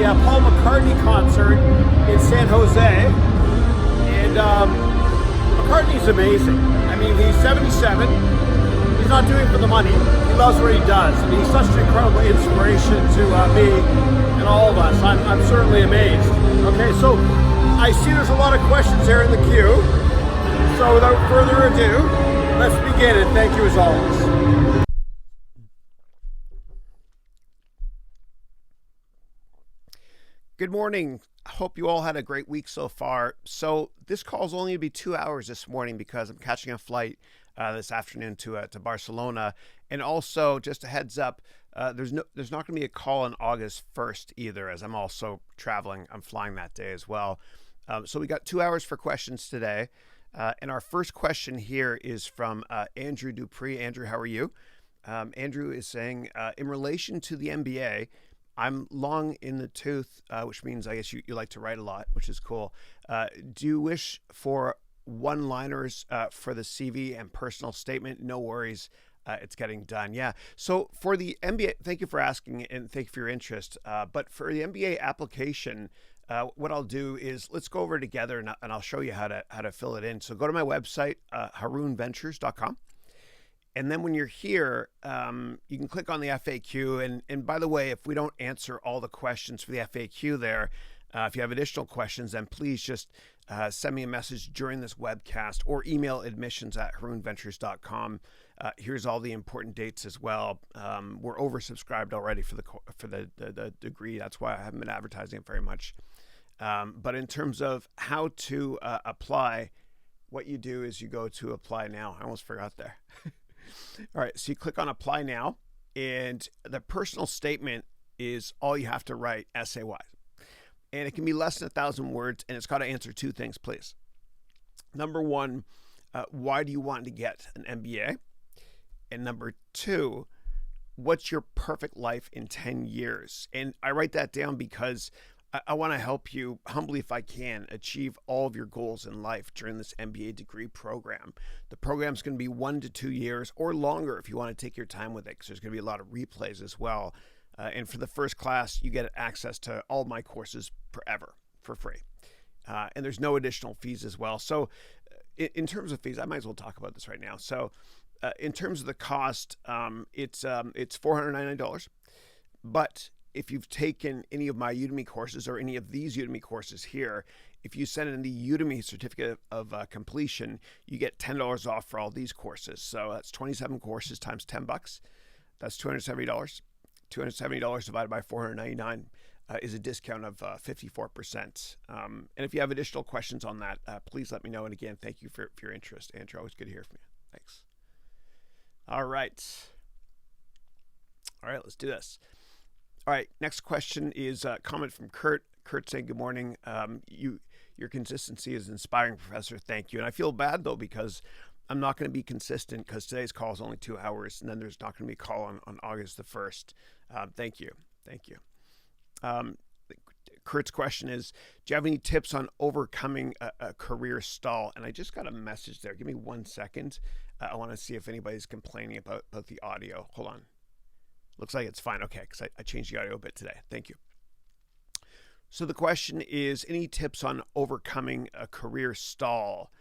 the Paul McCartney concert in San Jose, and McCartney's amazing. I mean, he's 77. He's not doing it for the money. He loves what he does, and he's such an incredible inspiration to me and all of us. I'm certainly amazed. Okay, so I see there's a lot of questions here in the queue. So without further ado, let's begin, and thank you as always. Good morning. I hope you all had a great week so far. So this call is only going to be 2 hours this morning because I'm catching a flight this afternoon to Barcelona. And also, just a heads up, there's not going to be a call on August 1st either, as I'm also traveling. I'm flying that day as well. So we got 2 hours for questions today. And our first question here is from Andrew Dupree. Andrew, how are you? Andrew is saying, in relation to the MBA, I'm long in the tooth, which means I guess you like to write a lot, which is cool. Do you wish for one-liners for the CV and personal statement? No worries. It's getting done. Yeah. So for the MBA, thank you for asking and thank you for your interest. But for the MBA application, what I'll do is let's go over it together and I'll show you how to fill it in. So go to my website, harounventures.com. And then when you're here, you can click on the FAQ. And by the way, if we don't answer all the questions for the FAQ there, if you have additional questions, then please just send me a message during this webcast or email admissions@harounventures.com. Here's all the important dates as well. We're oversubscribed already for the degree. That's why I haven't been advertising it very much. But in terms of how to apply, what you do is you go to apply now. I almost forgot there. All right, so you click on apply now, and the personal statement is all you have to write essay-wise. And it can be less than 1,000 words, and it's got to answer two things, please. Number one, why do you want to get an MBA? And number two, what's your perfect life in 10 years? And I write that down because I want to help you, humbly if I can, achieve all of your goals in life during this MBA degree program. The program's going to be 1 to 2 years or longer if you want to take your time with it, because there's going to be a lot of replays as well. And for the first class, you get access to all my courses forever for free. And there's no additional fees as well. So in terms of fees, I might as well talk about this right now. So in terms of the cost, it's $499. But if you've taken any of my Udemy courses or any of these Udemy courses here, if you send in the Udemy certificate of completion, you get $10 off for all these courses. So that's 27 courses times $10. That's $270. $270 divided by 499 is a discount of 54%. And if you have additional questions on that, please let me know. And again, thank you for your interest. Andrew, always good to hear from you. Thanks. All right, let's do this. All right, next question is a comment from Kurt. Kurt saying, good morning. Your consistency is inspiring, Professor. Thank you. And I feel bad, though, because I'm not going to be consistent because today's call is only 2 hours, and then there's not going to be a call on August the 1st. Thank you. Kurt's question is, do you have any tips on overcoming a career stall? And I just got a message there. Give me 1 second. I want to see if anybody's complaining about the audio. Hold on. Looks like it's fine. Okay, because I changed the audio a bit today. Thank you. So the question is, any tips on overcoming a career stall?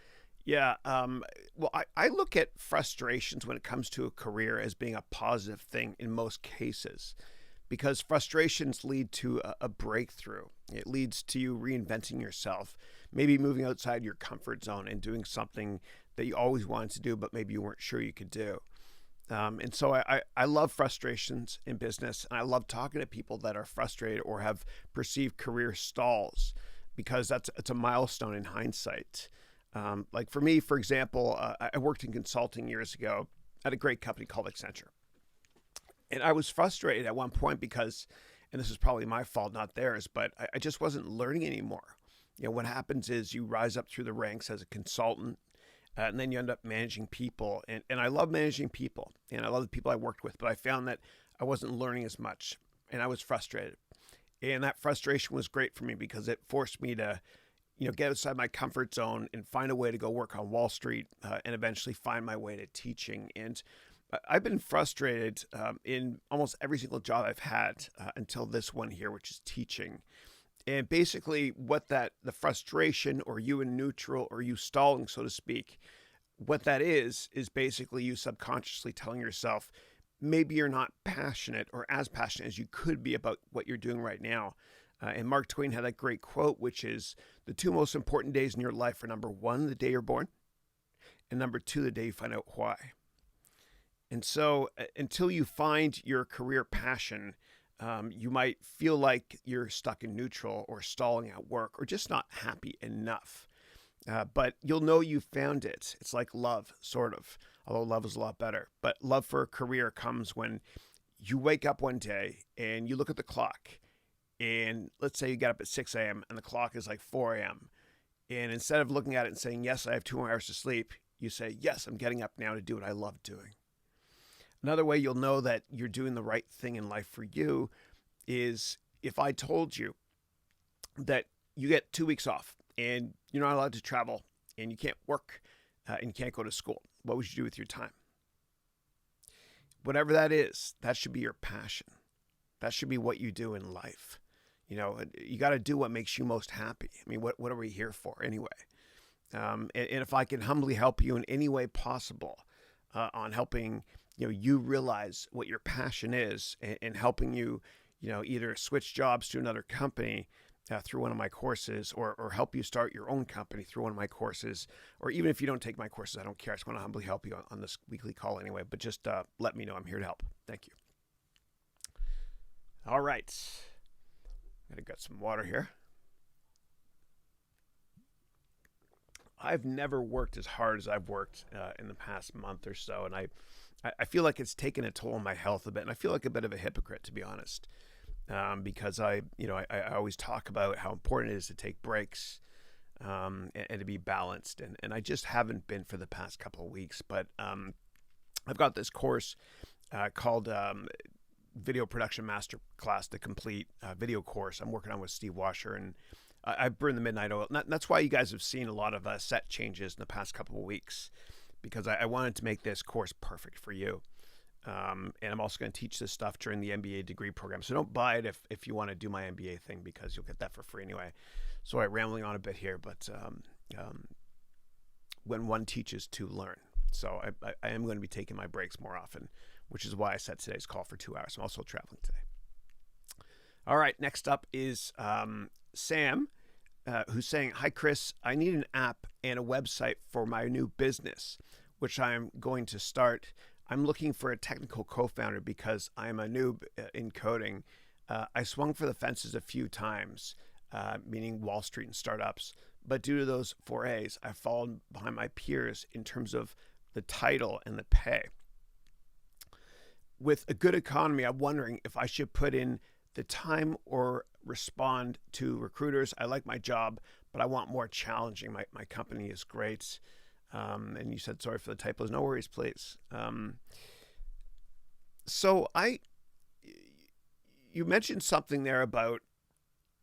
Yeah, well, I look at frustrations when it comes to a career as being a positive thing in most cases, because frustrations lead to a breakthrough. It leads to you reinventing yourself, maybe moving outside your comfort zone and doing something that you always wanted to do, but maybe you weren't sure you could do. And so I love frustrations in business, and I love talking to people that are frustrated or have perceived career stalls, because it's a milestone in hindsight. Like for me, for example, I worked in consulting years ago at a great company called Accenture. And I was frustrated at one point because, and this is probably my fault, not theirs, but I just wasn't learning anymore. You know, what happens is you rise up through the ranks as a consultant, and then you end up managing people. And I love managing people, and I love the people I worked with, but I found that I wasn't learning as much, and I was frustrated. And that frustration was great for me because it forced me to, get outside my comfort zone and find a way to go work on Wall Street, and eventually find my way to teaching. And I've been frustrated in almost every single job I've had until this one here, which is teaching. And basically, the frustration, or you in neutral, or you stalling, so to speak, what that is basically you subconsciously telling yourself maybe you're not passionate or as passionate as you could be about what you're doing right now. And Mark Twain had that great quote, which is the two most important days in your life are, number one, the day you're born, and number two, the day you find out why. And so until you find your career passion, you might feel like you're stuck in neutral or stalling at work or just not happy enough. But you'll know you found it. It's like love, sort of, although love is a lot better. But love for a career comes when you wake up one day and you look at the clock. And let's say you get up at 6 a.m. and the clock is like 4 a.m. And instead of looking at it and saying, yes, I have 2 more hours to sleep, you say, yes, I'm getting up now to do what I love doing. Another way you'll know that you're doing the right thing in life for you is if I told you that you get 2 weeks off and you're not allowed to travel and you can't work and you can't go to school. What would you do with your time? Whatever that is, that should be your passion. That should be what you do in life. You got to do what makes you most happy. I mean, what are we here for anyway? And if I can humbly help you in any way possible on helping you realize what your passion is and helping you, either switch jobs to another company through one of my courses, or help you start your own company through one of my courses, or even if you don't take my courses, I don't care. I just want to humbly help you on this weekly call anyway. But just let me know. I'm here to help. Thank you. All right. I got some water here. I've never worked as hard as I've worked in the past month or so, and I feel like it's taken a toll on my health a bit, and I feel like a bit of a hypocrite, to be honest, because I always talk about how important it is to take breaks and to be balanced, and I just haven't been for the past couple of weeks. But I've got this course called Video Production Master Class, the complete video course I'm working on with Steve Washer, and I burned the midnight oil. That's why you guys have seen a lot of set changes in the past couple of weeks, because I wanted to make this course perfect for you. And I'm also going to teach this stuff during the MBA degree program. So don't buy it if you want to do my MBA thing, because you'll get that for free anyway. So I'm rambling on a bit here, but when one teaches to learn. So I am going to be taking my breaks more often, which is why I set today's call for 2 hours. I'm also traveling today. All right, next up is Sam, who's saying, hi, Chris, I need an app and a website for my new business, which I'm going to start. I'm looking for a technical co-founder because I'm a noob in coding. I swung for the fences a few times, meaning Wall Street and startups. But due to those 4 A's, I've fallen behind my peers in terms of the title and the pay. With a good economy, I'm wondering if I should put in the time or respond to recruiters. I like my job, but I want more challenging. My company is great. And you said, sorry for the typos. No worries, please. You mentioned something there about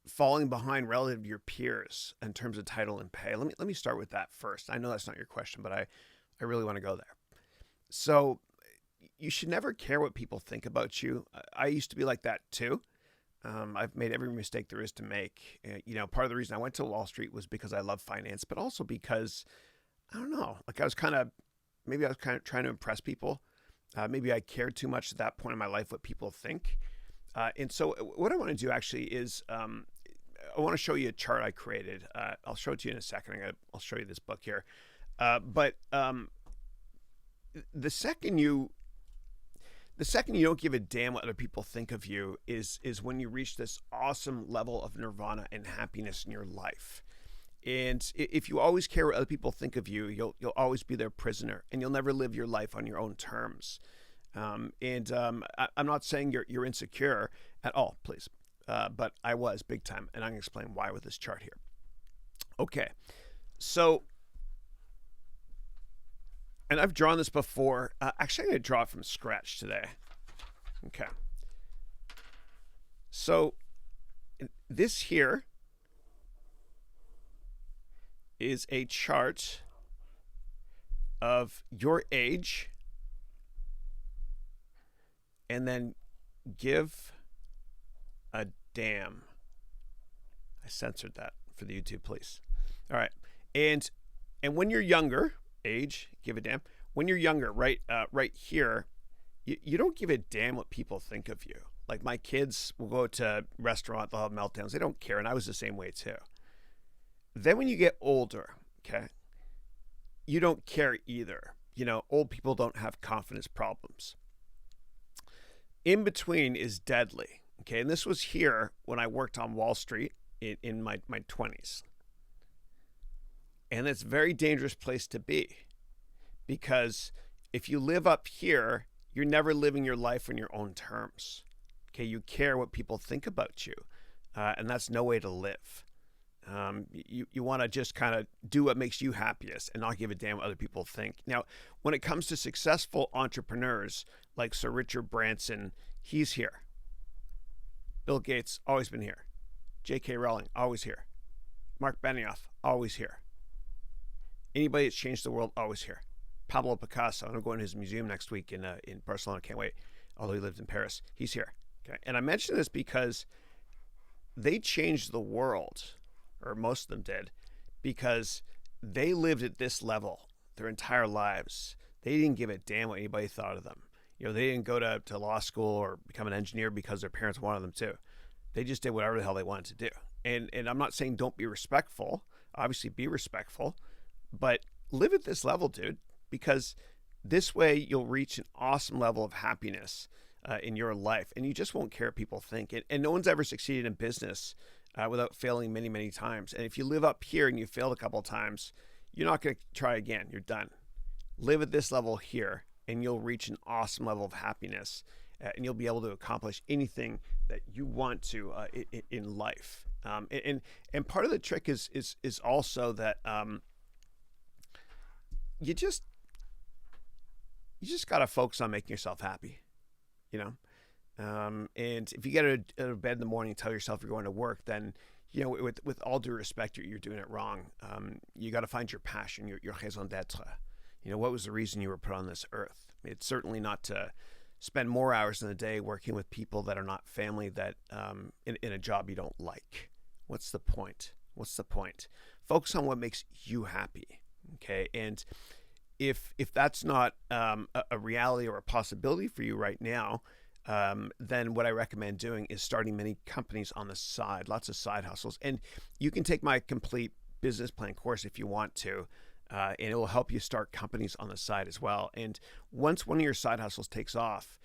falling behind relative to your peers in terms of title and pay. Let me start with that first. I know that's not your question, but I really want to go there. So you should never care what people think about you. I used to be like that too. I've made every mistake there is to make. Part of the reason I went to Wall Street was because I love finance, but also because, I don't know, like I was kind of trying to impress people. Maybe I cared too much at that point in my life what people think. And so what I want to do actually is I want to show you a chart I created. I'll show it to you in a second. I'll show you this book here. But the second you don't give a damn what other people think of you is when you reach this awesome level of nirvana and happiness in your life. And if you always care what other people think of you, you'll always be their prisoner, and you'll never live your life on your own terms. I'm not saying you're insecure at all, please. But I was big time, and I'm going to explain why with this chart here. Okay, so, and I've drawn this before. Actually, I'm going to draw it from scratch today. Okay. So this here is a chart of your age and then give a damn. I censored that for the YouTube, please. All right. And when you're younger, age, give a damn. When you're younger, right here, you don't give a damn what people think of you. Like my kids will go to a restaurant, they'll have meltdowns. They don't care. And I was the same way too. Then when you get older, okay, you don't care either. Old people don't have confidence problems. In between is deadly. Okay. And this was here when I worked on Wall Street in my 20s. And it's a very dangerous place to be, because if you live up here, you're never living your life on your own terms. Okay, you care what people think about you, and that's no way to live. You want to just kind of do what makes you happiest and not give a damn what other people think. Now, when it comes to successful entrepreneurs like Sir Richard Branson, he's here. Bill Gates, always been here. J.K. Rowling, always here. Mark Benioff, always here. Anybody that's changed the world, always here. Pablo Picasso, I'm going to his museum next week in Barcelona, can't wait, although he lived in Paris. He's here. Okay, and I mention this because they changed the world, or most of them did, because they lived at this level their entire lives. They didn't give a damn what anybody thought of them. They didn't go to law school or become an engineer because their parents wanted them to. They just did whatever the hell they wanted to do. And I'm not saying don't be respectful. Obviously, be respectful. But live at this level, dude, because this way you'll reach an awesome level of happiness in your life, and you just won't care what people think. And no one's ever succeeded in business without failing many, many times. And if you live up here and you failed a couple of times, you're not going to try again. You're done. Live at this level here, and you'll reach an awesome level of happiness, and you'll be able to accomplish anything that you want to in life. And part of the trick is also that you just got to focus on making yourself happy, and if you get out of bed in the morning and tell yourself you're going to work, then, with all due respect, you're doing it wrong. You got to find your passion, your raison d'être. What was the reason you were put on this earth? It's certainly not to spend more hours in the day working with people that are not family, that in a job you don't like. What's the point? Focus on what makes you happy. Okay. And if that's not a reality or a possibility for you right now, then what I recommend doing is starting many companies on the side, lots of side hustles. And you can take my complete business plan course if you want to, and it will help you start companies on the side as well. And once one of your side hustles takes off,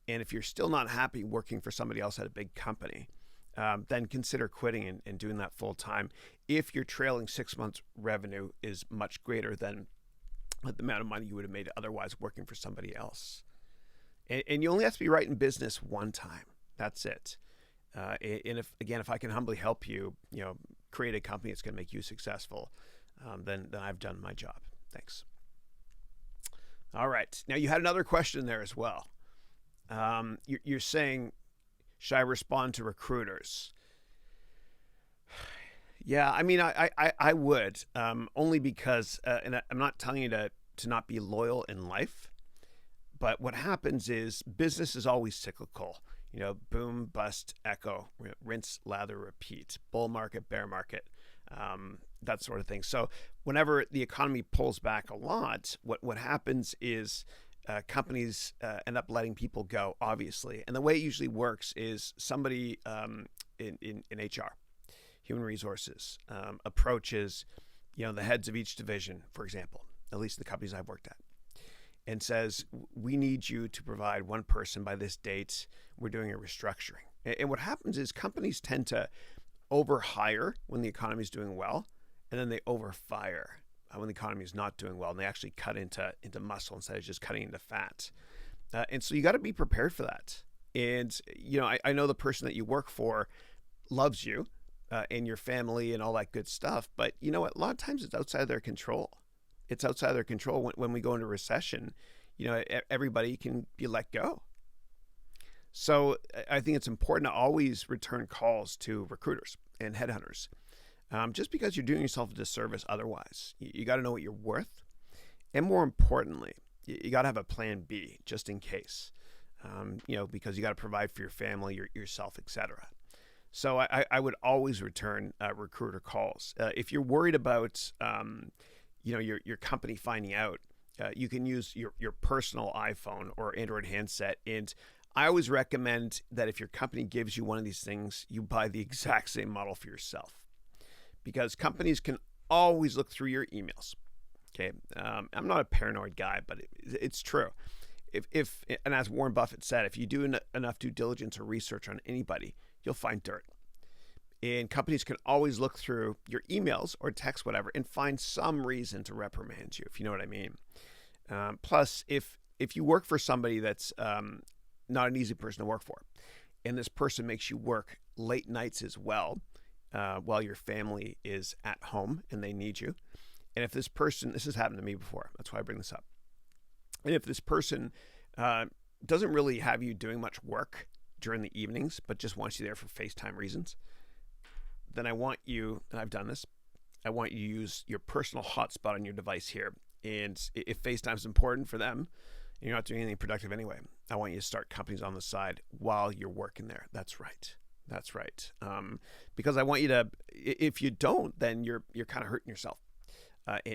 and if you're still not happy working for somebody else at a big company, then consider quitting and doing that full time if your trailing 6 months revenue is much greater than the amount of money you would have made otherwise working for somebody else. And you only have to be right in business one time. That's it. And if I can humbly help you, create a company that's going to make you successful, then I've done my job. Thanks. All right. Now you had another question there as well. You're saying, should I respond to recruiters? Yeah, I mean, I would, only because, and I'm not telling you to not be loyal in life, but what happens is business is always cyclical. Boom, bust, echo, rinse, lather, repeat, bull market, bear market, that sort of thing. So whenever the economy pulls back a lot, what happens is companies end up letting people go, obviously. And the way it usually works is somebody in HR, human resources, approaches, the heads of each division, for example, at least the companies I've worked at, and says, we need you to provide one person by this date. We're doing a restructuring. And what happens is companies tend to overhire when the economy is doing well, and then they overfire when the economy is not doing well, and they actually cut into muscle instead of just cutting into fat. And so you got to be prepared for that. And, I know the person that you work for loves you and your family and all that good stuff, but you know what? A lot of times it's outside of their control. It's outside of their control. When we go into recession, everybody can be let go. So I think it's important to always return calls to recruiters and headhunters, just because you're doing yourself a disservice otherwise. You got to know what you're worth. And more importantly, you got to have a plan B just in case. because you got to provide for your family, yourself, etc. So I would always return recruiter calls. If you're worried about, your company finding out, you can use your personal iPhone or Android handset. And I always recommend that if your company gives you one of these things, you buy the exact same model for yourself, because companies can always look through your emails. Okay, I'm not a paranoid guy, but it's true. If and as Warren Buffett said, if you do enough due diligence or research on anybody, you'll find dirt. And companies can always look through your emails or text, whatever, and find some reason to reprimand you, if you know what I mean. Plus, if you work for somebody that's not an easy person to work for, and this person makes you work late nights as well, while your family is at home and they need you, and if this has happened to me before, that's why I bring this up. And if this person doesn't really have you doing much work during the evenings, but just wants you there for FaceTime reasons, then I want you, and I've done this, I want you to use your personal hotspot on your device here. And if FaceTime is important for them, and you're not doing anything productive anyway, I want you to start companies on the side while you're working there. That's right. That's right. Because I want you to, if you don't, then you're kind of hurting yourself.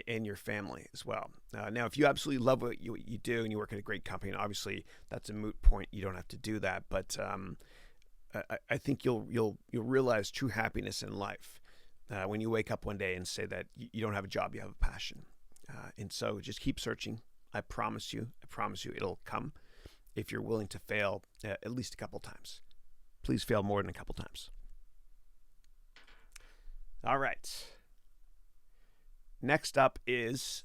And your family as well. Now, if you absolutely love what you do and you work at a great company, and obviously that's a moot point, you don't have to do that. But I think you'll realize true happiness in life when you wake up one day and say that you don't have a job, you have a passion. And so just keep searching. I promise you, it'll come if you're willing to fail at least a couple times. Please fail more than a couple times. All right. Next up is,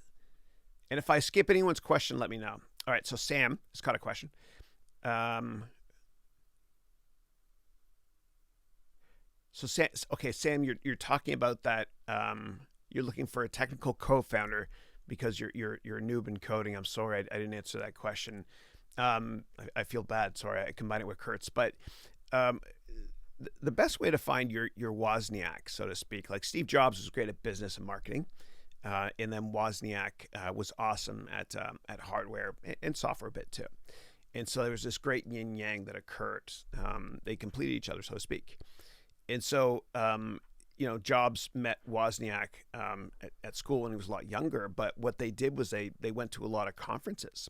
and if I skip anyone's question, let me know. All right, so Sam has got a question. Sam, you're talking about that. You're looking for a technical co-founder because you're a noob in coding. I'm sorry, I didn't answer that question. I feel bad. Sorry, I combined it with Kurt's, but the best way to find your Wozniak, so to speak, like Steve Jobs was great at business and marketing. And then Wozniak was awesome at hardware and software a bit too. And so there was this great yin yang that occurred. They completed each other, so to speak. And so, Jobs met Wozniak at school when he was a lot younger. But what they did was they went to a lot of conferences.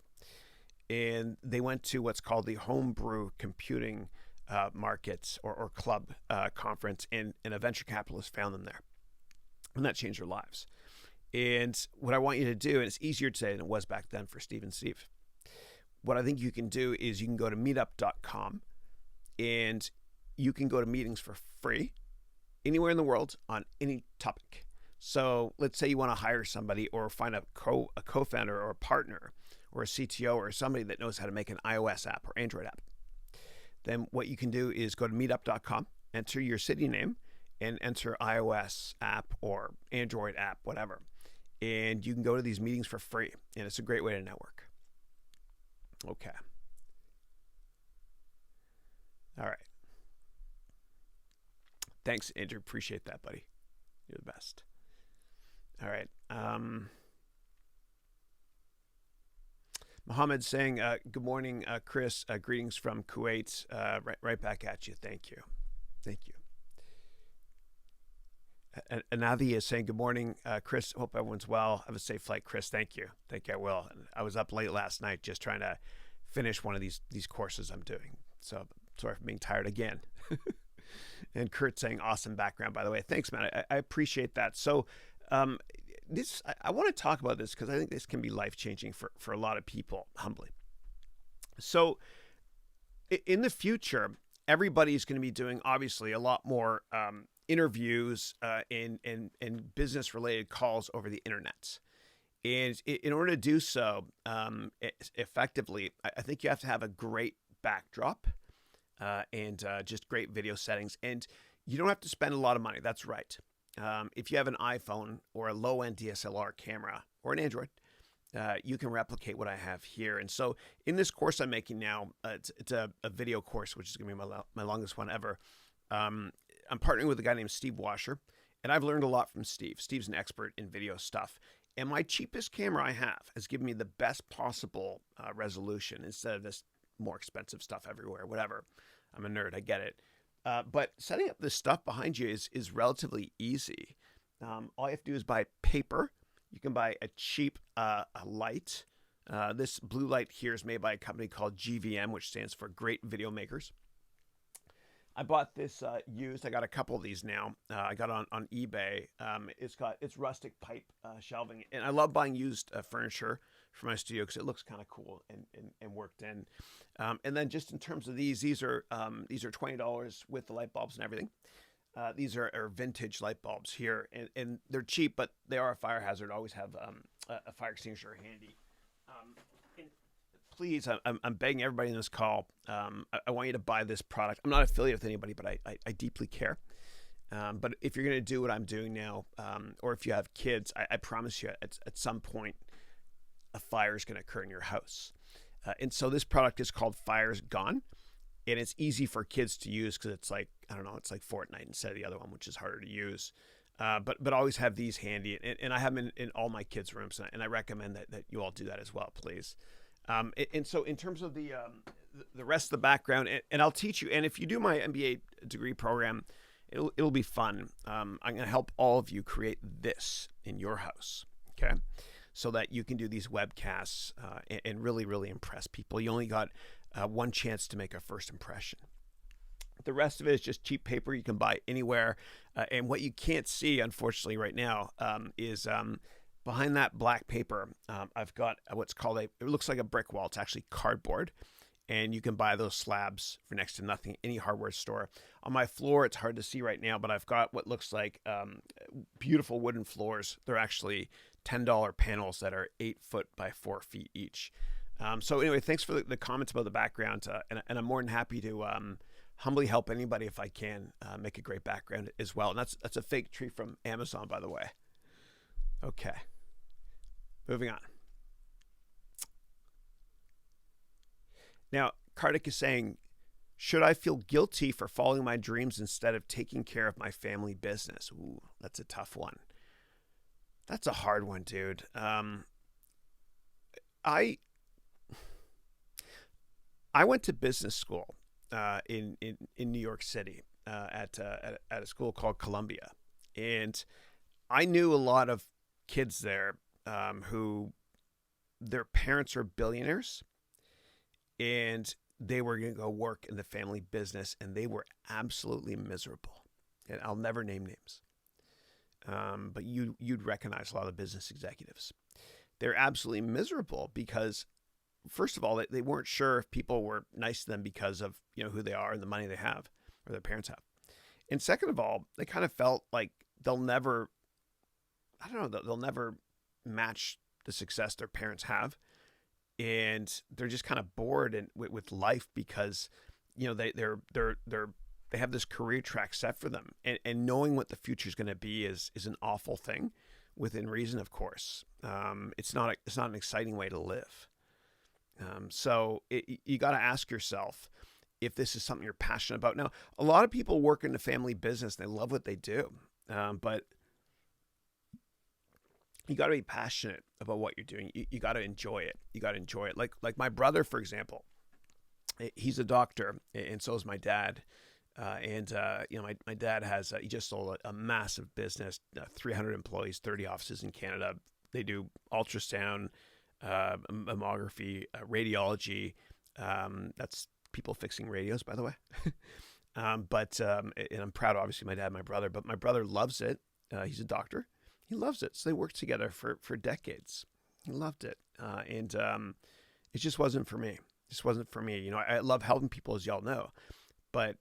And they went to what's called the Homebrew Computing Markets or Club conference. And a venture capitalist found them there. And that changed their lives. And what I want you to do, and it's easier to say than it was back then for Steve and Steve, what I think you can do is you can go to meetup.com and you can go to meetings for free anywhere in the world on any topic. So let's say you want to hire somebody or find a co-founder or a partner or a CTO or somebody that knows how to make an iOS app or Android app. Then what you can do is go to meetup.com, enter your city name, and enter iOS app or Android app, whatever. And you can go to these meetings for free. And it's a great way to network. Okay. All right. Thanks, Andrew. Appreciate that, buddy. You're the best. All right. Mohammed saying, good morning, Chris. Greetings from Kuwait. Right back at you. Thank you. Thank you. Anadi is saying, good morning, Chris. Hope everyone's well. Have a safe flight, Chris. Thank you. Thank you. I will. I was up late last night just trying to finish one of these courses I'm doing. So sorry for being tired again. And Kurt saying, awesome background, by the way. Thanks, man. I appreciate that. So I want to talk about this because I think this can be life-changing for a lot of people, humbly. So in the future, everybody's going to be doing, obviously, a lot more interviews and business-related calls over the internet. And in order to do so effectively, I think you have to have a great backdrop and just great video settings. And you don't have to spend a lot of money. That's right. If you have an iPhone or a low-end DSLR camera or an Android, you can replicate what I have here. And so in this course I'm making now, it's a video course, which is going to be my longest one ever. I'm partnering with a guy named Steve Washer, and I've learned a lot from Steve. Steve's an expert in video stuff. And my cheapest camera I have has given me the best possible resolution instead of this more expensive stuff everywhere, whatever. I'm a nerd, I get it. But setting up this stuff behind you is relatively easy. All you have to do is buy paper. You can buy a cheap a light. This blue light here is made by a company called GVM, which stands for Great Video Makers. I bought this used. I got a couple of these now. I got it on eBay. It's rustic pipe shelving, and I love buying used furniture for my studio because it looks kind of cool and worked in. And then just in terms of these are $20 with the light bulbs and everything. These are vintage light bulbs here, and they're cheap, but they are a fire hazard. Always have a fire extinguisher handy. And please, I'm begging everybody in this call. I want you to buy this product. I'm not affiliated with anybody, but I deeply care. But if you're going to do what I'm doing now, or if you have kids, I promise you at some point a fire is going to occur in your house. And so this product is called Fire's Gone. And it's easy for kids to use because it's like, I don't know, it's like Fortnite instead of the other one, which is harder to use. But always have these handy. And I have them in all my kids' rooms. And I recommend that you all do that as well, please. And so in terms of the rest of the background, and I'll teach you, and if you do my MBA degree program, it'll be fun. I'm going to help all of you create this in your house, okay? So that you can do these webcasts and really, really impress people. You only got one chance to make a first impression. The rest of it is just cheap paper you can buy anywhere. And what you can't see, unfortunately, right now is behind that black paper, I've got what's called it looks like a brick wall. It's actually cardboard. And you can buy those slabs for next to nothing, any hardware store. On my floor, it's hard to see right now, but I've got what looks like beautiful wooden floors. They're actually $10 panels that are 8 foot by 4 feet each. So anyway, thanks for the comments about the background. And I'm more than happy to humbly help anybody if I can make a great background as well. And that's a fake tree from Amazon, by the way. Okay. Moving on. Now, Kartik is saying, should I feel guilty for following my dreams instead of taking care of my family business? Ooh, that's a tough one. That's a hard one, dude. I went to business school in New York City at a school called Columbia, and I knew a lot of kids there who their parents are billionaires, and they were going to go work in the family business, and they were absolutely miserable. And I'll never name names, but you'd recognize a lot of business executives. They're absolutely miserable because, first of all, they weren't sure if people were nice to them because of who they are and the money they have or their parents have. And second of all, they kind of felt like they'll never match the success their parents have. And they're just kind of bored with life because, they have this career track set for them, and knowing what the future is going to be is an awful thing, within reason, of course. It's not an exciting way to live. So you got to ask yourself if this is something you're passionate about. Now, a lot of people work in the family business and they love what they do, but you got to be passionate about what you're doing. You got to enjoy it. You got to enjoy it. Like my brother, for example, he's a doctor, and so is my dad. My dad has he just sold a massive business, 300 employees, 30 offices in Canada. They do ultrasound, mammography, radiology. That's people fixing radios, by the way. And I'm proud, obviously, my dad and my brother. But my brother loves it. He's a doctor. He loves it. So they worked together for decades. He loved it. It just wasn't for me. It just wasn't for me. I love helping people, as y'all know. But,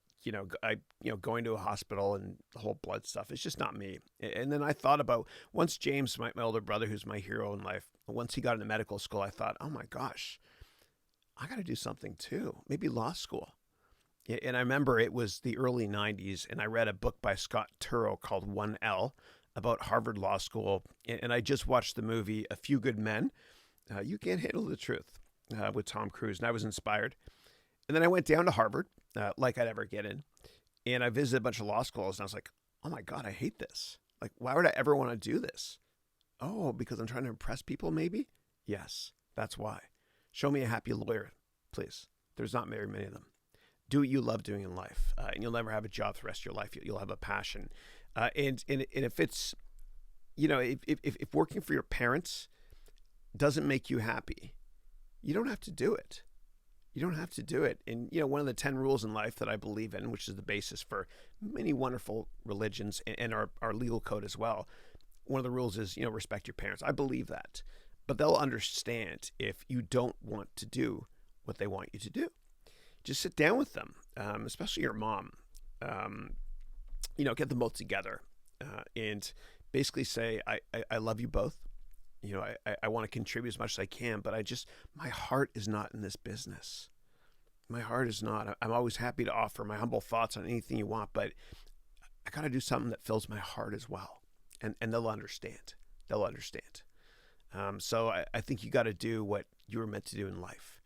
going to a hospital and the whole blood stuff, it's just not me. And then I thought about, once James, my older brother, who's my hero in life, once he got into medical school, I thought, oh my gosh, I got to do something too. Maybe law school. And I remember it was the early 90s, and I read a book by Scott Turow called 1L about Harvard Law School. And I just watched the movie A Few Good Men. You Can't Handle the Truth with Tom Cruise. And I was inspired. And then I went down to Harvard, like I'd ever get in. And I visited a bunch of law schools. And I was like, oh my God, I hate this. Like, why would I ever want to do this? Oh, because I'm trying to impress people, maybe? Yes, that's why. Show me a happy lawyer, please. There's not very many of them. Do what you love doing in life, and you'll never have a job for the rest of your life. You'll have a passion. And if it's, if working for your parents doesn't make you happy, you don't have to do it. You don't have to do it. And, one of the 10 rules in life that I believe in, which is the basis for many wonderful religions and our legal code as well, one of the rules is, respect your parents. I believe that. But they'll understand if you don't want to do what they want you to do. Just sit down with them, especially your mom. Get them both together and basically say, I love you both. I want to contribute as much as I can, but my heart is not in this business. My heart is not. I'm always happy to offer my humble thoughts on anything you want, but I got to do something that fills my heart as well. And they'll understand. They'll understand. So I think you got to do what you were meant to do in life,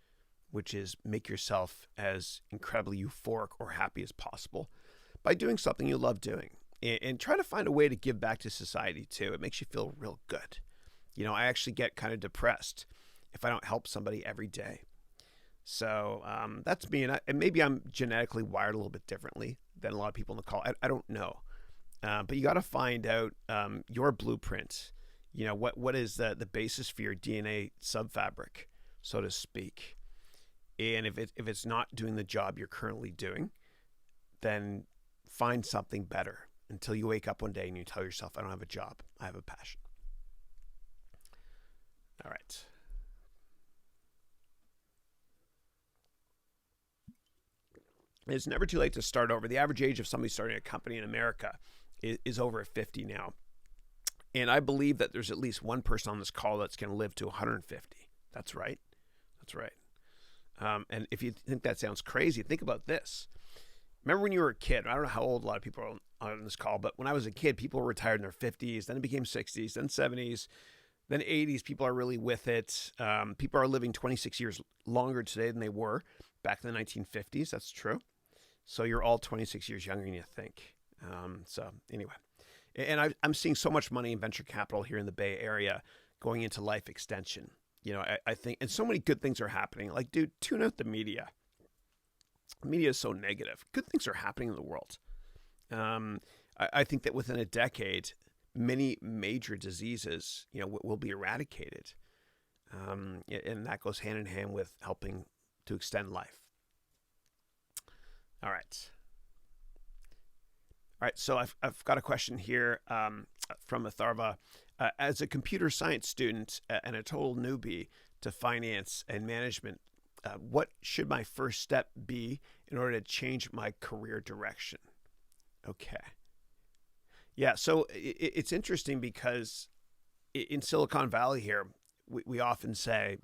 which is make yourself as incredibly euphoric or happy as possible by doing something you love doing. And try to find a way to give back to society too. It makes you feel real good. I actually get kind of depressed if I don't help somebody every day. So that's me. And maybe I'm genetically wired a little bit differently than a lot of people in the call. I don't know. But you got to find out your blueprint. What is the basis for your DNA subfabric, so to speak. And if it's not doing the job you're currently doing, then find something better until you wake up one day and you tell yourself, I don't have a job. I have a passion. All right. It's never too late to start over. The average age of somebody starting a company in America is over 50 now. And I believe that there's at least one person on this call that's going to live to 150. That's right. That's right. And if you think that sounds crazy, think about this. Remember when you were a kid? I don't know how old a lot of people are on this call, but when I was a kid, people were retired in their 50s, then it became 60s, then 70s, then 80s. People are really with it. People are living 26 years longer today than they were back in the 1950s. That's true. So you're all 26 years younger than you think. So anyway, and I'm seeing so much money in venture capital here in the Bay Area going into life extension. I think, and so many good things are happening. Like, dude, tune out the media. Media is so negative. Good things are happening in the world. I think that within a decade, many major diseases, will be eradicated. And that goes hand in hand with helping to extend life. All right. All right. So I've got a question here from Atharva. As a computer science student and a total newbie to finance and management, what should my first step be in order to change my career direction? Okay. Yeah, so it's interesting because in Silicon Valley here, we often say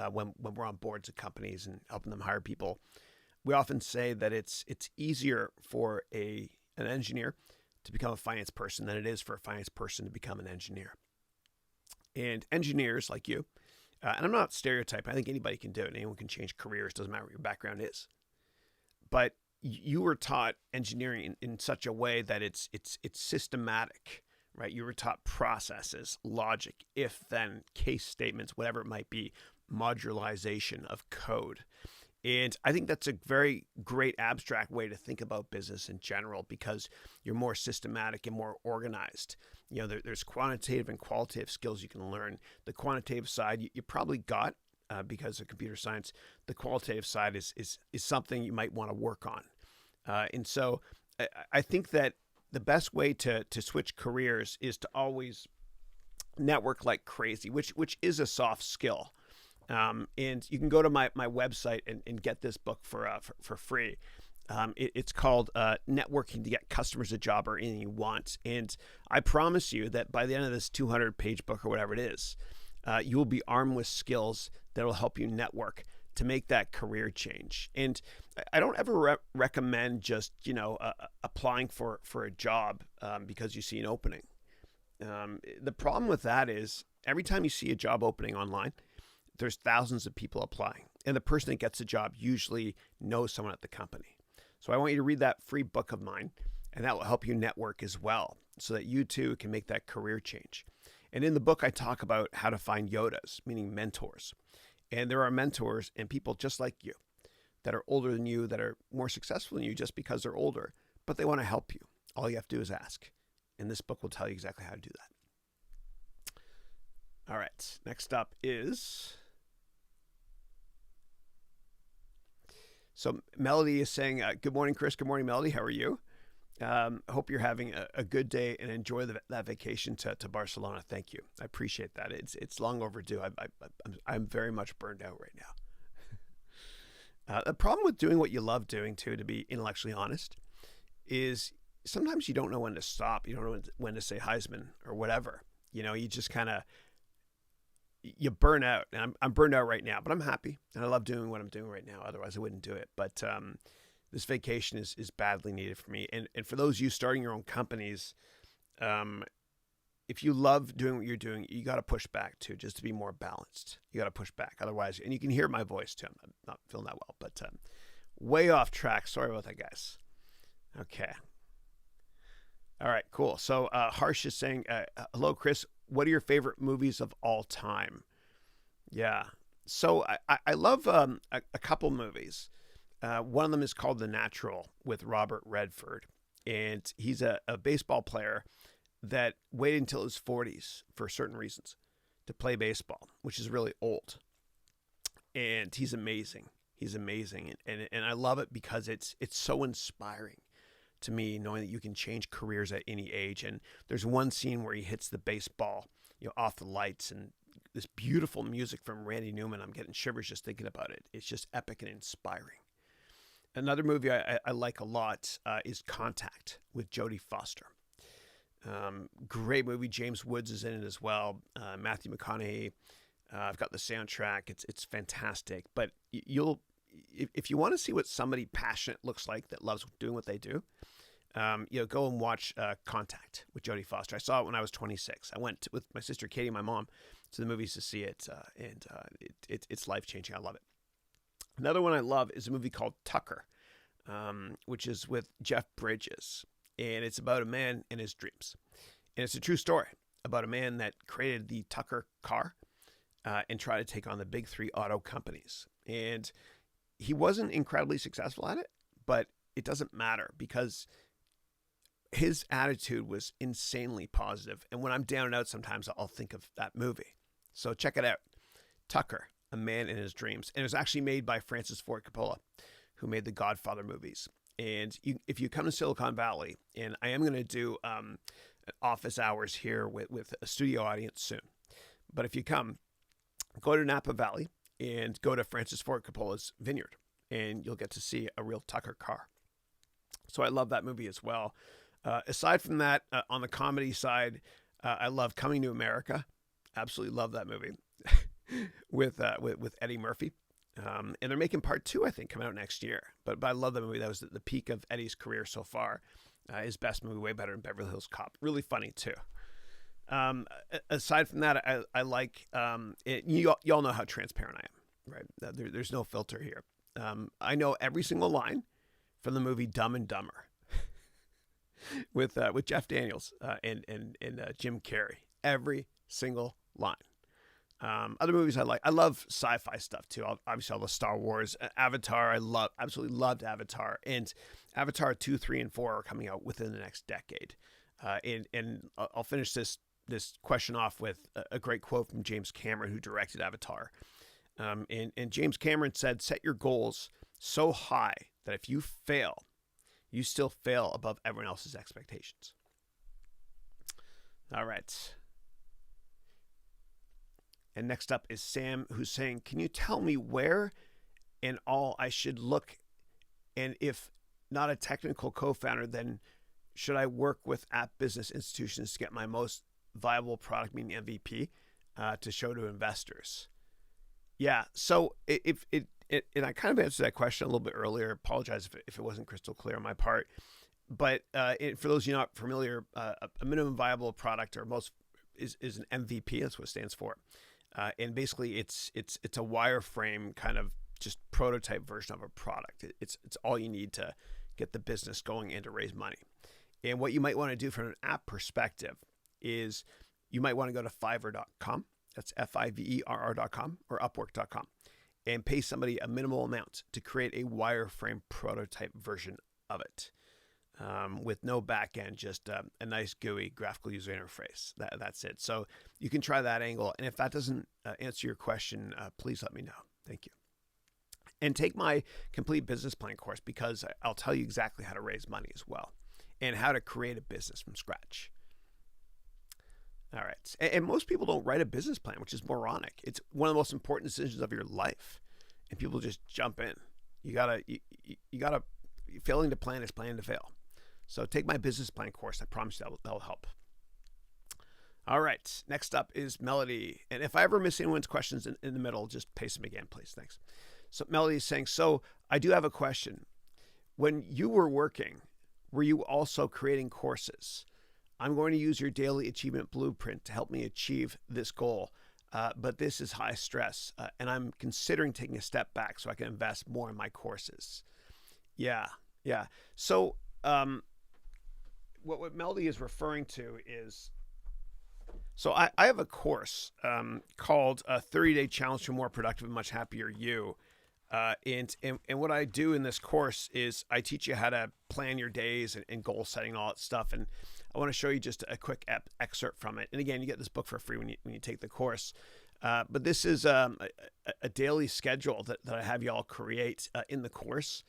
when we're on boards of companies and helping them hire people, we often say that it's easier for an engineer to become a finance person than it is for a finance person to become an engineer. And engineers like you, and I'm not stereotyping, I think anybody can do it. Anyone can change careers, doesn't matter what your background is. But you were taught engineering in such a way that it's systematic, right? You were taught processes, logic, if, then, case statements, whatever it might be, modularization of code. And I think that's a very great abstract way to think about business in general because you're more systematic and more organized. There's quantitative and qualitative skills you can learn. The quantitative side you probably got because of computer science. The qualitative side is something you might want to work on. And so I think that the best way to switch careers is to always network like crazy, which is a soft skill. And you can go to my website and get this book for free. It's called Networking to Get Customers a Job or Anything You Want. And I promise you that by the end of this 200-page book or whatever it is, you will be armed with skills that will help you network to make that career change. And I don't ever recommend just, applying for a job because you see an opening. The problem with that is every time you see a job opening online, there's thousands of people applying. And the person that gets the job usually knows someone at the company. So I want you to read that free book of mine, and that will help you network as well so that you too can make that career change. And in the book, I talk about how to find Yodas, meaning mentors. And there are mentors and people just like you that are older than you, that are more successful than you just because they're older, but they want to help you. All you have to do is ask. And this book will tell you exactly how to do that. All right. Next up is... So Melody is saying, good morning, Chris. Good morning, Melody. How are you? I hope you're having a good day and enjoy that vacation to Barcelona. Thank you. I appreciate that. It's long overdue. I'm very much burned out right now. The problem with doing what you love doing, too, to be intellectually honest, is sometimes you don't know when to stop. You don't know when to say Heisman or whatever. You know, you just kind of, you burn out. And I'm burned out right now, but I'm happy. And I love doing what I'm doing right now. Otherwise, I wouldn't do it. But this vacation is badly needed for me. And for those of you starting your own companies, if you love doing what you're doing, you got to push back too, just to be more balanced. You got to push back. Otherwise, and you can hear my voice too. I'm not feeling that well, but way off track. Sorry about that, guys. Okay. All right, cool. So Harsh is saying, hello, Chris. What are your favorite movies of all time? Yeah. So I love a couple movies. One of them is called The Natural with Robert Redford. And he's a baseball player that waited until his 40s for certain reasons to play baseball, which is really old. And he's amazing. He's amazing. And I love it because it's so inspiring to me, knowing that you can change careers at any age. And there's one scene where he hits the baseball, off the lights, and this beautiful music from Randy Newman. I'm getting shivers just thinking about it. It's just epic and inspiring. Another movie I like a lot is Contact with Jodie Foster. Great movie. James Woods is in it as well. Matthew McConaughey. I've got the soundtrack. It's fantastic. But if you want to see what somebody passionate looks like that loves doing what they do, go and watch Contact with Jodie Foster. I saw it when I was 26. I went with my sister Katie and my mom to the movies to see it, and it's life-changing. I love it. Another one I love is a movie called Tucker, which is with Jeff Bridges, and it's about a man and his dreams. And it's a true story about a man that created the Tucker car and tried to take on the big three auto companies. And he wasn't incredibly successful at it, but it doesn't matter because his attitude was insanely positive. And when I'm down and out, sometimes I'll think of that movie. So check it out. Tucker, A Man and His Dreams. And it was actually made by Francis Ford Coppola, who made the Godfather movies. And if you come to Silicon Valley, and I am going to do office hours here with a studio audience soon. But if you come, go to Napa Valley and go to Francis Ford Coppola's vineyard, and you'll get to see a real Tucker car. So I love that movie as well. Aside from that, on the comedy side, I love Coming to America. Absolutely love that movie with Eddie Murphy. And they're making part 2, I think, coming out next year. But I love that movie. That was the peak of Eddie's career so far. His best movie, way better than Beverly Hills Cop. Really funny, too. Aside from that, I like, you all know how transparent I am, right? There's no filter here. I know every single line from the movie Dumb and Dumber with Jeff Daniels and Jim Carrey. Every single line. Other movies I like. I love sci-fi stuff too. Obviously, all the Star Wars, Avatar. Absolutely loved Avatar, and Avatar 2, 3, and 4 are coming out within the next decade. And I'll finish this question off with a great quote from James Cameron, who directed Avatar. And James Cameron said, "Set your goals so high that if you fail, you still fail above everyone else's expectations." All right. And next up is Sam, who's saying, "Can you tell me where and all I should look? And if not a technical co-founder, then should I work with app business institutions to get my most viable product, meaning MVP, to show to investors?" Yeah. So and I kind of answered that question a little bit earlier. Apologize if it wasn't crystal clear on my part. But for those of you not familiar, a minimum viable product or most is an MVP. That's what it stands for. And basically, it's a wireframe kind of just prototype version of a product. It's all you need to get the business going and to raise money. And what you might want to do from an app perspective is you might want to go to Fiverr.com. That's Fiverr.com or Upwork.com. and pay somebody a minimal amount to create a wireframe prototype version of it. With no back end, just a nice GUI graphical user interface. That's it. So you can try that angle. And if that doesn't answer your question, please let me know. Thank you. And take my complete business plan course, because I'll tell you exactly how to raise money as well and how to create a business from scratch. All right. And most people don't write a business plan, which is moronic. It's one of the most important decisions of your life. And people just jump in. You gotta, failing to plan is planning to fail. So take my business plan course. I promise you that'll help. All right. Next up is Melody. And if I ever miss anyone's questions in the middle, just paste them again, please. Thanks. So Melody is saying, so I do have a question. When you were working, were you also creating courses? I'm going to use your daily achievement blueprint to help me achieve this goal. But this is high stress. And I'm considering taking a step back so I can invest more in my courses. Yeah. So, what Melody is referring to is, so I have a course called 30-Day Challenge to a More Productive and Much Happier You. And what I do in this course is I teach you how to plan your days and goal setting and all that stuff. And I want to show you just a quick excerpt from it. And again, you get this book for free when you take the course. But this is a daily schedule that I have you all create in the course.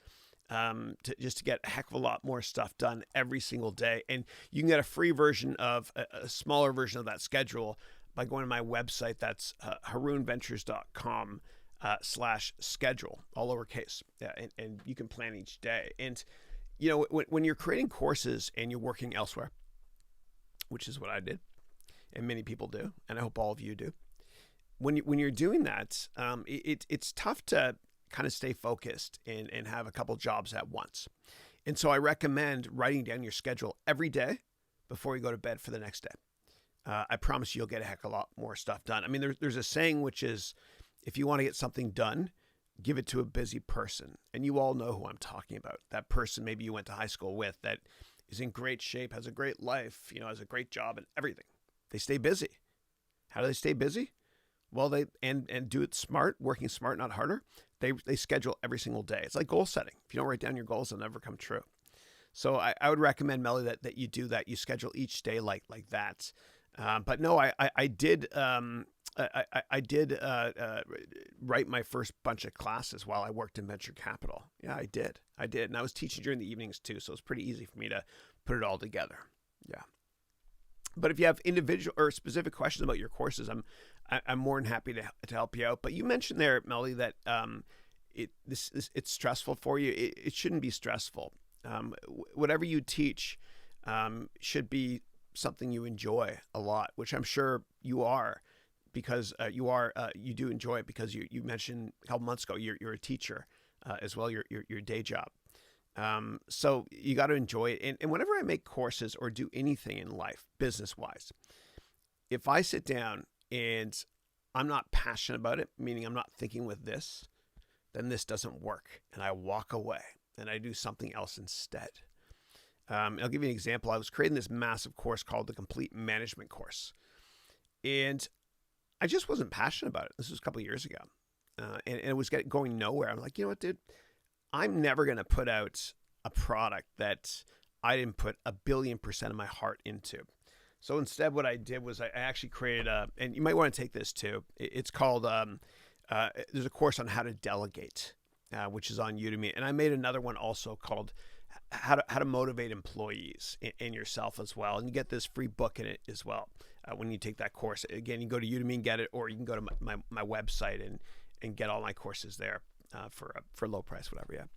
To get a heck of a lot more stuff done every single day. And you can get a free version of a smaller version of that schedule by going to my website. That's harounventures.com/schedule, all lowercase. Yeah, and you can plan each day. And, when you're creating courses and you're working elsewhere, which is what I did, and many people do, and I hope all of you do, when you're doing that, it's tough to kind of stay focused and have a couple jobs at once. And so I recommend writing down your schedule every day before you go to bed for the next day. I promise you'll get a heck of a lot more stuff done. I mean, there's a saying, which is, if you want to get something done, give it to a busy person. And you all know who I'm talking about. That person maybe you went to high school with that is in great shape, has a great life, has a great job and everything. They stay busy. How do they stay busy? Well, they do it smart, working smart, not harder. They schedule every single day. It's like goal setting. If you don't write down your goals, they'll never come true. So I would recommend, Melly, that you do that. You schedule each day like that. But no, I did write my first bunch of classes while I worked in venture capital. Yeah, I did. And I was teaching during the evenings too, so it's pretty easy for me to put it all together. Yeah. But if you have individual or specific questions about your courses, I'm more than happy to help you out. But you mentioned there, Melly, that it's stressful for you. It shouldn't be stressful. Whatever you teach should be something you enjoy a lot, which I'm sure you are, because you do enjoy it, because you mentioned a couple months ago you're a teacher as well, your day job. So you got to enjoy it. And whenever I make courses or do anything in life, business-wise, if I sit down and I'm not passionate about it, meaning I'm not thinking with this, then this doesn't work. And I walk away and I do something else instead. I'll give you an example. I was creating this massive course called the Complete Management Course. And I just wasn't passionate about it. This was a couple of years ago. And it was going nowhere. I'm like, you know what, dude? I'm never going to put out a product that I didn't put 1,000,000,000% of my heart into. So instead, what I did was I actually created and you might want to take this too. It's called, there's a course on how to delegate, which is on Udemy. And I made another one also called how to motivate employees and yourself as well. And you get this free book in it as well when you take that course. Again, you can go to Udemy and get it, or you can go to my website and get all my courses there for low price, whatever.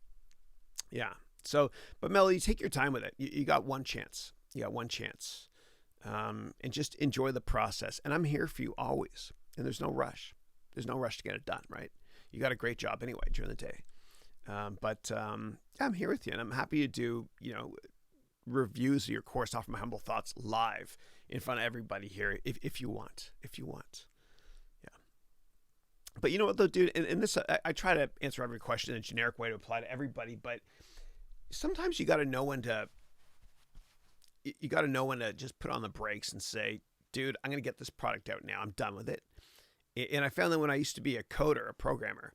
Yeah. So, but Melody, take your time with it. You got one chance. And just enjoy the process. And I'm here for you always. And there's no rush. There's no rush to get it done, right? You got a great job anyway during the day. But I'm here with you, and I'm happy to do, reviews of your course off my humble thoughts live in front of everybody here if you want. Yeah. But you know what though, dude, and this, I try to answer every question in a generic way to apply to everybody, but sometimes you got to know when to just put on the brakes and say, dude, I'm going to get this product out now. I'm done with it. And I found that when I used to be a coder, a programmer,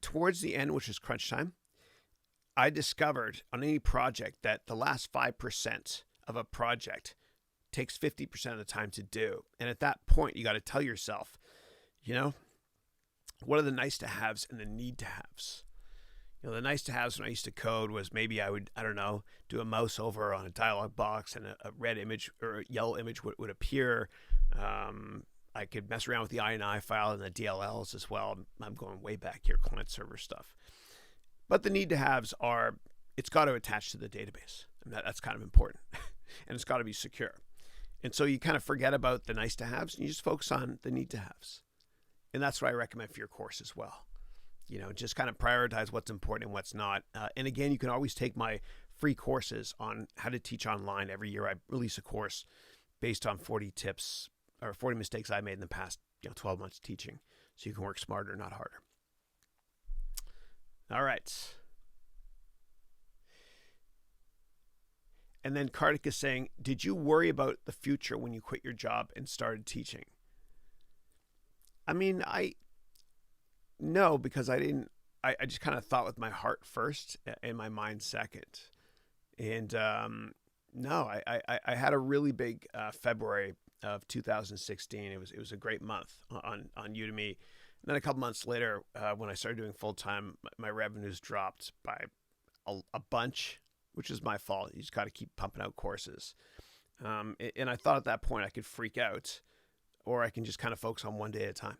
towards the end, which is crunch time, I discovered on any project that the last 5% of a project takes 50% of the time to do. And at that point, you got to tell yourself, what are the nice to haves and the need to haves? The nice to haves when I used to code was maybe I would, do a mouse over on a dialog box and a red image or a yellow image would appear. I could mess around with the INI file and the DLLs as well. I'm going way back here, client server stuff. But the need to haves are, it's got to attach to the database. And that's kind of important. And it's got to be secure. And so you kind of forget about the nice to haves and you just focus on the need to haves. And that's what I recommend for your course as well. Just kind of prioritize what's important and what's not. And again, you can always take my free courses on how to teach online. Every year I release a course based on 40 tips or 40 mistakes I made in the past 12 months teaching. So you can work smarter, not harder. All right. And then Kartik is saying, did you worry about the future when you quit your job and started teaching? No, because I didn't. I just kind of thought with my heart first and my mind second. And no, I had a really big February of 2016. It was a great month on Udemy. And then a couple months later, when I started doing full time, my revenues dropped by a bunch, which is my fault. You just got to keep pumping out courses. And I thought at that point I could freak out, or I can just kind of focus on one day at a time.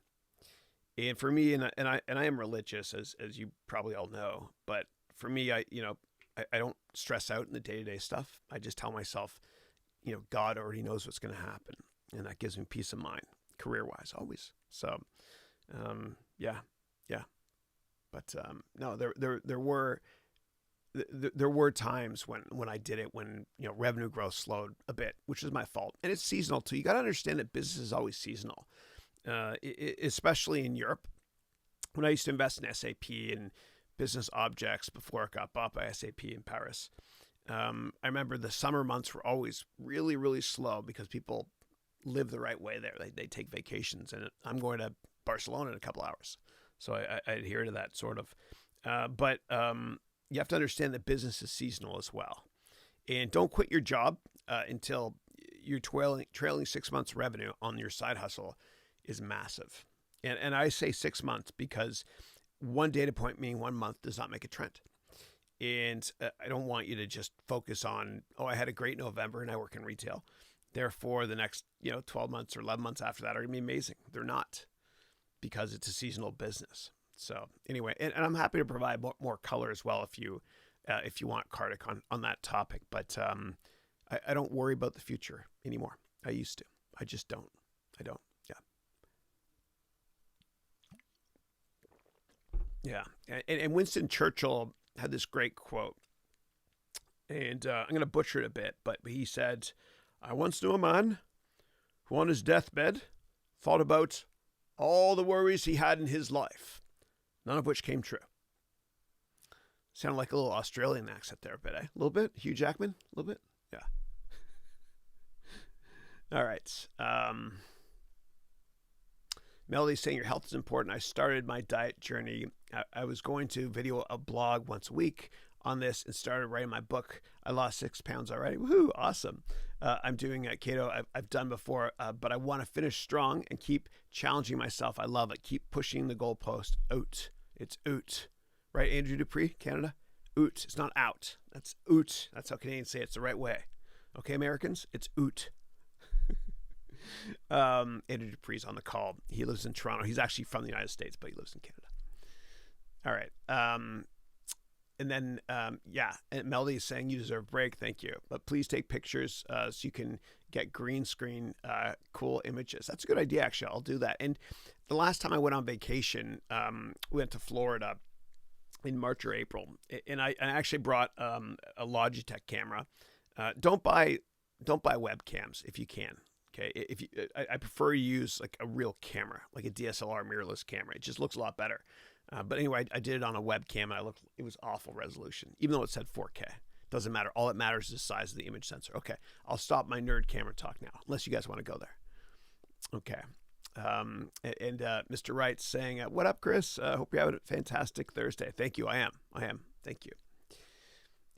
And for me, and I am religious, as you probably all know, but for me, I don't stress out in the day-to-day stuff. I just tell myself, God already knows what's going to happen, and that gives me peace of mind, career-wise, always. So, yeah. But no, there were times when I did it when revenue growth slowed a bit, which is my fault, and it's seasonal too. You got to understand that business is always seasonal. Especially in Europe, when I used to invest in SAP and business objects before it got bought by SAP in Paris. I remember the summer months were always really, really slow because people live the right way there. They take vacations, and I'm going to Barcelona in a couple hours. So I adhere to that sort of. But you have to understand that business is seasonal as well. And don't quit your job until you're trailing 6 months revenue on your side hustle is massive. And I say 6 months because one data point, meaning 1 month, does not make a trend. And I don't want you to just focus on, I had a great November and I work in retail. Therefore, the next 12 months or 11 months after that are going to be amazing. They're not, because it's a seasonal business. So anyway, and I'm happy to provide more color as well if you want, Kartik, on that topic. But I don't worry about the future anymore. I used to. I just don't. I don't. Yeah. And Winston Churchill had this great quote, and I'm going to butcher it a bit, but he said, I once knew a man who on his deathbed thought about all the worries he had in his life, none of which came true. Sounded like a little Australian accent there a bit, eh? A little bit? Hugh Jackman? A little bit? Yeah. All right. Melody's saying your health is important. I started my diet journey. I was going to video a blog once a week on this and started writing my book. I lost 6 pounds already. Woohoo! Awesome. I'm doing keto. I've done before, but I want to finish strong and keep challenging myself. I love it. Keep pushing the goalpost out. It's out. Right, Andrew Dupree, Canada? Out. It's not out. That's out. That's how Canadians say it. It's the right way. Okay, Americans? It's out. Andrew Dupree's on the call. He lives in Toronto. He's actually from the United States, but he lives in Canada. All right. And then, and Melody is saying you deserve a break. Thank you. But please take pictures so you can get green screen cool images. That's a good idea, actually. I'll do that. And the last time I went on vacation, we went to Florida in March or April. And I actually brought a Logitech camera. Don't buy webcams if you can. Okay, I prefer to use like a real camera, like a DSLR mirrorless camera. It just looks a lot better. But anyway, I did it on a webcam, and it was awful resolution, even though it said 4K. Doesn't matter. All that matters is the size of the image sensor. Okay, I'll stop my nerd camera talk now, unless you guys want to go there. Okay. And Mr. Wright saying, "What up, Chris? Hope you're having a fantastic Thursday." Thank you. I am. Thank you.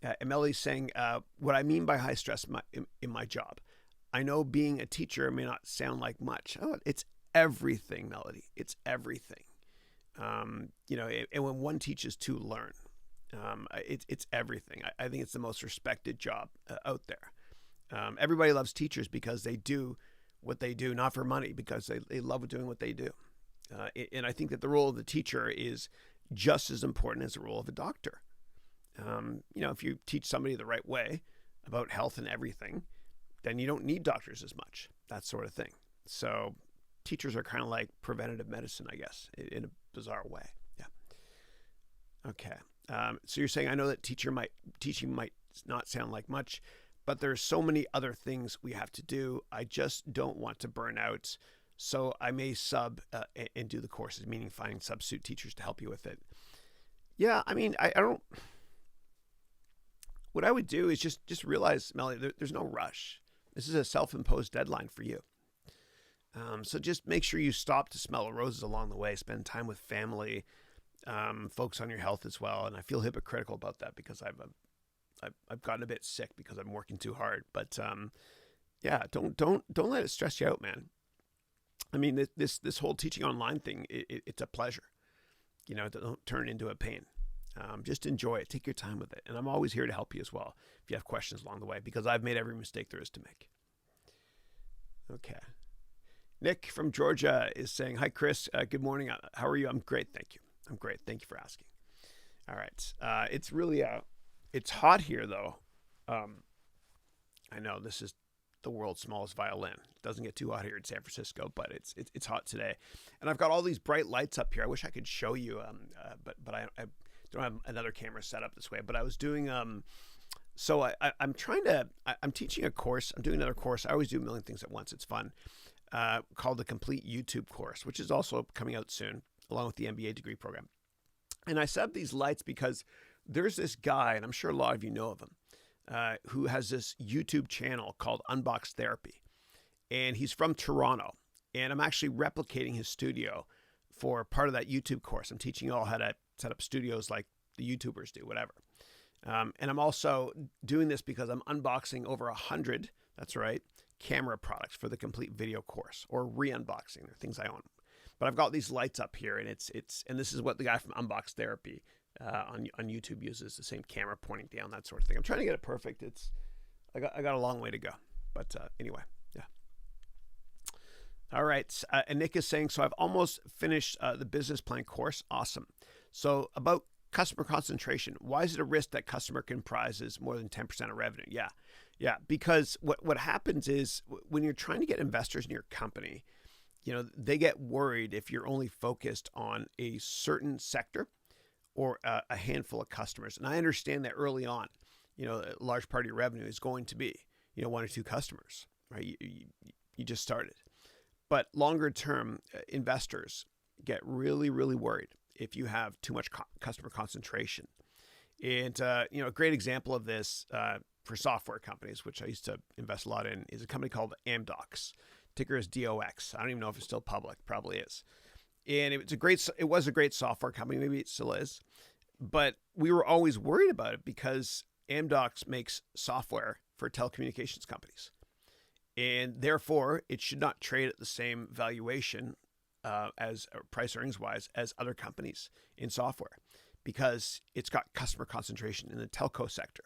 And Melly's saying, "What I mean by high stress in my job. I know being a teacher may not sound like much. Oh, it's everything, Melody. It's everything. And when one teaches to learn, it's everything. I think it's the most respected job out there. Everybody loves teachers because they do what they do, not for money, because they love doing what they do. And I think that the role of the teacher is just as important as the role of a doctor. If you teach somebody the right way about health and everything, then you don't need doctors as much, that sort of thing. So teachers are kind of like preventative medicine, I guess, in a bizarre way. Yeah. Okay. So you're saying, I know that teaching might not sound like much, but there's so many other things we have to do. I just don't want to burn out. So I may sub and do the courses, meaning finding substitute teachers to help you with it. Yeah, I mean, I don't. What I would do is just realize, Melly, there's no rush. This is a self-imposed deadline for you. So just make sure you stop to smell the roses along the way, spend time with family, focus on your health as well. And I feel hypocritical about that because I've gotten a bit sick because I'm working too hard. But yeah, don't let it stress you out, man. I mean, this whole teaching online thing, it's a pleasure. Don't turn it into a pain. Just enjoy it. Take your time with it. And I'm always here to help you as well if you have questions along the way, because I've made every mistake there is to make. Okay. Nick from Georgia is saying, "Hi, Chris. Good morning. How are you?" I'm great. Thank you. I'm great. Thank you for asking. All right. It's really it's hot here, though. I know this is the world's smallest violin. It doesn't get too hot here in San Francisco, but it's hot today. And I've got all these bright lights up here. I wish I could show you, but I don't have another camera set up this way. But I was doing so I'm teaching a course. I'm doing another course. I always do a million things at once. It's fun. Called the Complete YouTube course, which is also coming out soon, along with the MBA degree program. And I set up these lights because there's this guy, and I'm sure a lot of you know of him, who has this YouTube channel called Unbox Therapy. And he's from Toronto. And I'm actually replicating his studio for part of that YouTube course. I'm teaching you all how to set up studios like the YouTubers do, whatever. And I'm also doing this because I'm unboxing over 100, that's right, camera products for the Complete Video course, or re-unboxing. They're things I own. But I've got these lights up here, and and this is what the guy from Unbox Therapy on YouTube uses, the same camera pointing down, that sort of thing. I'm trying to get it perfect. I got a long way to go. But anyway, yeah. All right. And Nick is saying, "So I've almost finished the business plan course." Awesome. So about customer concentration, why is it a risk that customer comprises more than 10% of revenue? Yeah. Because what happens is when you're trying to get investors in your company, they get worried if you're only focused on a certain sector or a handful of customers. And I understand that early on, a large part of your revenue is going to be, one or two customers, right? You just started. But longer term, investors get really, really worried if you have too much customer concentration. And, a great example of this for software companies, which I used to invest a lot in, is a company called Amdocs. Ticker is DOX. I don't even know if it's still public. Probably is. And it was a great software company. Maybe it still is. But we were always worried about it because Amdocs makes software for telecommunications companies. And therefore, it should not trade at the same valuation as price earnings wise as other companies in software, because it's got customer concentration in the telco sector.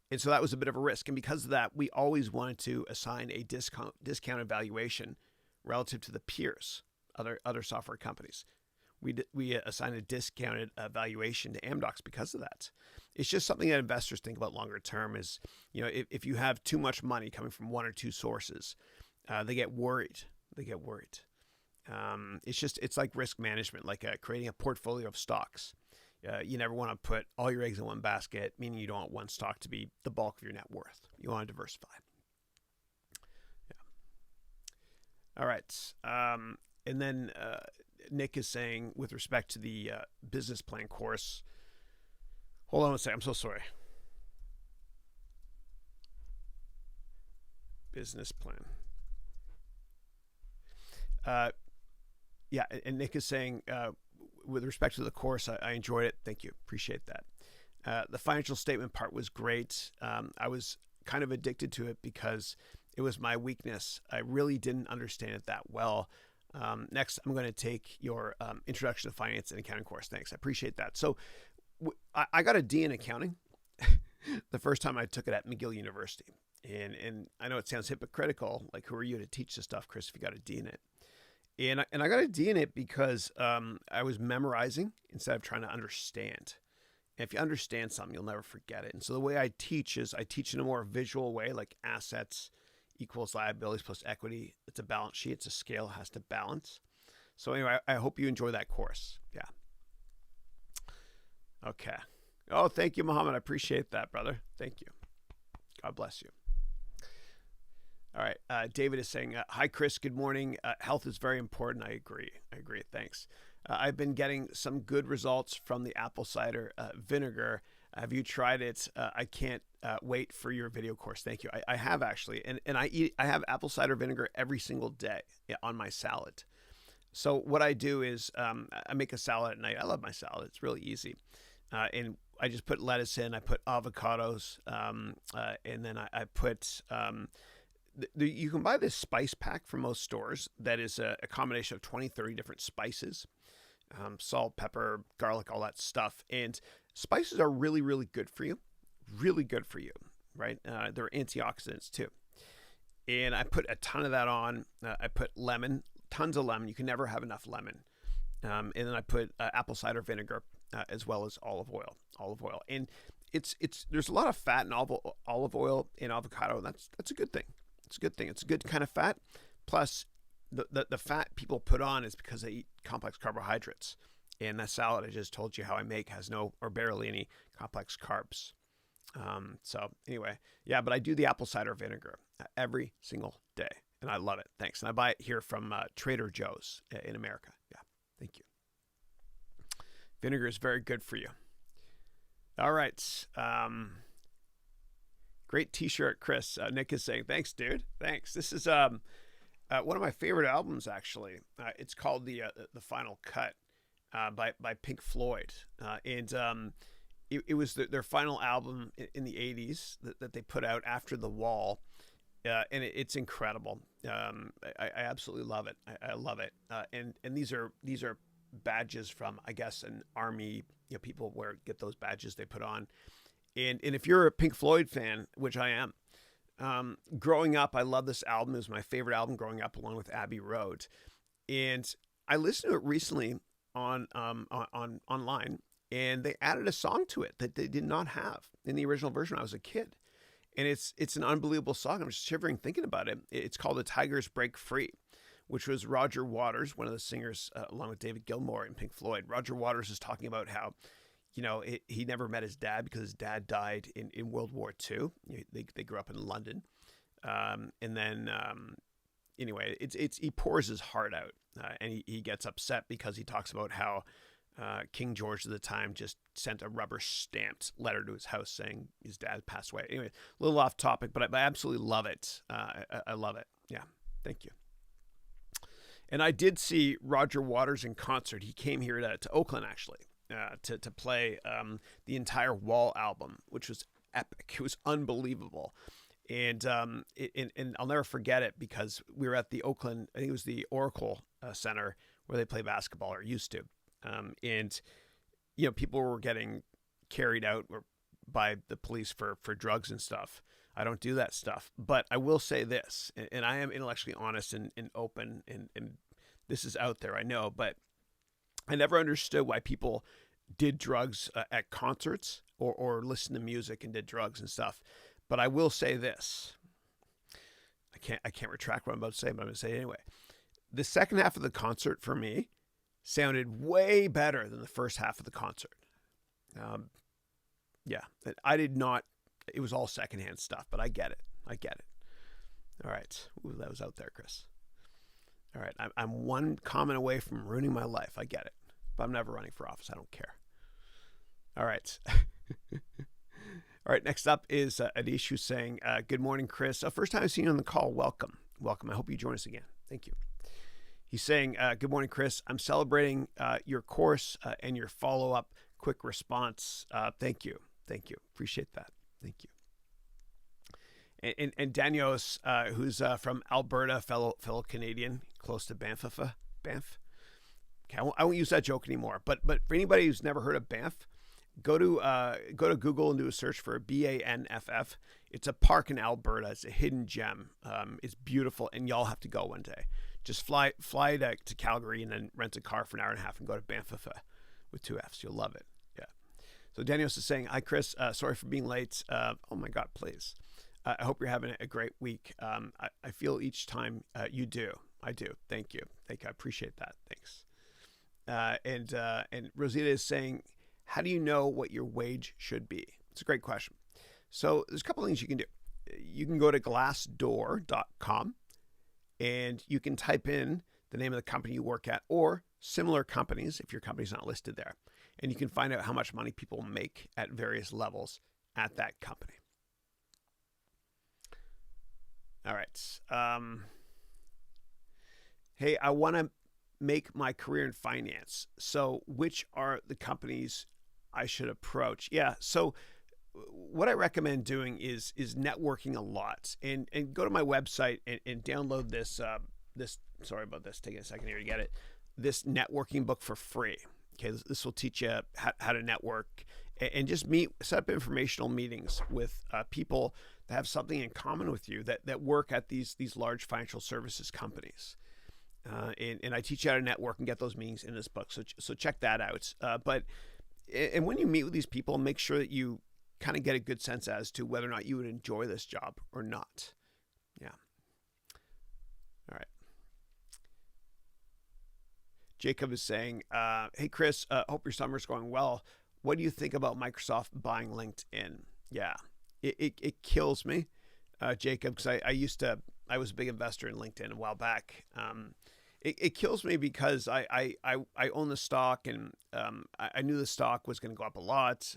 And so that was a bit of a risk. And because of that, we always wanted to assign a discounted valuation relative to the peers, other software companies. We assigned a discounted valuation to Amdocs because of that. It's just something that investors think about longer term is, if you have too much money coming from one or two sources, they get worried. It's like risk management, like creating a portfolio of stocks. You never want to put all your eggs in one basket, meaning you don't want one stock to be the bulk of your net worth. You want to diversify. Yeah. All right. And then Nick is saying, with respect to the business plan course, hold on a second. I'm so sorry. Business plan. Yeah, and Nick is saying, with respect to the course, I enjoyed it. Thank you. Appreciate that. The financial statement part was great. I was kind of addicted to it because it was my weakness. I really didn't understand it that well. Next, I'm going to take your Introduction to Finance and Accounting course. Thanks. I appreciate that. So I got a D in accounting the first time I took it at McGill University. And I know it sounds hypocritical. Like, who are you to teach this stuff, Chris, if you got a D in it? And I got a D in it because I was memorizing instead of trying to understand. And if you understand something, you'll never forget it. And so the way I teach is I teach in a more visual way, like assets equals liabilities plus equity. It's a balance sheet. It's a scale. It has to balance. So anyway, I hope you enjoy that course. Yeah. Okay. Oh, thank you, Muhammad. I appreciate that, brother. Thank you. God bless you. All right. David is saying, hi, Chris. Good morning. Health is very important. I agree. Thanks. I've been getting some good results from the apple cider vinegar. Have you tried it? I can't wait for your video course. Thank you. I have actually. And I have apple cider vinegar every single day on my salad. So what I do is I make a salad at night. I love my salad. It's really easy. And I just put lettuce in. I put avocados. And then I put... you can buy this spice pack from most stores that is a combination of 20, 30 different spices, salt, pepper, garlic, all that stuff. And spices are really, really good for you. Really good for you, right? They're antioxidants too. And I put a ton of that on. I put lemon, tons of lemon. You can never have enough lemon. And then I put apple cider vinegar as well as olive oil. And there's a lot of fat in olive oil in avocado. That's a good thing. It's a good thing. It's a good kind of fat. Plus, the fat people put on is because they eat complex carbohydrates. And that salad I just told you how I make has no or barely any complex carbs. So anyway, yeah, but I do the apple cider vinegar every single day. And I love it. Thanks. And I buy it here from Trader Joe's in America. Yeah, thank you. Vinegar is very good for you. All right. Great t-shirt, Chris. Nick is saying, thanks, dude. Thanks. This is one of my favorite albums, actually. It's called The Final Cut by Pink Floyd. And it was their final album in the 80s that they put out after The Wall. And it's incredible. I absolutely love it. I love it. And these are badges from, I guess, an army. People get those badges they put on. And if you're a Pink Floyd fan, which I am, growing up, I love this album. It was my favorite album growing up, along with Abbey Road. And I listened to it recently on online, and they added a song to it that they did not have in the original version when I was a kid. And it's an unbelievable song. I'm just shivering thinking about it. It's called "The Tigers Break Free," which was Roger Waters, one of the singers, along with David Gilmour in Pink Floyd. Roger Waters is talking about how, he never met his dad because his dad died in World War II. They grew up in London. And then, anyway, he pours his heart out, and he gets upset because he talks about how King George at the time just sent a rubber stamped letter to his house saying his dad passed away. Anyway, a little off topic, but I absolutely love it. I love it. Yeah. Thank you. And I did see Roger Waters in concert. He came here to Oakland, actually. To play the entire Wall album, which was epic. It was unbelievable. And I'll never forget it because we were at the Oakland, I think it was the Oracle Center where they play basketball, or used to. And people were getting carried out by the police for drugs and stuff. I don't do that stuff. But I will say this, and I am intellectually honest and open, and this is out there, I know, but I never understood why people did drugs at concerts or listened to music and did drugs and stuff. But I will say this. I can't retract what I'm about to say, but I'm going to say it anyway. The second half of the concert for me sounded way better than the first half of the concert. Yeah, I did not. It was all secondhand stuff, but I get it. All right. Ooh, that was out there, Chris. All right, I'm one comment away from ruining my life. I get it. But I'm never running for office. I don't care. All right. All right, next up is Adish, who's saying, good morning, Chris. First time I've seen you on the call. Welcome. I hope you join us again. Thank you. He's saying, good morning, Chris. I'm celebrating your course and your follow-up quick response. Thank you. Thank you. Appreciate that. Thank you. And Danios, who's from Alberta, fellow Canadian, close to Banff. Okay, I won't use that joke anymore. But for anybody who's never heard of Banff, go to Google and do a search for BANFF. It's a park in Alberta. It's a hidden gem. It's beautiful, and y'all have to go one day. Just fly to Calgary and then rent a car for an hour and a half and go to Banff with 2 Fs. You'll love it. Yeah. So Danios is saying, hi, Chris. Sorry for being late. Oh, my God, please. I hope you're having a great week. I feel each time you do. I do. Thank you. I appreciate that. Thanks. And Rosita is saying, how do you know what your wage should be? It's a great question. So there's a couple of things you can do. You can go to glassdoor.com and you can type in the name of the company you work at or similar companies if your company's not listed there. And you can find out how much money people make at various levels at that company. All right. Hey, I want to make my career in finance. So which are the companies I should approach? Yeah. So what I recommend doing is networking a lot and go to my website and download this, sorry about this, taking a second here to get it, this networking book for free. Okay. This will teach you how to network and just set up informational meetings with people that have something in common with you that work at these large financial services companies. And I teach you how to network and get those meetings in this book. So check that out. But when you meet with these people, make sure that you kind of get a good sense as to whether or not you would enjoy this job or not. Yeah. All right. Jacob is saying, hey, Chris, hope your summer's going well. What do you think about Microsoft buying LinkedIn? Yeah, it kills me, Jacob, because I was a big investor in LinkedIn a while back. It kills me because I own the stock and I knew the stock was going to go up a lot.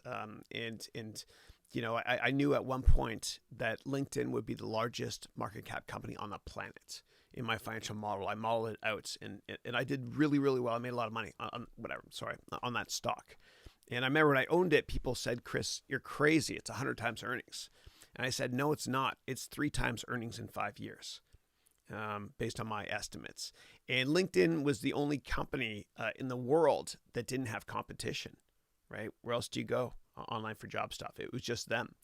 And you know, I knew at one point that LinkedIn would be the largest market cap company on the planet. In my financial model, I modeled it out and I did really, really well. I made a lot of money on that stock. And I remember when I owned it, people said, Chris, you're crazy. It's 100 times earnings. And I said, no, it's not. It's 3 times earnings in 5 years, based on my estimates. And LinkedIn was the only company in the world that didn't have competition, right? Where else do you go online for job stuff? It was just them.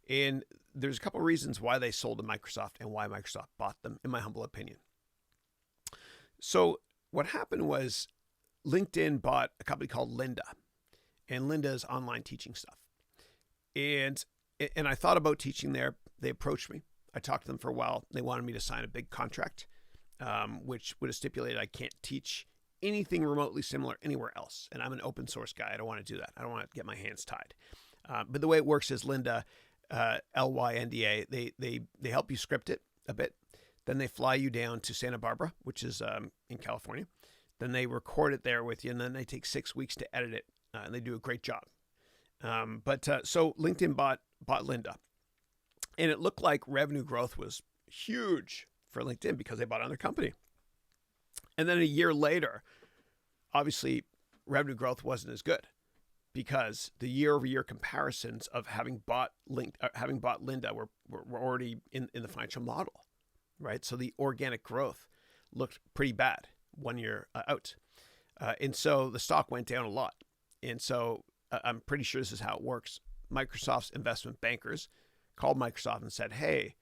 And there's a couple of reasons why they sold to Microsoft and why Microsoft bought them, in my humble opinion. So what happened was LinkedIn bought a company called Lynda. And Lynda is online teaching stuff. And I thought about teaching there. They approached me. I talked to them for a while. They wanted me to sign a big contract, which would have stipulated I can't teach anything remotely similar anywhere else. And I'm an open source guy. I don't want to do that. I don't want to get my hands tied. But the way it works is Lynda, Lynda, they help you script it a bit. Then they fly you down to Santa Barbara, which is in California. Then they record it there with you, and then they take 6 weeks to edit it. And they do a great job. So LinkedIn bought Lynda. And it looked like revenue growth was huge for LinkedIn because they bought another company. And then a year later, obviously, revenue growth wasn't as good because the year-over-year comparisons of having bought Lynda were already in the financial model, right? So the organic growth looked pretty bad 1 year out. And so the stock went down a lot. And so I'm pretty sure this is how it works. Microsoft's investment bankers called Microsoft and said, hey,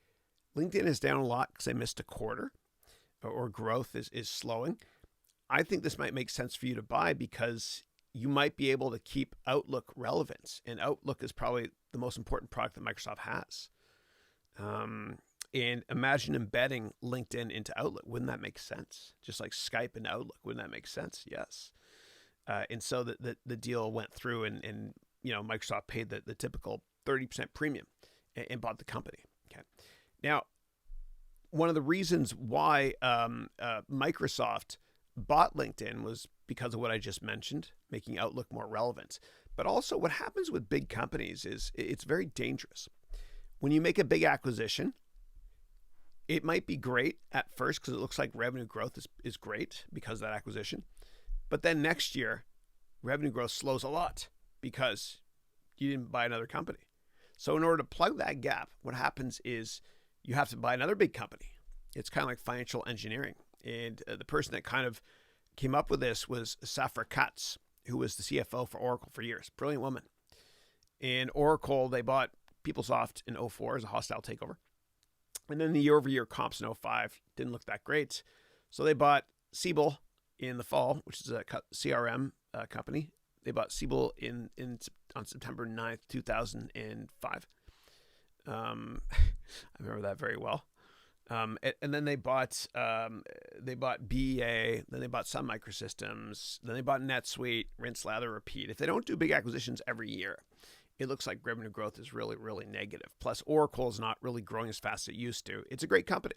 LinkedIn is down a lot because they missed a quarter or growth is slowing. I think this might make sense for you to buy because you might be able to keep Outlook relevant. And Outlook is probably the most important product that Microsoft has. And imagine embedding LinkedIn into Outlook. Wouldn't that make sense? Just like Skype and Outlook. Wouldn't that make sense? Yes. And so the deal went through and you know, Microsoft paid the typical 30% premium and bought the company. Okay. Now, one of the reasons why Microsoft bought LinkedIn was because of what I just mentioned, making Outlook more relevant. But also what happens with big companies is it's very dangerous. When you make a big acquisition, It might be great at first because it looks like revenue growth is great because of that acquisition. But then next year, revenue growth slows a lot because you didn't buy another company. So in order to plug that gap, what happens is you have to buy another big company. It's kind of like financial engineering. And the person that kind of came up with this was Safra Katz, who was the CFO for Oracle for years. Brilliant woman. And Oracle, they bought PeopleSoft in 2004 as a hostile takeover. And then the year-over-year comps in 2005 didn't look that great. So they bought Siebel in the fall, which is a CRM company. They bought Siebel on September 9th, 2005. I remember that very well. And then they bought BEA, then they bought Sun Microsystems, then they bought NetSuite, rinse, lather, repeat. If they don't do big acquisitions every year, it looks like revenue growth is really, really negative. Plus, Oracle is not really growing as fast as it used to. It's a great company,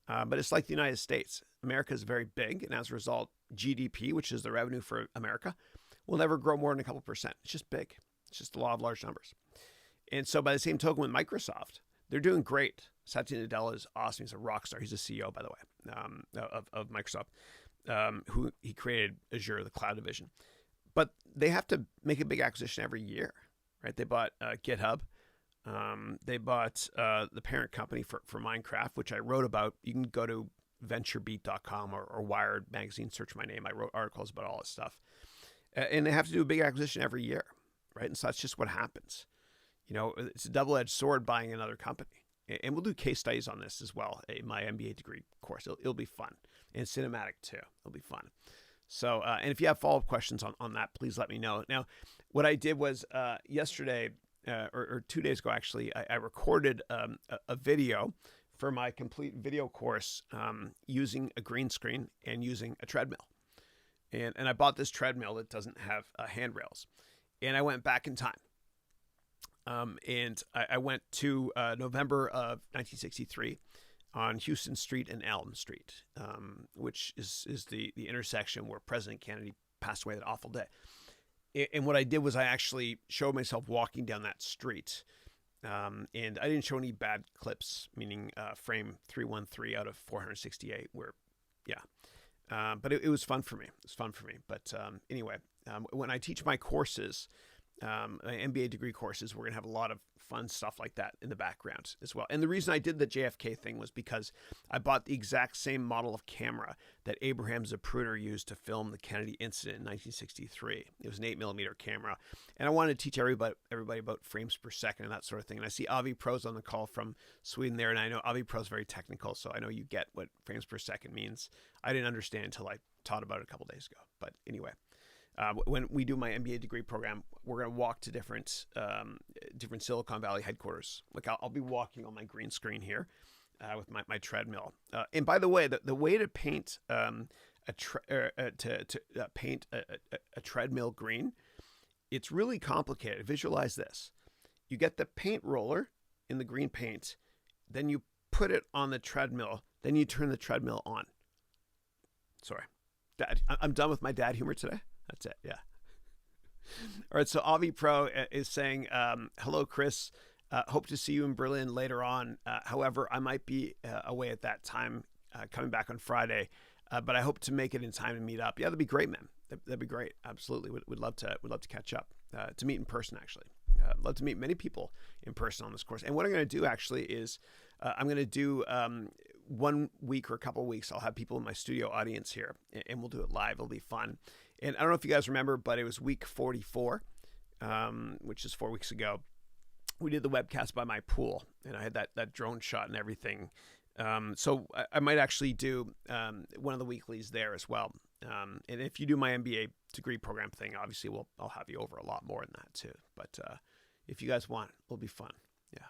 but it's like the United States. America is very big, and as a result, GDP, which is the revenue for America, will never grow more than a couple percent. It's just big. It's just the law of large numbers. And so by the same token with Microsoft, they're doing great. Satya Nadella is awesome. He's a rock star. He's the CEO, by the way, of Microsoft, who he created Azure, the cloud division. But they have to make a big acquisition every year, right? They bought GitHub. They bought the parent company for Minecraft, which I wrote about. You can go to venturebeat.com or Wired magazine, search my name. I wrote articles about all this stuff. And they have to do a big acquisition every year, right? And so that's just what happens. You know, it's a double-edged sword buying another company. And we'll do case studies on this as well in my MBA degree course. It'll be fun. And cinematic too. It'll be fun. So, and if you have follow-up questions on that, please let me know. Now, what I did was yesterday, or 2 days ago actually, I recorded a video for my complete video course using a green screen and using a treadmill. And I bought this treadmill that doesn't have handrails. And I went back in time. And I went to November of 1963 on Houston Street and Elm Street, which is the intersection where President Kennedy passed away that awful day. And what I did was I actually showed myself walking down that street. And I didn't show any bad clips, meaning frame 313 out of 468, where, yeah. But it was fun for me. It was fun for me. But anyway, when I teach my courses, my MBA degree courses, we're going to have a lot of fun stuff like that in the background as well. And the reason I did the JFK thing was because I bought the exact same model of camera that Abraham Zapruder used to film the Kennedy incident in 1963. It was an 8mm camera. And I wanted to teach everybody about frames per second and that sort of thing. And I see Avi Pro's on the call from Sweden there. And I know Avi Pro's very technical, so I know you get what frames per second means. I didn't understand until I taught about it a couple days ago. But anyway. When we do my MBA degree program, we're going to walk to different Silicon Valley headquarters. Like I'll be walking on my green screen here with my treadmill. And by the way, the way to paint paint a treadmill green, it's really complicated. Visualize this: you get the paint roller in the green paint, then you put it on the treadmill, then you turn the treadmill on. Sorry, Dad. I'm done with my dad humor today. That's it. Yeah. All right. So Avi Pro is saying, hello, Chris. Hope to see you in Berlin later on. However, I might be away at that time, coming back on Friday. But I hope to make it in time to meet up. Yeah, that'd be great, man. That'd be great. Absolutely. Would love to catch up, to meet in person, actually. Love to meet many people in person on this course. And what I'm going to do actually is I'm going to do 1 week or a couple of weeks. I'll have people in my studio audience here and we'll do it live. It'll be fun. And I don't know if you guys remember, but it was week 44, which is 4 weeks ago. We did the webcast by my pool, and I had that drone shot and everything. So I might actually do one of the weeklies there as well. And if you do my MBA degree program thing, obviously I'll have you over a lot more than that too. But if you guys want, it'll be fun. Yeah.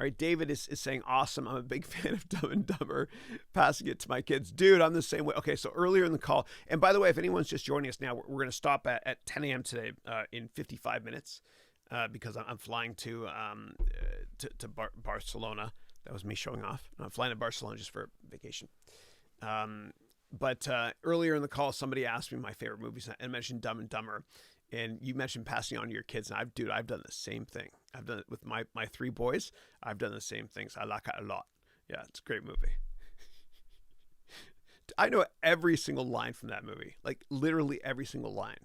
All right, David is saying, awesome. I'm a big fan of Dumb and Dumber, passing it to my kids. Dude, I'm the same way. Okay, so earlier in the call, and by the way, if anyone's just joining us now, we're going to stop at 10 a.m. today in 55 minutes because I'm flying to Barcelona. That was me showing off. I'm flying to Barcelona just for vacation. But earlier in the call, somebody asked me my favorite movies and mentioned Dumb and Dumber. And you mentioned passing on to your kids. And I've done the same thing. I've done it with my 3 boys. I've done the same things. I like it a lot. Yeah, it's a great movie. I know every single line from that movie, like literally every single line.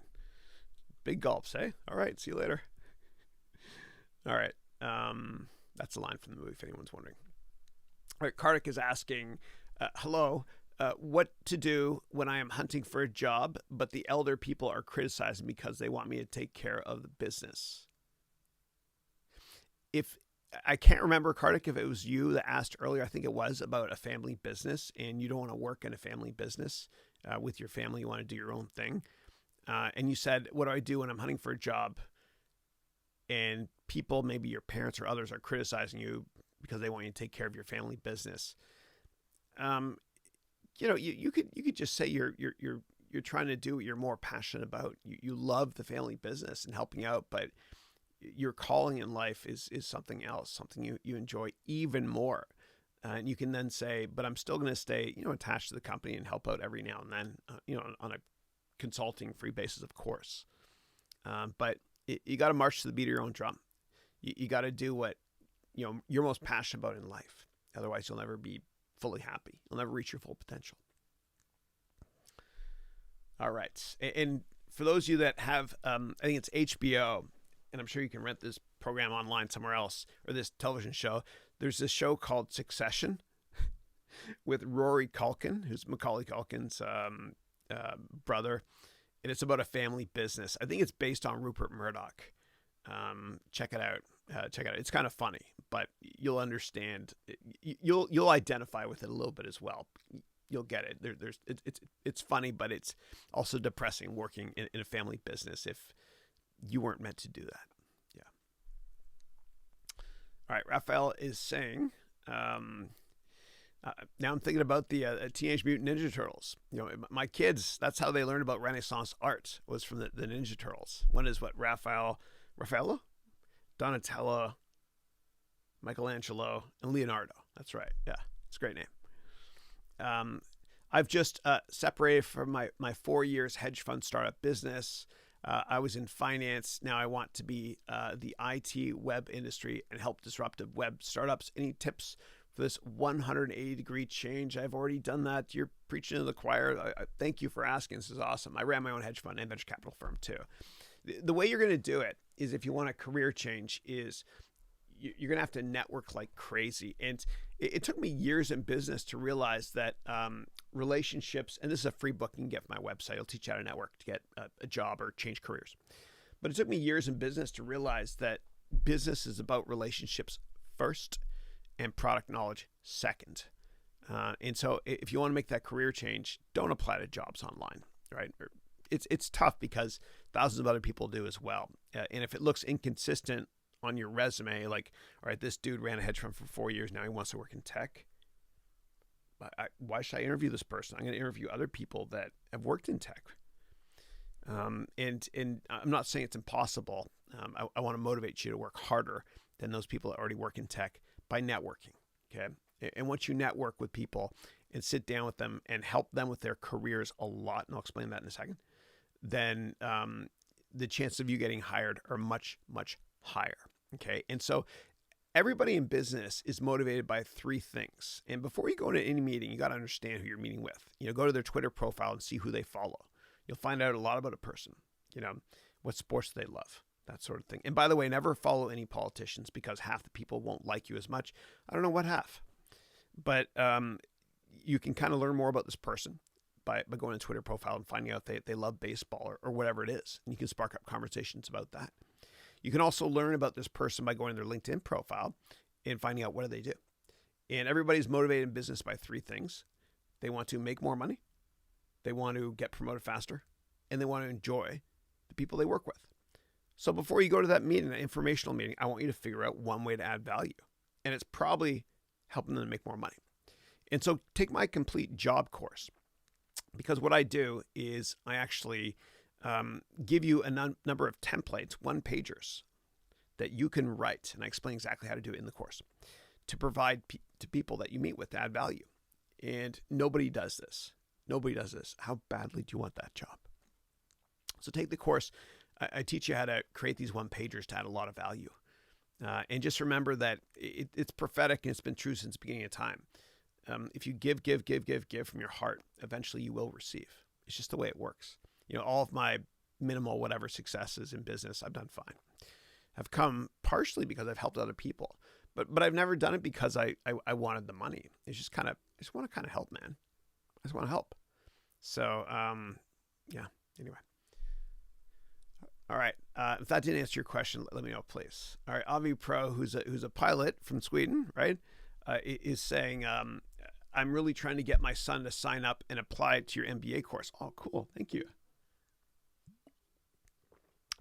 Big gulps, eh? All right, see you later. All right, that's a line from the movie if anyone's wondering. All right, Kartik is asking, hello, what to do when I am hunting for a job, but the elder people are criticizing because they want me to take care of the business. If I can't remember, Kartik, if it was you that asked earlier, I think it was about a family business, and you don't want to work in a family business with your family. You want to do your own thing. And you said, what do I do when I'm hunting for a job? And people, maybe your parents or others, are criticizing you because they want you to take care of your family business. You could just say you're trying to do what you're more passionate about. You love the family business and helping out, but your calling in life is something else, something you enjoy even more. And you can then say, but I'm still going to stay, attached to the company and help out every now and then, on a consulting free basis, of course. But you got to march to the beat of your own drum. You got to do what, you're most passionate about in life. Otherwise, you'll never be fully happy. You'll never reach your full potential. All right. And for those of you that have, I think it's HBO, and I'm sure you can rent this program online somewhere else, or this television show. There's this show called Succession with Rory Culkin, who's Macaulay Culkin's brother. And it's about a family business. I think it's based on Rupert Murdoch. Check it out. It's kind of funny, but you'll understand. You'll identify with it a little bit as well. You'll get it. It's funny, but it's also depressing working in a family business if you weren't meant to do that. Yeah. All right. Raphael is saying, now I'm thinking about the Teenage Mutant Ninja Turtles. My kids, that's how they learned about Renaissance art, was from the Ninja Turtles. One is what, Raffaello, Donatello, Michelangelo, and Leonardo. That's right. Yeah, it's a great name. I've just separated from my 4 years hedge fund startup business. I was in finance. Now I want to be the IT web industry and help disruptive web startups. Any tips for this 180-degree change? I've already done that. You're preaching to the choir. I thank you for asking. This is awesome. I ran my own hedge fund and venture capital firm too. The way you're going to do it is, if you want a career change, is you're going to have to network like crazy. And it took me years in business to realize that relationships, and this is a free book you can get from my website. It'll teach you how to network to get a job or change careers. But it took me years in business to realize that business is about relationships first and product knowledge second. And so if you want to make that career change, don't apply to jobs online, right? It's tough because thousands of other people do as well. And if it looks inconsistent on your resume, like, all right, this dude ran a hedge fund for 4 years, now he wants to work in tech. Why should I interview this person? I'm going to interview other people that have worked in tech. And I'm not saying it's impossible. I want to motivate you to work harder than those people that already work in tech by networking. Okay. And once you network with people and sit down with them and help them with their careers a lot, and I'll explain that in a second, then the chances of you getting hired are much, much higher. Okay. And so everybody in business is motivated by three things. And before you go into any meeting, you got to understand who you're meeting with. Go to their Twitter profile and see who they follow. You'll find out a lot about a person, what sports they love, that sort of thing. And by the way, never follow any politicians, because half the people won't like you as much. I don't know what half, but you can kind of learn more about this person by going to Twitter profile and finding out they love baseball or whatever it is. And you can spark up conversations about that. You can also learn about this person by going to their LinkedIn profile and finding out what do they do. And everybody's motivated in business by three things. They want to make more money, they want to get promoted faster, and they want to enjoy the people they work with. So before you go to that meeting, that informational meeting, I want you to figure out one way to add value. And it's probably helping them make more money. And so take my complete job course, because what I do is I actually give you a number of templates, one-pagers, that you can write, and I explain exactly how to do it in the course, to provide to people that you meet with to add value. And nobody does this. Nobody does this. How badly do you want that job? So take the course. I teach you how to create these one-pagers to add a lot of value. And just remember that it's prophetic and it's been true since the beginning of time. If you give from your heart, eventually you will receive. It's just the way it works. All of my minimal whatever successes in business, I've done fine, have come partially because I've helped other people. But I've never done it because I wanted the money. It's just I just want to kind of help, man. I just want to help. So, yeah, anyway. All right. If that didn't answer your question, let me know, please. All right. Avi Pro, who's a pilot from Sweden, right, is saying, I'm really trying to get my son to sign up and apply to your MBA course. Oh, cool. Thank you.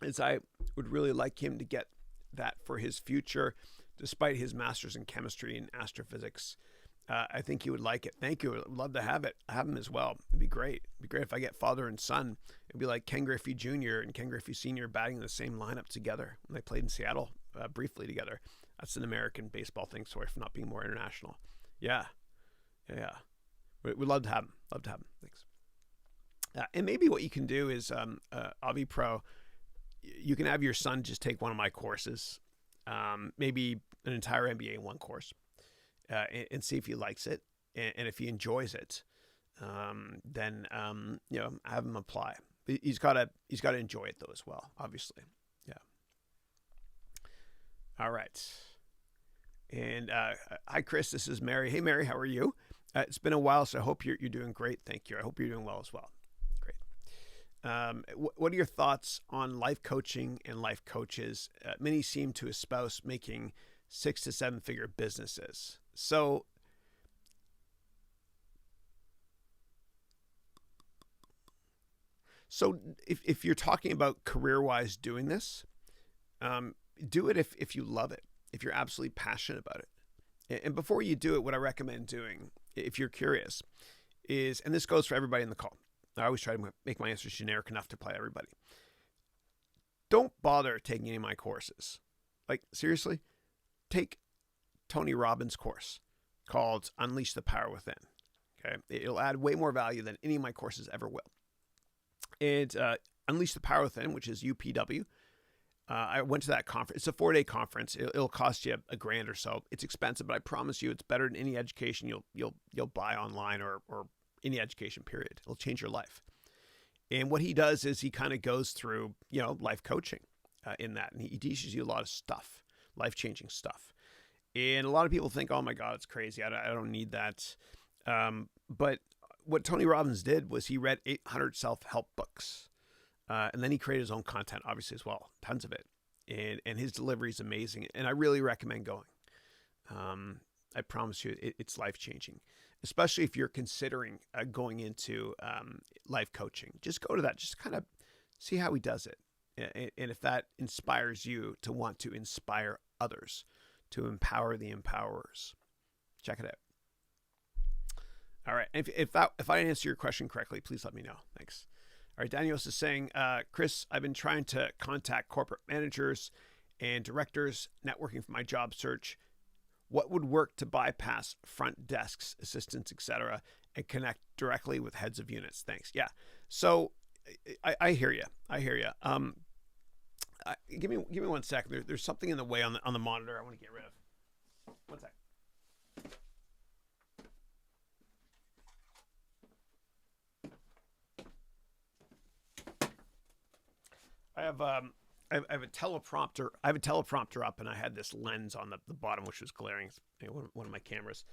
As I would really like him to get that for his future, despite his master's in chemistry and astrophysics. I think he would like it. Thank you. I'd love to have him as well. It'd be great. It'd be great if I get father and son. It'd be like Ken Griffey Jr. and Ken Griffey Sr. batting in the same lineup together when they played in Seattle briefly together. That's an American baseball thing. Sorry for not being more international. Yeah. We'd love to have him. Thanks. And maybe what you can do is, Avi Pro, you can have your son just take one of my courses, maybe an entire MBA in one course. And see if he likes it, and if he enjoys it, then have him apply. He's got to enjoy it though as well, obviously. Yeah. All right. And hi Chris, this is Mary. Hey Mary, how are you? It's been a while, so I hope you're doing great. Thank you. I hope you're doing well as well. Great. What are your thoughts on life coaching and life coaches? Many seem to espouse making 6 to 7 figure businesses. So if you're talking about career-wise doing this, do it if you love it, if you're absolutely passionate about it. And before you do it, what I recommend doing, if you're curious, is, and this goes for everybody in the call. I always try to make my answers generic enough to apply to everybody. Don't bother taking any of my courses. Like, seriously, take Tony Robbins' course called Unleash the Power Within. Okay, it'll add way more value than any of my courses ever will. And Unleash the Power Within, which is UPW. I went to that conference. It's a 4-day conference. It'll cost you $1,000 or so. It's expensive, but I promise you, it's better than any education you'll buy online or any education. Period. It'll change your life. And what he does is he kind of goes through life coaching in that, and he teaches you a lot of stuff, life-changing stuff. And a lot of people think, oh my God, it's crazy. I don't need that. But what Tony Robbins did was he read 800 self-help books. And then he created his own content, obviously, as well. Tons of it. And his delivery is amazing. And I really recommend going. I promise you, it's life-changing. Especially if you're considering going into life coaching. Just go to that. Just kind of see how he does it. And if that inspires you to want to inspire others, to empower the empowerers. Check it out. All right. If I didn't answer your question correctly, please let me know. Thanks. All right. Daniels is saying, Chris, I've been trying to contact corporate managers and directors networking for my job search. What would work to bypass front desks, assistants, etc., and connect directly with heads of units? Thanks. Yeah. So I hear you. Give me 1 second. There's something in the way on the monitor I want to get rid of. 1 sec. I have a teleprompter. I have a teleprompter up, and I had this lens on the bottom, which was glaring. One of my cameras.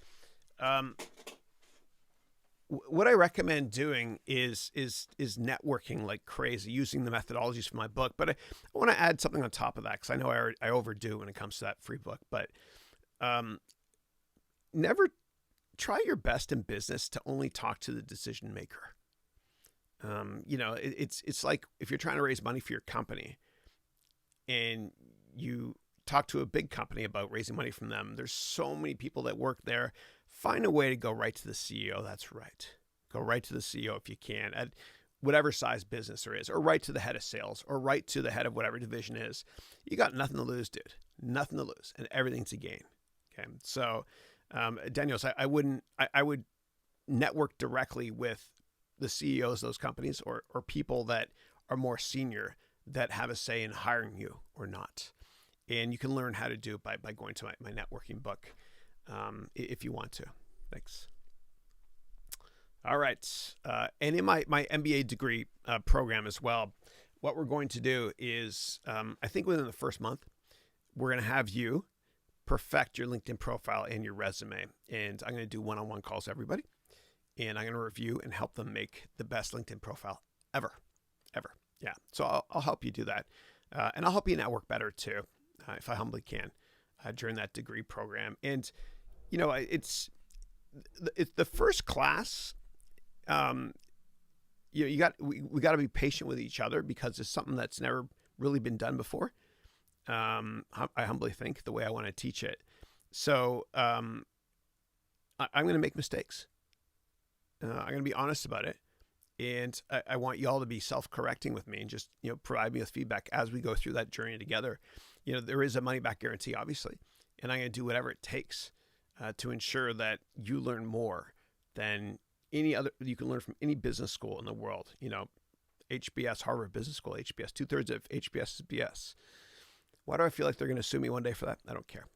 What I recommend doing is networking like crazy, using the methodologies from my book. But I want to add something on top of that, because I know I overdo when it comes to that free book. But never try your best in business to only talk to the decision maker. It's like if you're trying to raise money for your company and you talk to a big company about raising money from them. There's so many people that work there. Find a way to go right to the CEO. That's right. Go right to the CEO if you can, at whatever size business there is, or right to the head of sales, or right to the head of whatever division is. You got nothing to lose, dude. Nothing to lose, and everything to gain. Okay. So, Daniels, I would network directly with the CEOs of those companies, or people that are more senior that have a say in hiring you or not. And you can learn how to do it by going to my networking book if you want to. Thanks. All right. And in my MBA degree program as well, what we're going to do is, I think within the first month, we're going to have you perfect your LinkedIn profile and your resume. And I'm going to do one-on-one calls to everybody. And I'm going to review and help them make the best LinkedIn profile ever. Yeah. So I'll help you do that. And I'll help you network better too, if I humbly can, during that degree program. And, it's the first class. We got to be patient with each other because it's something that's never really been done before. I humbly think the way I want to teach it. So I'm going to make mistakes. I'm going to be honest about it. And I want you all to be self-correcting with me and just, provide me with feedback as we go through that journey together. There is a money-back guarantee, obviously, and I'm going to do whatever it takes to ensure that you learn more than any other. You can learn from any business school in the world. HBS, Harvard Business School, HBS. 2/3 of HBS is BS. Why do I feel like they're going to sue me one day for that? I don't care.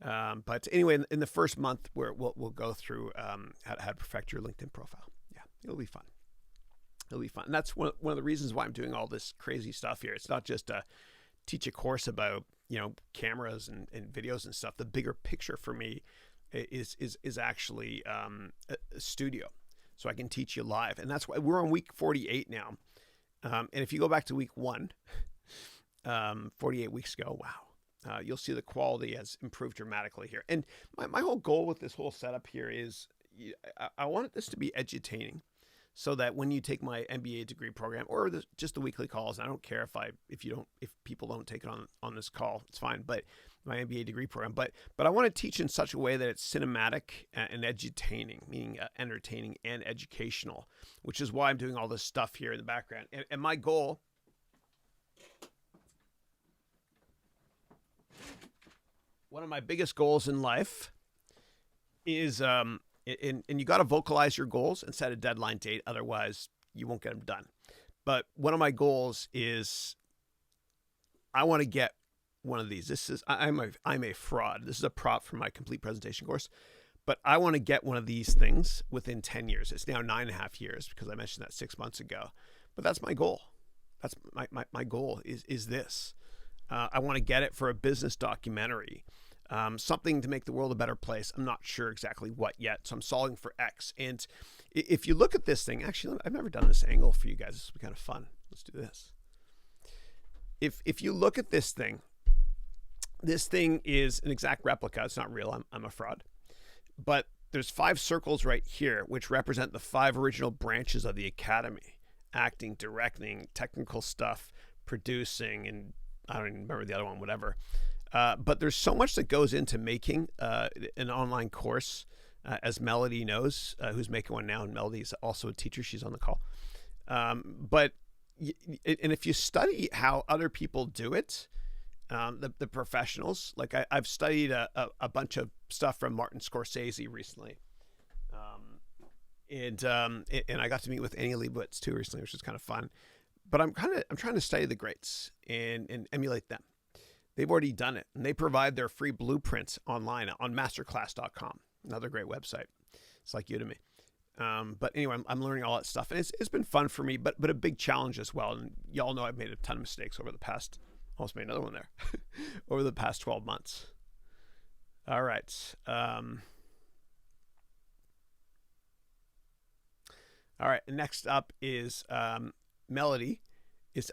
But anyway, in the first month, we'll go through how to perfect your LinkedIn profile. Yeah, it'll be fun. It'll be fun. And that's one of the reasons why I'm doing all this crazy stuff here. It's not just to teach a course about, cameras and videos and stuff. The bigger picture for me is actually a studio. So I can teach you live. And that's why we're on week 48 now. And if you go back to week 1, 48 weeks ago, wow. You'll see the quality has improved dramatically here. And my whole goal with this whole setup here is I want this to be edutaining so that when you take my MBA degree program or just the weekly calls, and I don't care if people don't take it on this call, it's fine, but my MBA degree program, but I want to teach in such a way that it's cinematic and edutaining, meaning entertaining and educational, which is why I'm doing all this stuff here in the background. And my goal, one of my biggest goals in life is, and you got to vocalize your goals and set a deadline date. Otherwise, you won't get them done. But one of my goals is I want to get one of these. I'm a fraud. This is a prop for my complete presentation course. But I want to get one of these things within 10 years. It's now 9.5 years because I mentioned that 6 months ago. But that's my goal. That's my goal is this. I want to get it for a business documentary. Something to make the world a better place. I'm not sure exactly what yet, so I'm solving for X. And if you look at this thing, actually, I've never done this angle for you guys. This will be kind of fun. Let's do this. If you look at this thing is an exact replica. It's not real. I'm a fraud. But there's 5 circles right here, which represent the 5 original branches of the academy: acting, directing, technical stuff, producing, and I don't even remember the other one, whatever. But there's so much that goes into making an online course, as Melody knows, who's making one now. And Melody is also a teacher. She's on the call. And if you study how other people do it, the professionals, like I've studied a bunch of stuff from Martin Scorsese recently. And I got to meet with Annie Leibovitz too recently, which was kind of fun. But I'm trying to study the greats and emulate them. They've already done it, and they provide their free blueprints online on masterclass.com. Another great website. It's like Udemy. But anyway, I'm learning all that stuff, and it's been fun for me, but a big challenge as well. And y'all know I've made a ton of mistakes over the past, almost made another one there, over the past 12 months. All right. All right. Next up is Melody.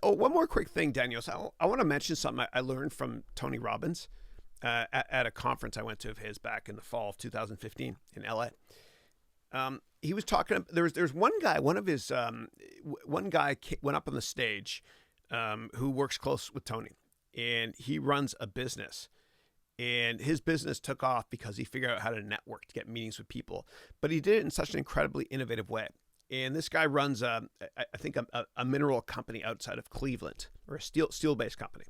One more quick thing, Daniel. So I want to mention something I learned from Tony Robbins at a conference I went to of his back in the fall of 2015 in LA. He was talking. There's one guy. One guy went up on the stage who works close with Tony, and he runs a business. And his business took off because he figured out how to network to get meetings with people. But he did it in such an incredibly innovative way. And this guy runs, I think, a mineral company outside of Cleveland, or a steel-based company.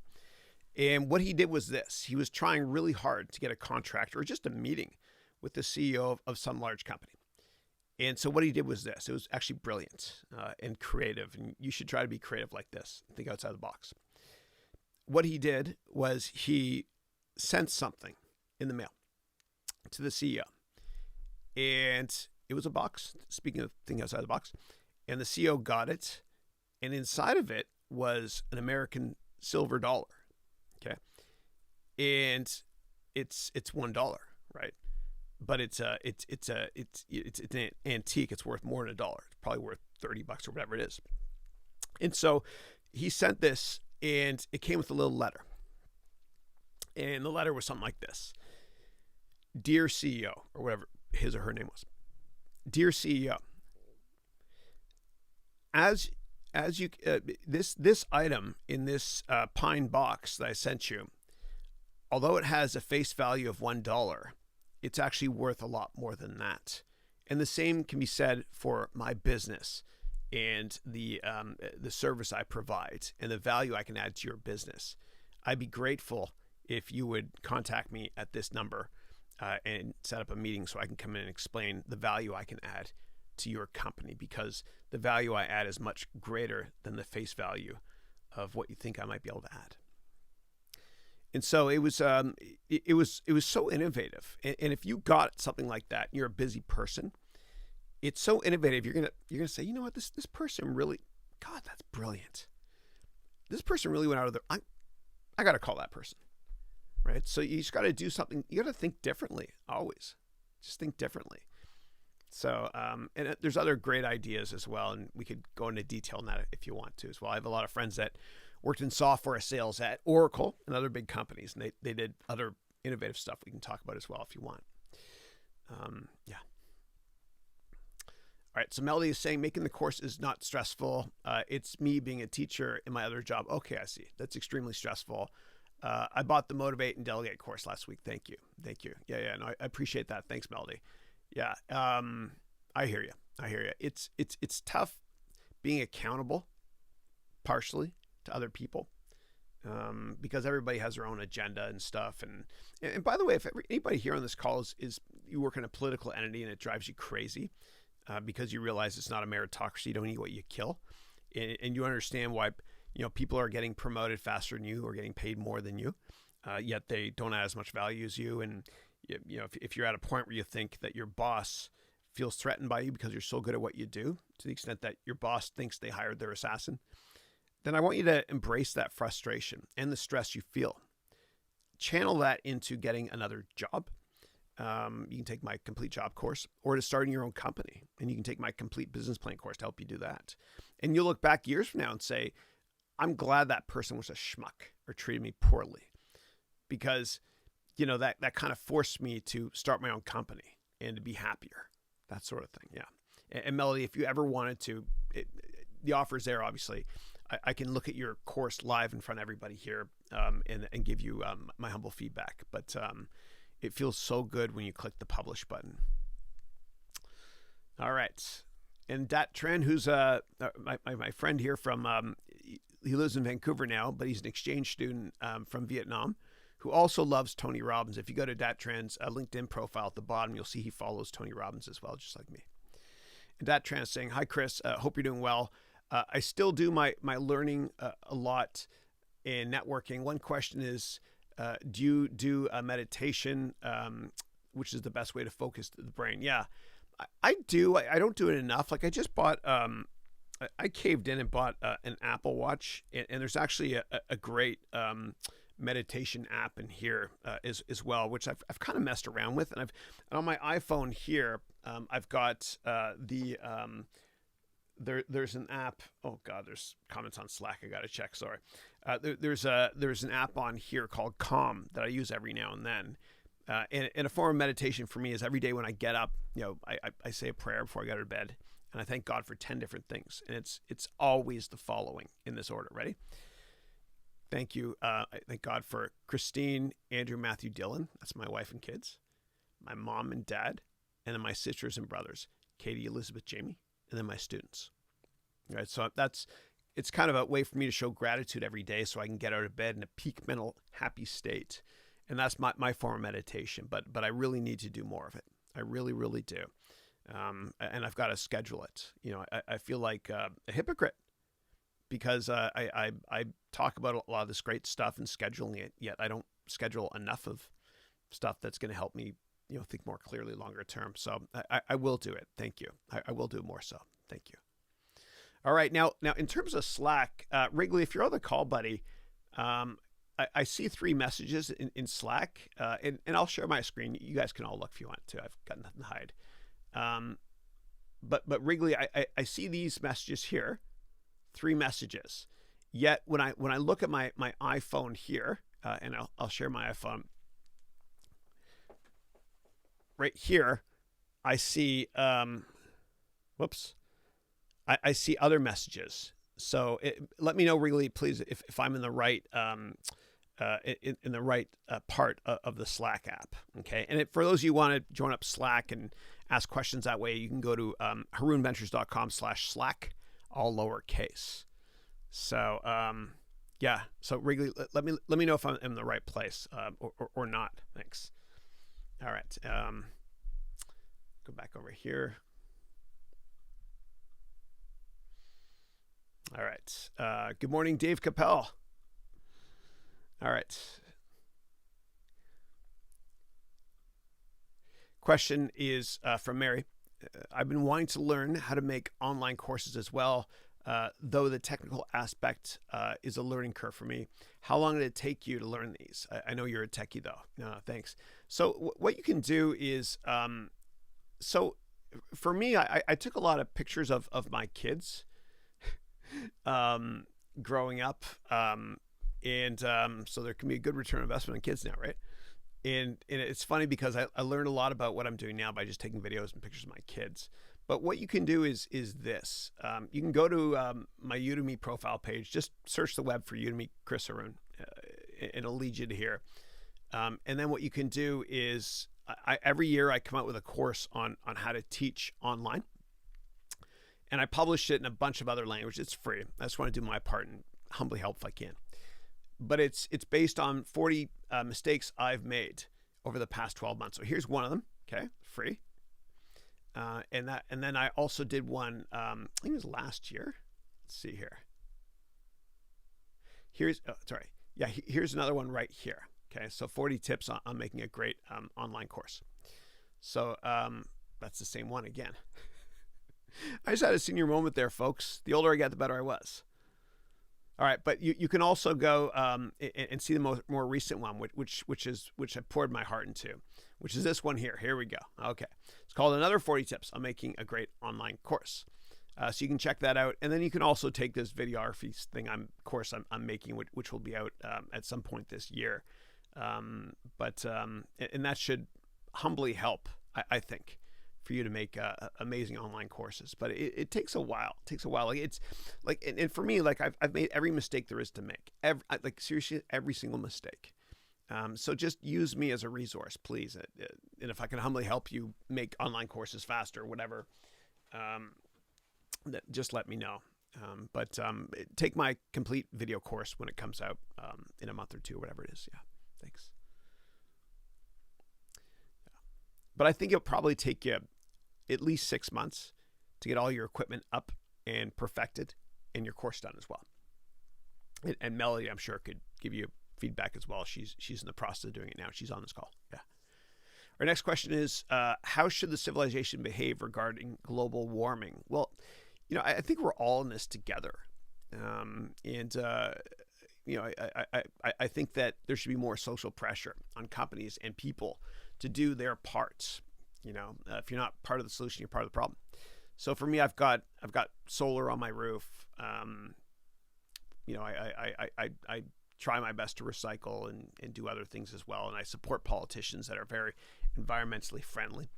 And what he did was this. He was trying really hard to get a contract or just a meeting with the CEO of some large company. And so what he did was this. It was actually brilliant and creative. And you should try to be creative like this. Think outside the box. what he did was he sent something in the mail to the CEO. And it was a box, speaking of things outside the box. And the CEO got it. And inside of it was an American silver dollar. Okay. And it's $1, right? But it's an antique. It's worth more than $1. It's probably worth $30 or whatever it is. And so he sent this, and it came with a little letter. And the letter was something like this: Dear CEO, or whatever his or her name was. Dear CEO, as you this item in this pine box that I sent you, although it has a face value of $1, it's actually worth a lot more than that. And the same can be said for my business and the service I provide and the value I can add to your business. I'd be grateful if you would contact me at this number and set up a meeting so I can come in and explain the value I can add to your company, because the value I add is much greater than the face value of what you think I might be able to add. And so it was so innovative. And if you got something like that, and you're a busy person, it's so innovative. You're gonna say, you know what, this person really, God, that's brilliant. This person really went out of their. I got to call that person, right? So you just got to do something. You got to think differently always. Just think differently. So and there's other great ideas as well, and we could go into detail on that if you want to as well. I have a lot of friends that worked in software sales at Oracle and other big companies, and they did other innovative stuff we can talk about as well if you want. Yeah. All right, so Melody is saying making the course is not stressful. It's me being a teacher in my other job. Okay, I see. That's extremely stressful. I bought the Motivate and Delegate course last week. Thank you. Yeah. No, I appreciate that. Thanks, Melody. Yeah, I hear you. It's tough being accountable, partially, to other people, because everybody has their own agenda and stuff. And by the way, if anybody here on this call is you work in a political entity and it drives you crazy, because you realize it's not a meritocracy, you don't eat what you kill, and you understand why people are getting promoted faster than you or getting paid more than you, yet they don't add as much value as you. And if you're at a point where you think that your boss feels threatened by you because you're so good at what you do, to the extent that your boss thinks they hired their assassin, then I want you to embrace that frustration and the stress you feel. Channel that into getting another job. You can take my complete job course, or to starting your own company, and you can take my complete business plan course to help you do that. And you'll look back years from now and say, I'm glad that person was a schmuck or treated me poorly, because that kind of forced me to start my own company and to be happier, that sort of thing. Yeah. And Melody, if you ever wanted to, the offer is there, obviously. I can look at your course live in front of everybody here, and give you my humble feedback. But it feels so good when you click the publish button. All right. And Dat Tran, who's my friend here from, he lives in Vancouver now, but he's an exchange student from Vietnam, who also loves Tony Robbins. If you go to Dat Tran's LinkedIn profile at the bottom, you'll see he follows Tony Robbins as well, just like me. And Dat Tran is saying, hi, Chris. Hope you're doing well. I still do my learning a lot in networking. One question is, do you do a meditation, which is the best way to focus the brain? Yeah, I do. I don't do it enough. Like I just bought, I caved in and bought an Apple Watch, and there's actually a great meditation app in here as well, which I've kind of messed around with. And on my iPhone here, I've got there's an app. Oh God, there's comments on Slack. I got to check. Sorry. There's an app on here called Calm that I use every now and then. And a form of meditation for me is every day when I get up, I say a prayer before I go to bed, and I thank God for 10 different things. And it's always the following in this order. Ready? Thank you. I thank God for Christine, Andrew, Matthew, Dylan. That's my wife and kids, my mom and dad, and then my sisters and brothers, Katie, Elizabeth, Jamie, and then my students. All right. So it's kind of a way for me to show gratitude every day so I can get out of bed in a peak mental happy state. And that's my form of meditation, but I really need to do more of it. I really, really do. And I've got to schedule it. I feel like a hypocrite because I talk about a lot of this great stuff and scheduling it, yet I don't schedule enough of stuff that's going to help me, think more clearly longer term. So I will do it. Thank you. I will do more so. Thank you. All right. Now in terms of Slack, Wrigley, if you're on the call, buddy, I see 3 messages in Slack, and I'll share my screen. You guys can all look if you want to. I've got nothing to hide. But Wrigley, I see these messages here, 3 messages. Yet when I look at my iPhone here, and I'll share my iPhone right here, I see I see other messages. So let me know, Wrigley, please, if I'm in the right in the right part of the Slack app. Okay, and for those of you who want to join up Slack and ask questions that way, you can go to harounventures.com/Slack, all lowercase. So yeah, so Wrigley, let me know if I'm in the right place or not. Thanks. All right, go back over here. All right. Good morning, Dave Capel. All right. Question is from Mary. I've been wanting to learn how to make online courses as well, though the technical aspect is a learning curve for me. How long did it take you to learn these? I know you're a techie, though. No, thanks. So what you can do is, so for me, I took a lot of pictures of my kids growing up, and so there can be a good return on investment on kids now, right? And it's funny because I learned a lot about what I'm doing now by just taking videos and pictures of my kids. But what you can do is this. You can go to my Udemy profile page, just search the web for Udemy Chris Haroun, and it'll lead you to here. And then what you can do is every year I come out with a course on how to teach online. And I publish it in a bunch of other languages. It's free. I just want to do my part and humbly help if I can. But it's based on 40 mistakes I've made over the past 12 months. So here's one of them. Okay, free. And then I also did one. I think it was last year. Let's see here. Here's another one right here. Okay, so 40 tips on making a great online course. So that's the same one again. I just had a senior moment there, folks. The older I got, the better I was. All right, but you can also go and see the more recent one, which I poured my heart into, which is this one here. Here we go. Okay, it's called Another 40 Tips on Making a Great Online Course. So you can check that out, and then you can also take this videography thing course I'm making, which will be out at some point this year. And that should humbly help, I think, for you to make amazing online courses. But it takes a while. It takes a while. Like it's like, and for me, like I've made every mistake there is to make. Seriously, every single mistake. So just use me as a resource, please. And if I can humbly help you make online courses faster or whatever, just let me know. But take my complete video course when it comes out in a month or two, or whatever it is. Yeah, thanks. Yeah. But I think it'll probably take you at least 6 months to get all your equipment up and perfected and your course done as well. And Melody, I'm sure, could give you feedback as well. She's in the process of doing it now. She's on this call. Yeah. Our next question is, how should the civilization behave regarding global warming? Well, I think we're all in this together. I think that there should be more social pressure on companies and people to do their parts. If you're not part of the solution, you're part of the problem. So for me, I've got solar on my roof. I try my best to recycle and do other things as well. And I support politicians that are very environmentally friendly.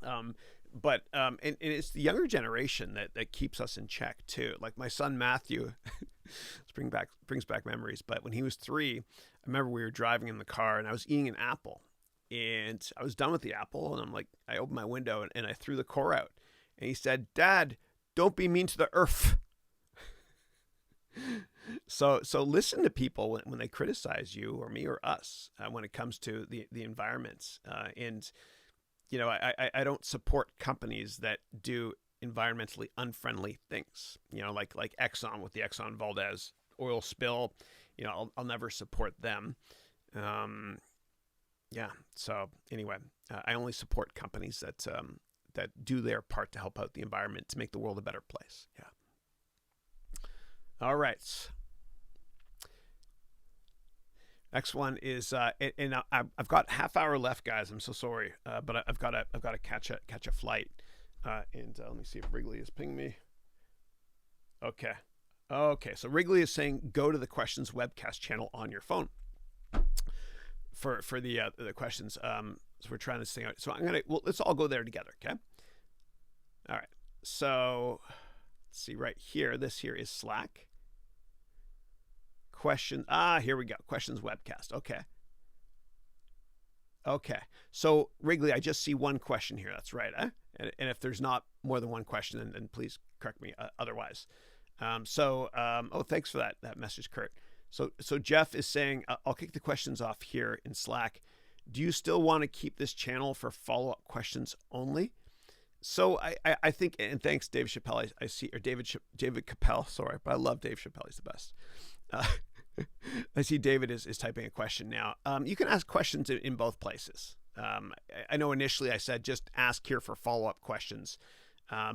But it's the younger generation that keeps us in check too. Like my son Matthew, brings back memories. But when he was 3, I remember we were driving in the car and I was eating an apple. And I was done with the apple, and I opened my window and I threw the core out. And he said, "Dad, don't be mean to the earth." So listen to people when they criticize you or me or us when it comes to the environment. I don't support companies that do environmentally unfriendly things. Like Exxon with the Exxon Valdez oil spill. I'll never support them. So anyway, I only support companies that do their part to help out the environment to make the world a better place. Yeah. All right. Next one is, and I've got half hour left, guys. I'm so sorry, but I've got to catch a flight. And let me see if Wrigley is pinging me. Okay. So Wrigley is saying go to the questions webcast channel on your phone for the questions. So we're trying this thing out. So let's all go there together. Okay. All right. So let's see right here. This here is Slack. Question. Here we go. Questions webcast. Okay. So Wrigley, I just see one question here. That's right. And if there's not more than one question, then please correct me otherwise. Thanks for that message, Kurt. So Jeff is saying, I'll kick the questions off here in Slack. Do you still want to keep this channel for follow-up questions only? So I think, and thanks, Dave Chappelle. I see, or David Capel. Sorry, but I love Dave Chappelle. He's the best. I see David is typing a question now. You can ask questions in both places. I know initially I said just ask here for follow-up questions,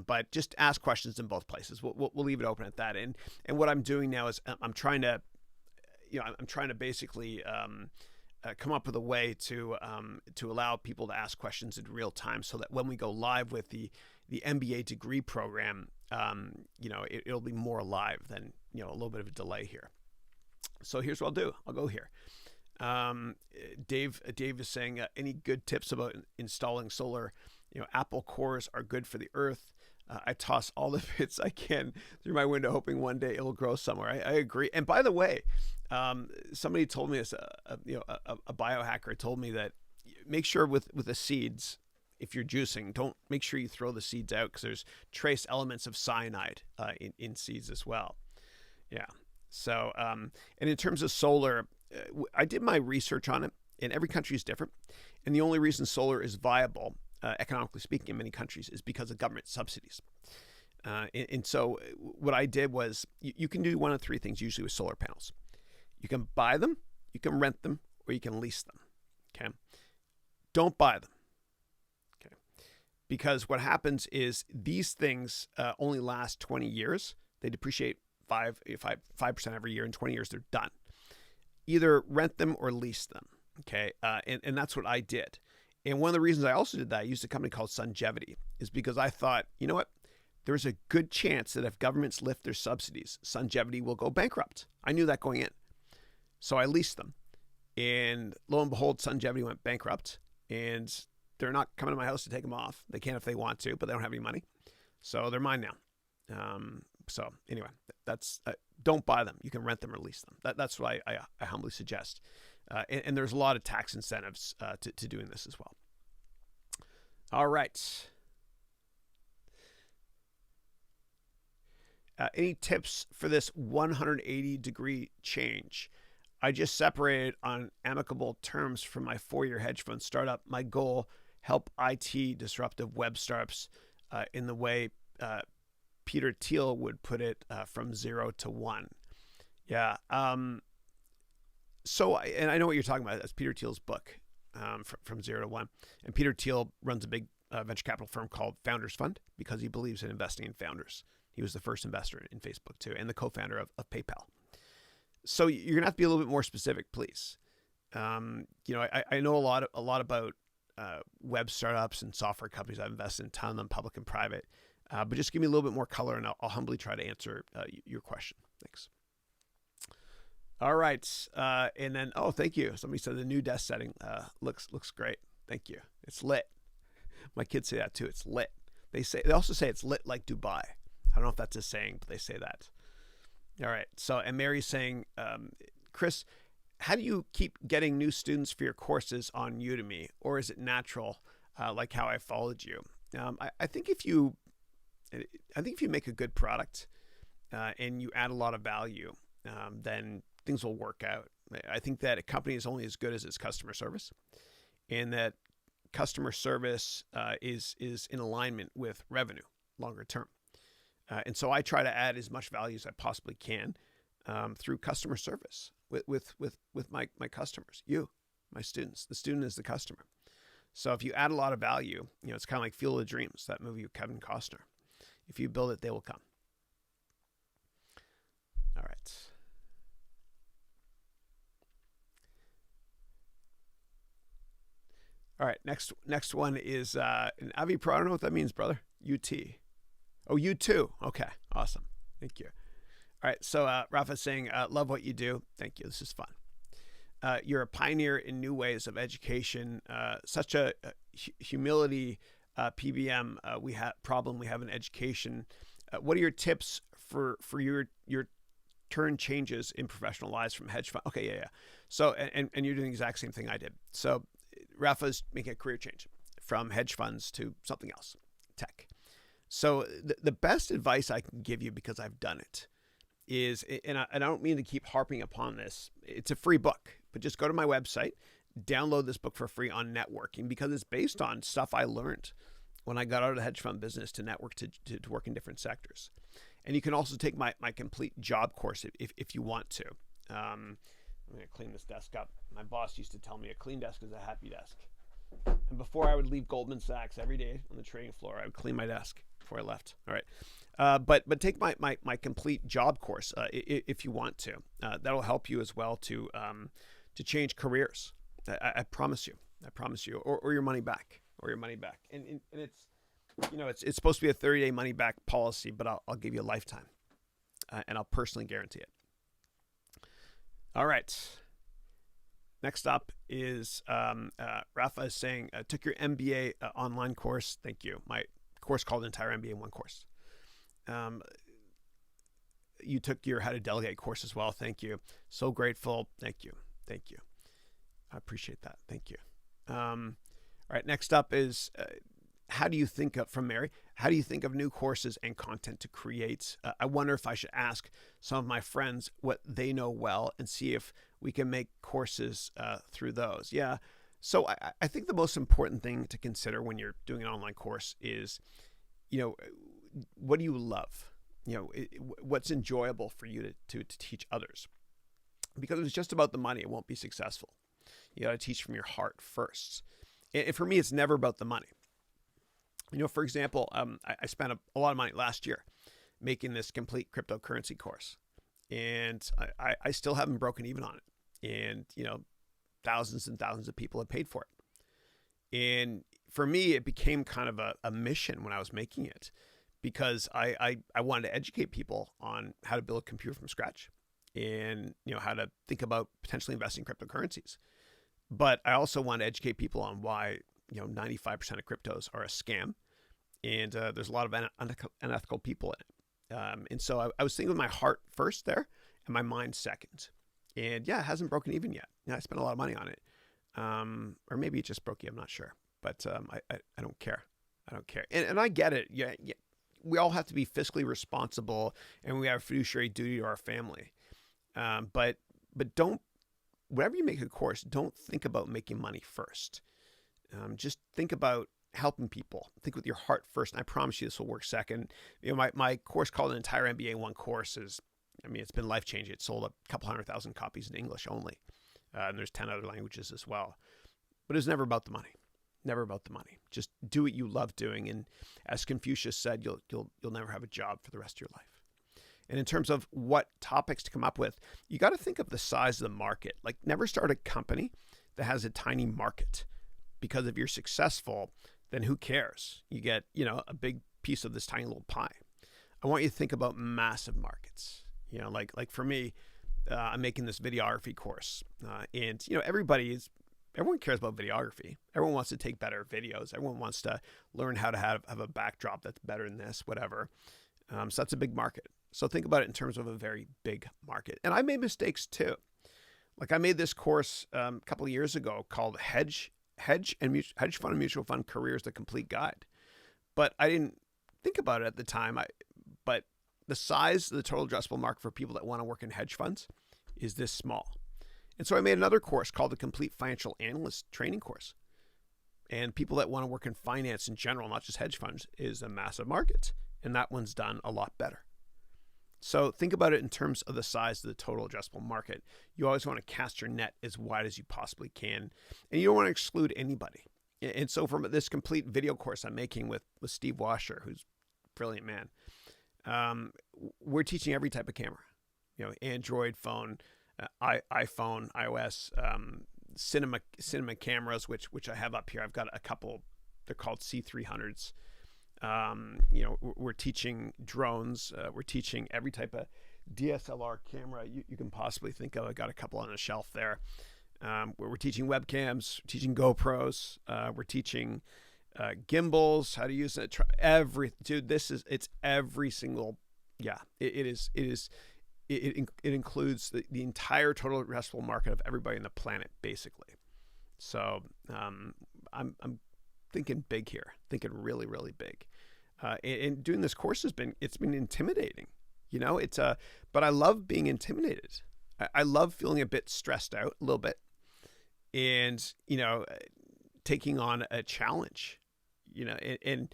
but just ask questions in both places. We'll leave it open at that. And what I'm doing now is I'm trying to basically come up with a way to allow people to ask questions in real time, so that when we go live with the MBA degree program, it'll be more live than a little bit of a delay here. So here's what I'll do. I'll go here. Dave is saying, any good tips about installing solar? Apple cores are good for the earth. I toss all the bits I can through my window, hoping one day it'll grow somewhere. I agree. And by the way, somebody told me, a biohacker told me that make sure with the seeds, if you're juicing, don't make sure you throw the seeds out, because there's trace elements of cyanide in seeds as well. Yeah. So, and in terms of solar, I did my research on it, and every country is different. And the only reason solar is viable, economically speaking, in many countries is because of government subsidies. And so what I did was, you can do one of three things usually with solar panels. You can buy them, you can rent them, or you can lease them. Okay. Don't buy them. Okay. Because what happens is these things only last 20 years. They depreciate 5% every year. In 20 years, they're done. Either rent them or lease them. Okay. And that's what I did. And one of the reasons I also did that, I used a company called Sungevity, is because I thought, you know what? There's a good chance that if governments lift their subsidies, Sungevity will go bankrupt. I knew that going in. So I leased them. And lo and behold, Sungevity went bankrupt. And they're not coming to my house to take them off. They can if they want to, but they don't have any money. So they're mine now. So anyway, that's don't buy them. You can rent them or lease them. That's what I humbly suggest. And there's a lot of tax incentives to doing this as well. All right. Any tips for this 180-degree change? I just separated on amicable terms from my 4-year hedge fund startup. My goal, help IT disruptive web startups in the way Peter Thiel would put it, from 0 to 1. Yeah. So, and I know what you're talking about. That's Peter Thiel's book, from 0 to 1. And Peter Thiel runs a big venture capital firm called Founders Fund, because he believes in investing in founders. He was the first investor in Facebook too, and the co-founder of PayPal. So you're gonna have to be a little bit more specific, please. I know a lot about web startups and software companies. I've invested in a ton of them, public and private. But just give me a little bit more color, and I'll humbly try to answer your question. Thanks. All right, and then thank you. Somebody said the new desk setting looks great. Thank you. It's lit. My kids say that too. It's lit. They also say it's lit like Dubai. I don't know if that's a saying, but they say that. All right. So, and Mary's saying, Chris, how do you keep getting new students for your courses on Udemy, or is it natural, like how I followed you? I think if you make a good product and you add a lot of value, then things will work out. I think that a company is only as good as its customer service, and that customer service is in alignment with revenue. longer term. And so I try to add as much value as I possibly can through customer service with my customers, you, my students. The student is the customer. So if you add a lot of value, it's kind of like Field of Dreams, that movie with Kevin Costner. If you build it, they will come. All right. All right, next one is an Avi Pro. I don't know what that means, brother. UT. Oh, you too. Okay, awesome. Thank you. All right, so Rafa's saying, love what you do. Thank you. This is fun. You're a pioneer in new ways of education. Such a humility PBM we have in education. What are your tips for your turn changes in professional lives from hedge fund? Okay, yeah. So and you're doing the exact same thing I did. So Rafa's making a career change from hedge funds to something else, tech. So the best advice I can give you, because I've done it, is, and I don't mean to keep harping upon this, it's a free book, but just go to my website, download this book for free on networking, because it's based on stuff I learned when I got out of the hedge fund business to network, to work in different sectors. And you can also take my complete job course if you want to. I'm going to clean this desk up. My boss used to tell me a clean desk is a happy desk. And before I would leave Goldman Sachs every day on the trading floor, I would clean my desk before I left. All right. But take my complete job course if you want to. That'll help you as well to change careers. I promise you. Or your money back. And it's supposed to be a 30-day money back policy, but I'll give you a lifetime, and I'll personally guarantee it. All right. Next up is Rafa is saying, took your MBA online course. Thank you. My course called Entire MBA in one course. You took your How to Delegate course as well. Thank you. So grateful. Thank you. I appreciate that. Thank you. All right. Next up is how do you think of new courses and content to create? I wonder if I should ask some of my friends what they know well and see if we can make courses through those. Yeah. So I think the most important thing to consider when you're doing an online course is, what do you love? What's enjoyable for you to teach others? Because if it's just about the money, it won't be successful. You got to teach from your heart first. And for me, it's never about the money. For example, I spent a lot of money last year making this complete cryptocurrency course, and I still haven't broken even on it. And, thousands and thousands of people have paid for it. And for me, it became kind of a mission when I was making it, because I wanted to educate people on how to build a computer from scratch and, how to think about potentially investing in cryptocurrencies. But I also want to educate people on why, 95% of cryptos are a scam. And there's a lot of unethical people in it. And so I was thinking with my heart first there and my mind second. And yeah, it hasn't broken even yet. I spent a lot of money on it. Or maybe it just broke even, I'm not sure. But I don't care. And I get it. Yeah, we all have to be fiscally responsible, and we have a fiduciary duty to our family. But don't, whenever you make a course, don't think about making money first. Just think about helping people. Think with your heart first, and I promise you this will work second. My course called An Entire MBA in One Course it's been life-changing. It sold a couple 100,000 copies in English only. And there's 10 other languages as well. But it's never about the money. Never about the money. Just do what you love doing. And as Confucius said, you'll never have a job for the rest of your life. And in terms of what topics to come up with, you got to think of the size of the market. Like, never start a company that has a tiny market, because if you're successful, then who cares? You get, a big piece of this tiny little pie. I want you to think about massive markets. Like for me, I'm making this videography course, and everyone cares about videography. Everyone wants to take better videos. Everyone wants to learn how to have a backdrop that's better than this, whatever. So that's a big market. So think about it in terms of a very big market. And I made mistakes too. Like, I made this course a couple of years ago called Hedge Fund and Mutual Fund Careers: The Complete Guide. But I didn't think about it at the time. But the size of the total addressable market for people that want to work in hedge funds is this small. And so I made another course called the Complete Financial Analyst Training Course. And people that want to work in finance in general, not just hedge funds, is a massive market. And that one's done a lot better. So think about it in terms of the size of the total addressable market. You always want to cast your net as wide as you possibly can. And you don't want to exclude anybody. And so from this complete video course I'm making with Steve Washer, who's a brilliant man, we're teaching every type of camera. Android phone, iPhone, iOS, cinema cameras, which I have up here. I've got a couple. They're called C300s. We're teaching drones. We're teaching every type of DSLR camera you can possibly think of. I got a couple on the shelf there. We're teaching webcams, teaching GoPros. We're teaching gimbals, how to use it. It's every single. Yeah, it includes the entire total addressable market of everybody on the planet, basically. So I'm thinking big here, thinking really, really big. And doing this course has been intimidating, but I love being intimidated. I love feeling a bit stressed out, a little bit, and taking on a challenge, and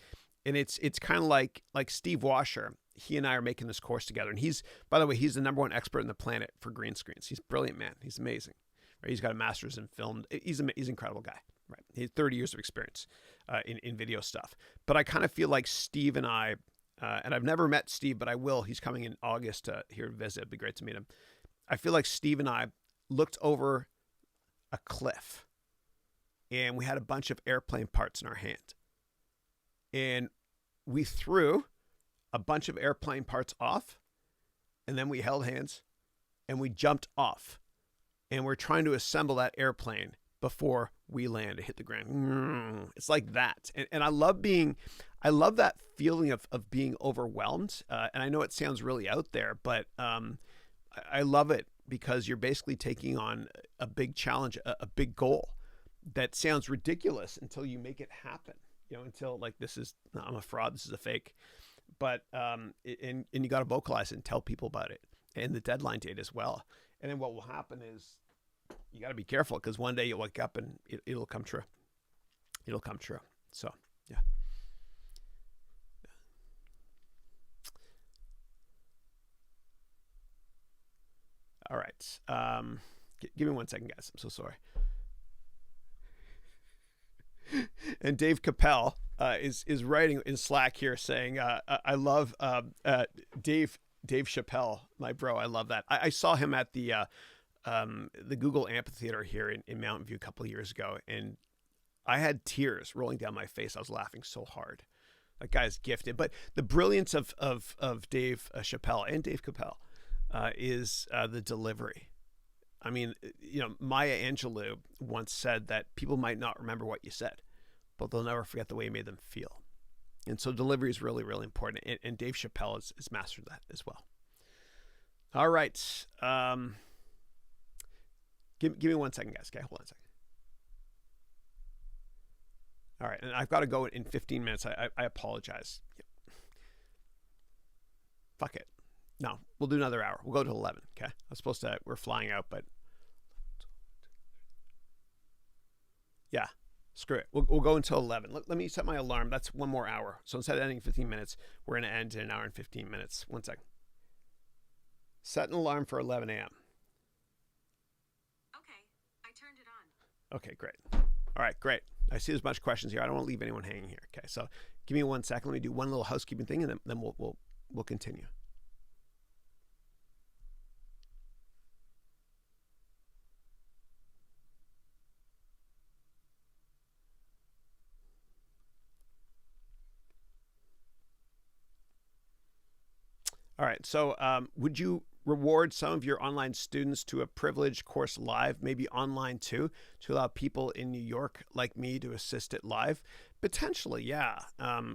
it's kind of like Steve Washer. He and I are making this course together, and he's the #1 expert on the planet for green screens. He's a brilliant man. He's amazing. Right? He's got a master's in film. He's an incredible guy. Right? He has 30 years of experience in video stuff. But I kind of feel like Steve and I, and I've never met Steve, but I will. He's coming in August here to visit. It'd be great to meet him. I feel like Steve and I looked over a cliff, and we had a bunch of airplane parts in our hand. And we threw a bunch of airplane parts off, and then we held hands, and we jumped off. And we're trying to assemble that airplane before we land and hit the ground. It's like that. And I love that feeling of being overwhelmed. And I know it sounds really out there, but I love it because you're basically taking on a big challenge, a big goal that sounds ridiculous until you make it happen, until like, I'm a fraud, this is a fake. But, and you got to vocalize it and tell people about it, and the deadline date as well. And then what will happen is, you got to be careful because one day you'll wake up and it'll come true. It'll come true. So, yeah. All right. Give me 1 second, guys. I'm so sorry. And Dave Capel is writing in Slack here saying, I love Dave Chappelle, my bro. I love that. I saw him at the Google Amphitheater here in Mountain View a couple of years ago, and I had tears rolling down my face. I was laughing so hard. That guy's gifted. But the brilliance of Dave Chappelle and Dave Capel is the delivery. I mean, Maya Angelou once said that people might not remember what you said, but they'll never forget the way you made them feel. And so delivery is really, really important. And Dave Chappelle has mastered that as well. All right. Give me 1 second, guys. Okay, hold on a second. All right, and I've got to go in 15 minutes. I apologize. Fuck it. No, we'll do another hour. We'll go to 11, okay? We're flying out, but yeah, screw it. We'll go until 11. Let me set my alarm. That's 1 more hour. So instead of ending 15 minutes, we're going to end in an hour and 15 minutes. 1 second. Set an alarm for 11 a.m. Okay, I turned it on. Okay, great. All right, great. I see there's a bunch of questions here. I don't want to leave anyone hanging here. Okay, so give me 1 second. Let me do one little housekeeping thing, and then we'll continue. All right, so would you reward some of your online students to a privileged course live, maybe online too, to allow people in New York like me to assist it live? Potentially, yeah.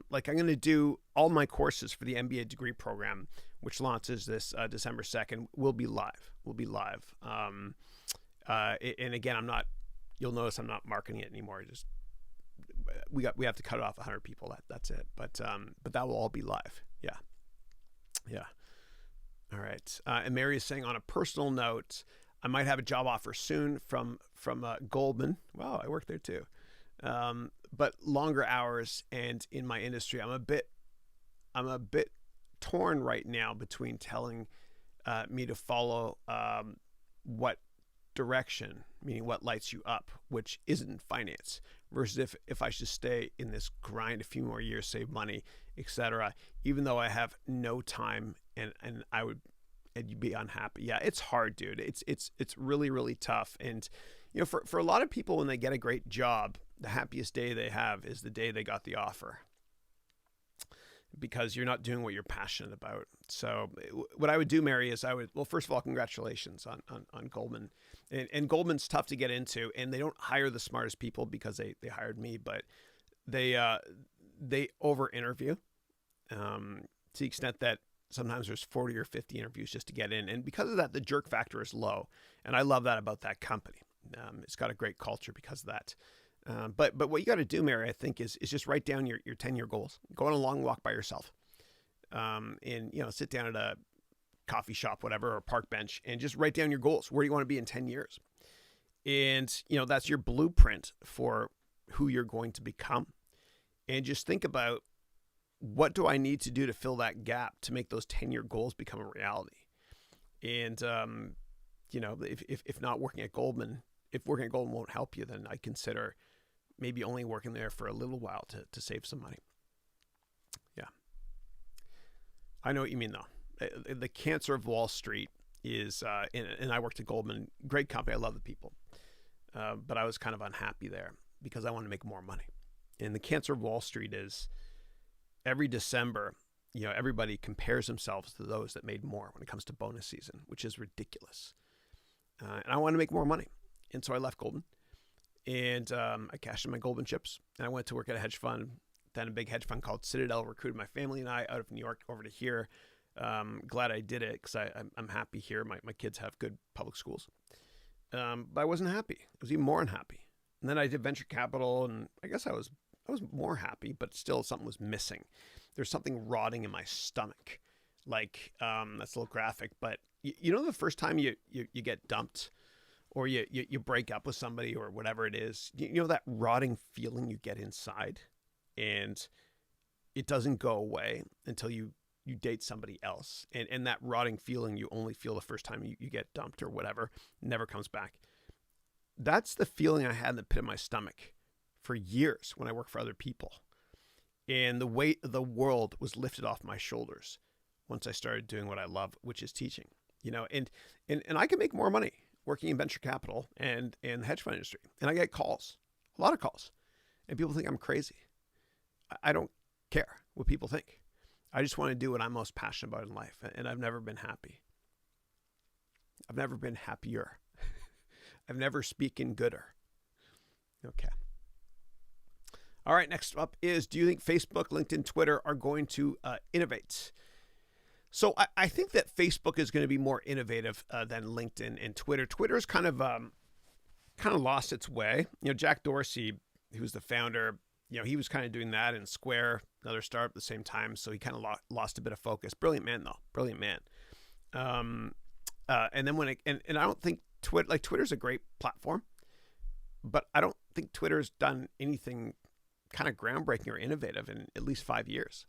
Like I'm going to do all my courses for the MBA degree program, which launches this December 2nd, will be live. And again, you'll notice I'm not marketing it anymore. Just we have to cut off 100 people. That's it. But that will all be live. Yeah. Yeah. All right. And Mary is saying, on a personal note, I might have a job offer soon from Goldman. Wow, I work there too. but longer hours. And in my industry, I'm a bit torn right now between telling me to follow what direction, meaning what lights you up, which isn't finance, versus if I should stay in this grind a few more years, save money, etc., even though I have no time and you'd be unhappy. Yeah, it's hard, dude. It's really, really tough. And for a lot of people, when they get a great job, the happiest day they have is the day they got the offer, because you're not doing what you're passionate about. So what I would do, Mary, is first of all, congratulations on Goldman. And Goldman's tough to get into, and they don't hire the smartest people because they hired me, but they over interview to the extent that sometimes there's 40 or 50 interviews just to get in. And because of that, the jerk factor is low. And I love that about that company. It's got a great culture because of that. But what you got to do, Mary, I think, is just write down your 10-year goals. Go on a long walk by yourself, and sit down at a coffee shop, whatever, or a park bench, and just write down your goals. Where do you want to be in 10 years? And that's your blueprint for who you're going to become. And just think about, what do I need to do to fill that gap to make those 10-year goals become a reality? And if not working at Goldman, if working at Goldman won't help you, then I consider maybe only working there for a little while to save some money. Yeah. I know what you mean, though. The cancer of Wall Street is, and I worked at Goldman, great company. I love the people. But I was kind of unhappy there because I wanted to make more money. And the cancer of Wall Street is every December, everybody compares themselves to those that made more when it comes to bonus season, which is ridiculous. And I wanted to make more money. And so I left Goldman. And I cashed in my Goldman chips, and I went to work at a hedge fund. Then a big hedge fund called Citadel recruited my family and I out of New York over to here. Glad I did it because I'm happy here. My kids have good public schools. But I wasn't happy. I was even more unhappy. And then I did venture capital, and I guess I was more happy, but still something was missing. There's something rotting in my stomach. Like, that's a little graphic, but the first time you get dumped, or you break up with somebody or whatever it is, that rotting feeling you get inside, and it doesn't go away until you date somebody else. And that rotting feeling you only feel the first time you get dumped or whatever, never comes back. That's the feeling I had in the pit of my stomach for years when I worked for other people. And the weight of the world was lifted off my shoulders once I started doing what I love, which is teaching. And I can make more money working in venture capital and the hedge fund industry. And I get calls, a lot of calls. And people think I'm crazy. I don't care what people think. I just want to do what I'm most passionate about in life. And I've never been happy. I've never been happier. I've never spoken gooder. Okay. All right, next up is, do you think Facebook, LinkedIn, Twitter are going to innovate? So I think that Facebook is going to be more innovative than LinkedIn and Twitter. Twitter's kind of lost its way. Jack Dorsey, who's the founder, he was kind of doing that in Square, another startup at the same time. So he kind of lost a bit of focus. Brilliant man, though. Brilliant man. And then I don't think Twitter's a great platform, but I don't think Twitter's done anything kind of groundbreaking or innovative in at least 5 years.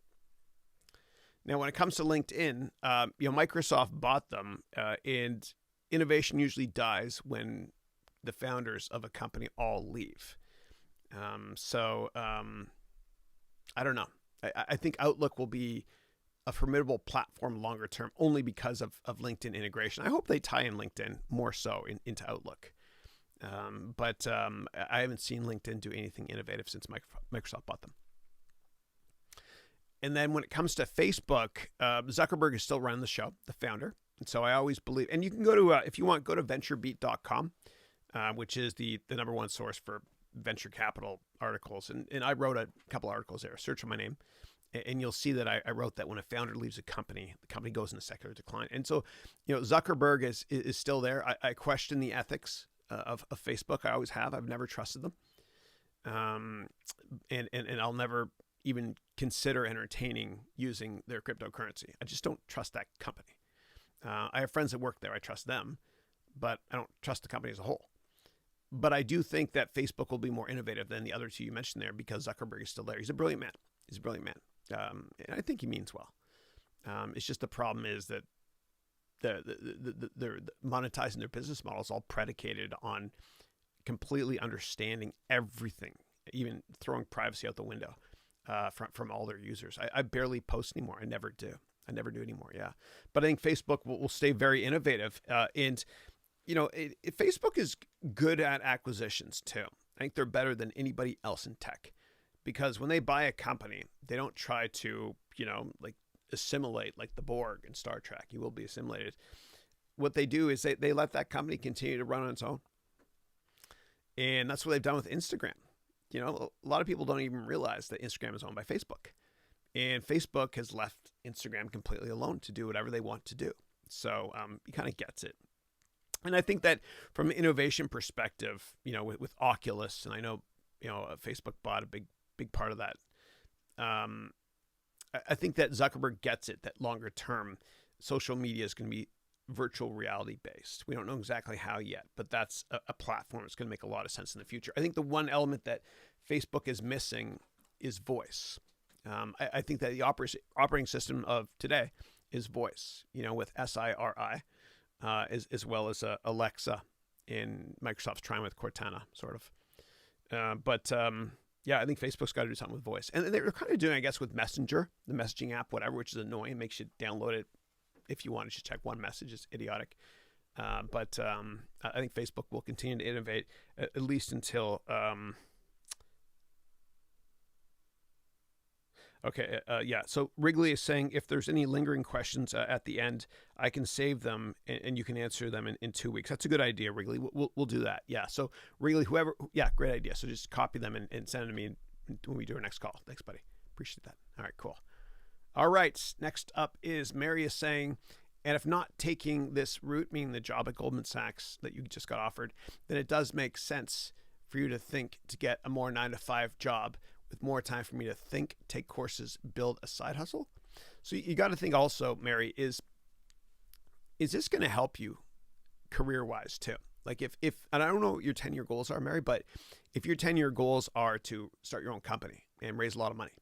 Now, when it comes to LinkedIn, Microsoft bought them, and innovation usually dies when the founders of a company all leave. I don't know. I think Outlook will be a formidable platform longer term, only because of LinkedIn integration. I hope they tie in LinkedIn more so into Outlook. But I haven't seen LinkedIn do anything innovative since Microsoft bought them. And then when it comes to Facebook, Zuckerberg is still running the show, the founder. And so I always believe, and you can go to, if you want, go to venturebeat.com, which is the number one source for venture capital articles. And I wrote a couple articles there, search for my name. And you'll see that I wrote that when a founder leaves a company, the company goes into secular decline. And so, Zuckerberg is still there. I question the ethics of Facebook. I always have. I've never trusted them. And I'll never even consider entertaining using their cryptocurrency. I just don't trust that company. I have friends that work there. I trust them, but I don't trust the company as a whole. But I do think that Facebook will be more innovative than the other two you mentioned there because Zuckerberg is still there. He's a brilliant man. And I think he means well. It's just the problem is that they're monetizing their business model is all predicated on completely understanding everything, even throwing privacy out the window from all their users. I barely post anymore. I never do. I never do anymore. Yeah. But I think Facebook will stay very innovative. And, Facebook is good at acquisitions too. I think they're better than anybody else in tech because when they buy a company, they don't try to, assimilate like the Borg in Star Trek. You will be assimilated. What they do is they let that company continue to run on its own. And that's what they've done with Instagram. A lot of people don't even realize that Instagram is owned by Facebook. And Facebook has left Instagram completely alone to do whatever they want to do. So he kind of gets it. And I think that from an innovation perspective, with Oculus, and I know, Facebook bought a big part of that. I think that Zuckerberg gets it, that longer term social media is going to be virtual reality based. We don't know exactly how yet, but that's a platform that's going to make a lot of sense in the future. I think the one element that Facebook is missing is voice. I think that the operating system of today is voice, with SIRI, as well as Alexa in Microsoft's trying with Cortana, sort of. Yeah, I think Facebook's got to do something with voice. And they're kind of doing, I guess, with Messenger, the messaging app, whatever, which is annoying. It makes you download it if you want to just check one message. It's idiotic. But I think Facebook will continue to innovate, at least until... Okay, yeah. So Wrigley is saying if there's any lingering questions at the end, I can save them and you can answer them in 2 weeks. That's a good idea, Wrigley. We'll do that. Yeah. So Wrigley, great idea. So just copy them and send them to me when we do our next call. Thanks, buddy. Appreciate that. All right, cool. All right. Next up is Mary is saying, and if not taking this route, meaning the job at Goldman Sachs that you just got offered, then it does make sense for you to think to get a more 9-to-5 job with more time for me to think, take courses, build a side hustle. So you got to think also, Mary, is this going to help you career-wise too? Like if, and I don't know what your 10-year goals are, Mary, but if your 10-year goals are to start your own company and raise a lot of money,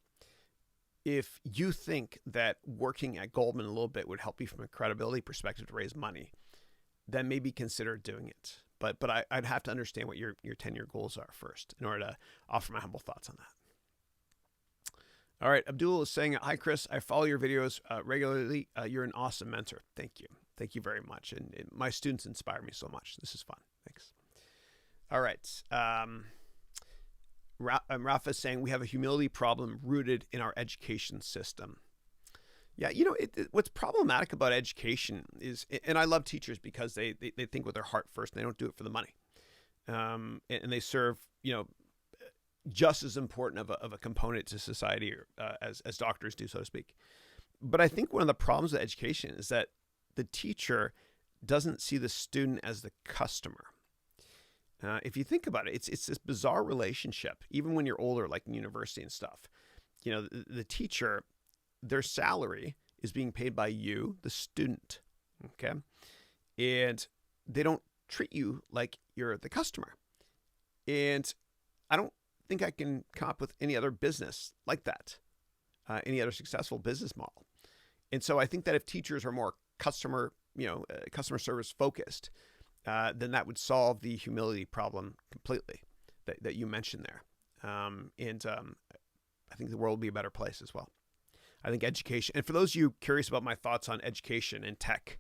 if you think that working at Goldman a little bit would help you from a credibility perspective to raise money, then maybe consider doing it. But I'd have to understand what your 10-year goals are first in order to offer my humble thoughts on that. All right, Abdul is saying, hi, Chris. I follow your videos regularly. You're an awesome mentor. Thank you. Thank you very much. And my students inspire me so much. This is fun. Thanks. All right. Rafa is saying, we have a humility problem rooted in our education system. Yeah, what's problematic about education is, and I love teachers because they think with their heart first and they don't do it for the money. And they serve, just as important of a component to society as doctors do, so to speak. But I think one of the problems with education is that the teacher doesn't see the student as the customer. If you think about it, it's this bizarre relationship, even when you're older, like in university and stuff. The teacher, their salary is being paid by you, the student, okay? And they don't treat you like you're the customer. And I don't think I can come up with any other business like that, any other successful business model. And so I think that if teachers are more customer service focused, then that would solve the humility problem completely that you mentioned there. I think the world would be a better place as well. I think education, and for those of you curious about my thoughts on education and tech,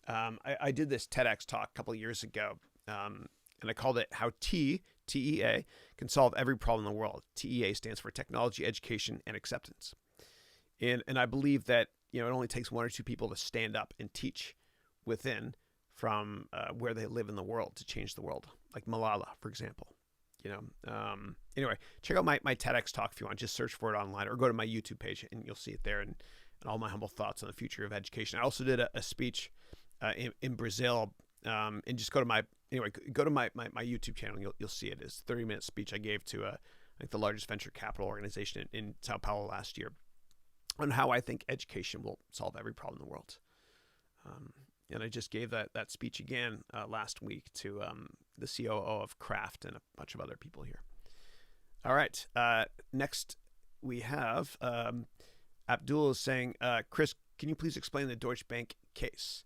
I did this TEDx talk a couple of years ago, and I called it How TEA can solve every problem in the world. TEA stands for Technology, Education, and Acceptance. And I believe that it only takes one or two people to stand up and teach within from where they live in the world to change the world, like Malala, for example. Anyway, check out my TEDx talk if you want. Just search for it online or go to my YouTube page and you'll see it there and all my humble thoughts on the future of education. I also did a speech in Brazil, and just go to my YouTube channel and you'll see it. It's a 30-minute speech I gave to I think the largest venture capital organization in Sao Paulo last year on how I think education will solve every problem in the world. And I just gave that speech again last week to the COO of Kraft and a bunch of other people here. All right. Next, we have Abdul is saying, Chris, can you please explain the Deutsche Bank case?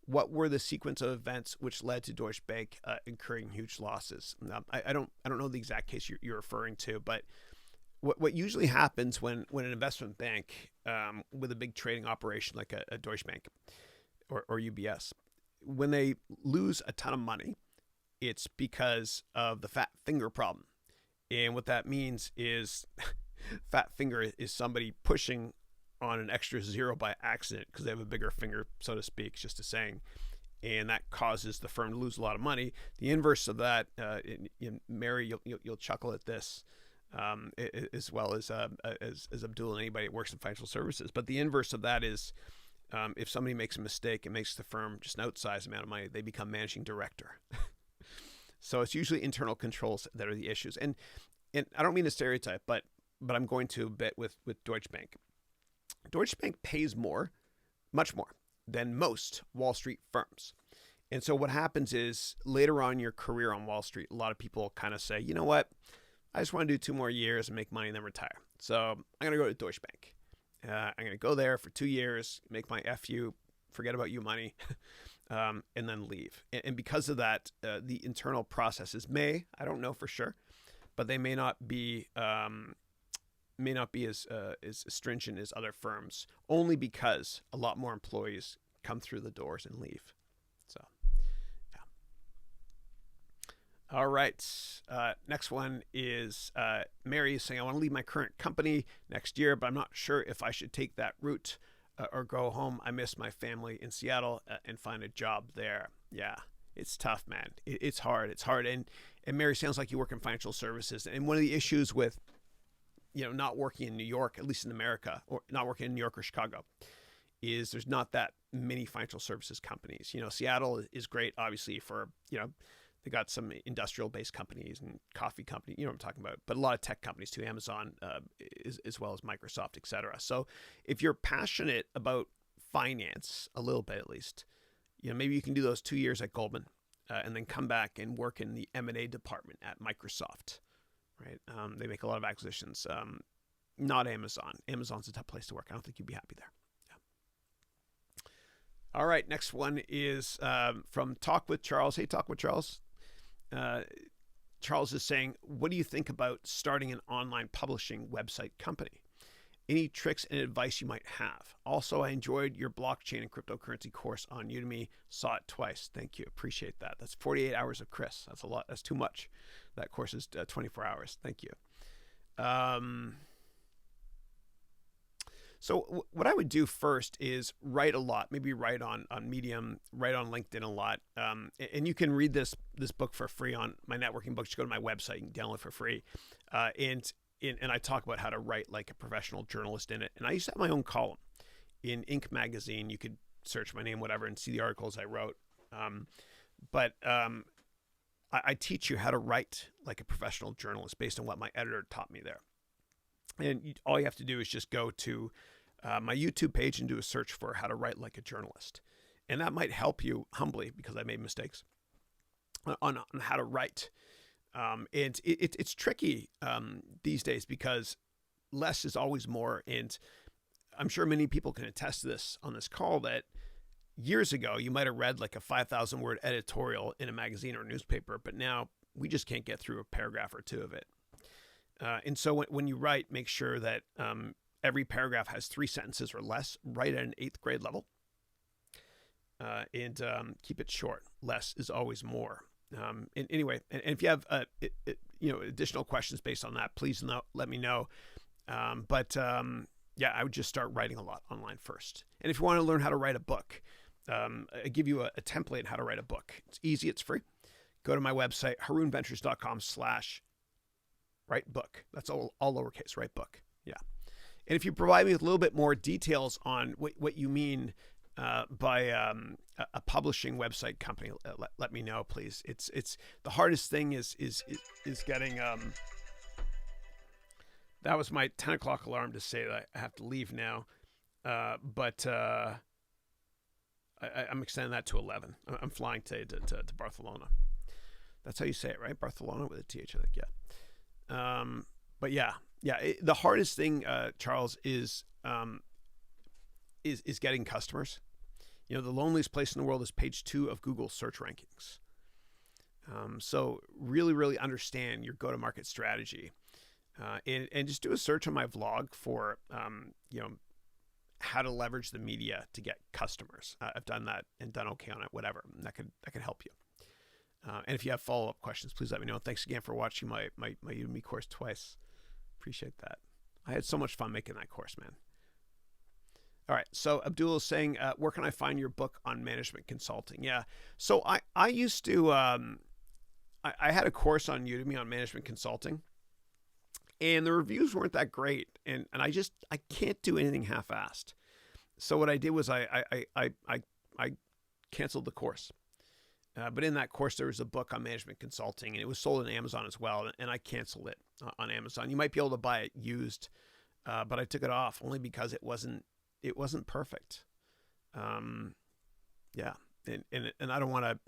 What were the sequence of events which led to Deutsche Bank incurring huge losses? I don't know the exact case you're referring to, but what usually happens when an investment bank with a big trading operation like a Deutsche Bank or UBS, when they lose a ton of money, it's because of the fat finger problem. And what that means is fat finger is somebody pushing on an extra zero by accident because they have a bigger finger, so to speak. It's just a saying. And that causes the firm to lose a lot of money. The inverse of that, Mary, you'll chuckle at this, as well as Abdul and anybody that works in financial services. But the inverse of that is if somebody makes a mistake and makes the firm just an outsized amount of money, they become managing director. So it's usually internal controls that are the issues. And I don't mean to stereotype, but I'm going to a bit with Deutsche Bank. Deutsche Bank pays more, much more, than most Wall Street firms. And so what happens is later on in your career on Wall Street, a lot of people kind of say, you know what, I just want to do 2 more years and make money and then retire. So I'm going to go to Deutsche Bank. I'm going to go there for 2 years, make my FU, forget about you money, and then leave. And because of that, the internal processes I don't know for sure, but they may not be as stringent as other firms, only because a lot more employees come through the doors and leave. So, yeah. All right. Next one is Mary is saying, I want to leave my current company next year, but I'm not sure if I should take that route or go home. I miss my family in Seattle and find a job there. Yeah, it's tough, man. It's hard. It's hard. And Mary, sounds like you work in financial services. And one of the issues with not working in New York, at least in America, or not working in New York or Chicago, is there's not that many financial services companies. Seattle is great, obviously, for, they got some industrial-based companies and coffee companies, what I'm talking about, but a lot of tech companies too, Amazon, as well as Microsoft, et cetera. So if you're passionate about finance, a little bit at least, maybe you can do those 2 years at Goldman and then come back and work in the M&A department at Microsoft. Right. They make a lot of acquisitions. Not Amazon. Amazon's a tough place to work. I don't think you'd be happy there. Yeah. All right. Next one is from Talk with Charles. Hey, Talk with Charles. Charles is saying, what do you think about starting an online publishing website company? Any tricks and advice you might have? Also, I enjoyed your blockchain and cryptocurrency course on Udemy. Saw it twice. Thank you. Appreciate that. That's 48 hours of Chris. That's a lot. That's too much. That course is 24 hours. Thank you. So what I would do first is write a lot. Maybe write on Medium, write on LinkedIn a lot. And you can read this book for free on my networking book. Just go to my website and download it for free. And I talk about how to write like a professional journalist in it. And I used to have my own column in Inc. magazine. You could search my name, whatever, and see the articles I wrote. But I teach you how to write like a professional journalist based on what my editor taught me there. And all you have to do is just go to my YouTube page and do a search for how to write like a journalist. And that might help you humbly, because I made mistakes, on how to write. And it's tricky these days because less is always more. And I'm sure many people can attest to this on this call that years ago, you might have read like a 5,000 word editorial in a magazine or a newspaper, but now we just can't get through a paragraph or two of it. And so when you write, make sure that every paragraph has 3 sentences or less. Write at an 8th grade level, and keep it short. Less is always more. And anyway, and if you have additional questions based on that, please let me know. Yeah, I would just start writing a lot online first. And if you want to learn how to write a book, I give you a template on how to write a book. It's easy. It's free. Go to my website, harounventures.com/write book. That's all lowercase, write book. Yeah. And if you provide me with a little bit more details on what you mean by a publishing website company, let me know, please. It's the hardest thing is getting. That was my 10 o'clock alarm to say that I have to leave now. But I'm extending that to 11. I'm flying today to Barcelona. That's how you say it, right? Barcelona with a TH, I think. Yeah. But yeah. The hardest thing, Charles, is getting customers. The loneliest place in the world is page 2 of Google search rankings. So really, really understand your go-to-market strategy, and just do a search on my vlog for how to leverage the media to get customers. I've done that and done okay on it. Whatever, that could help you. And if you have follow-up questions, please let me know. Thanks again for watching my Udemy course twice. Appreciate that. I had so much fun making that course, man. All right. So Abdul is saying, where can I find your book on management consulting? Yeah. So I used to, I had a course on Udemy on management consulting, and the reviews weren't that great. And I can't do anything half-assed. So what I did was I canceled the course. But in that course, there was a book on management consulting, and it was sold on Amazon as well. And I canceled it on Amazon. You might be able to buy it used, but I took it off only because it wasn't perfect. Yeah. And I don't want to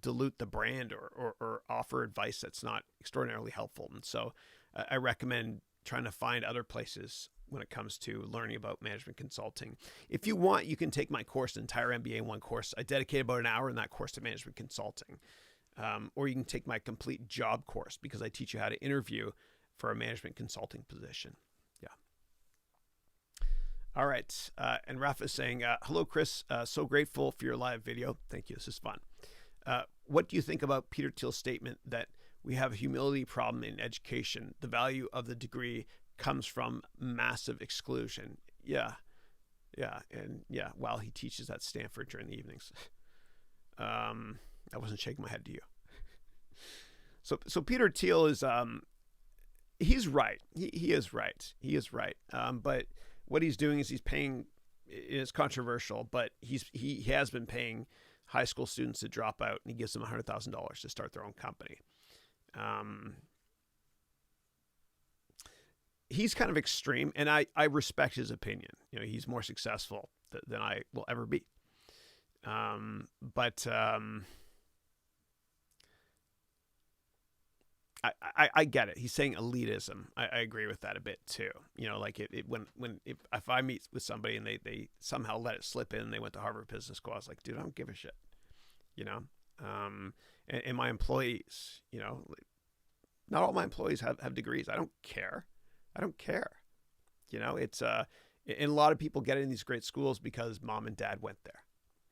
dilute the brand or offer advice that's not extraordinarily helpful. And so I recommend trying to find other places when it comes to learning about management consulting. If you want, you can take my course, the entire MBA in one course. I dedicate about an hour in that course to management consulting. Or you can take my complete job course, because I teach you how to interview for a management consulting position. Yeah. All right. And Rafa is saying, hello, Chris. So grateful for your live video. Thank you. This is fun. What do you think about Peter Thiel's statement that we have a humility problem in education? The value of the degree comes from massive exclusion. Yeah. And yeah, while he teaches at Stanford during the evenings. I wasn't shaking my head to you. So Peter Thiel is, he's right. He is right. He is right. But what he's doing is he's paying, it's controversial, but he has been paying high school students to drop out, and he gives them $100,000 to start their own company. He's kind of extreme, and I respect his opinion. He's more successful than I will ever be. But I get it. He's saying elitism. I agree with that a bit too. Like if I meet with somebody and they somehow let it slip in and they went to Harvard Business School, I was like, dude, I don't give a shit. And my employees, not all my employees have degrees. I don't care. It's and a lot of people get in these great schools because mom and dad went there.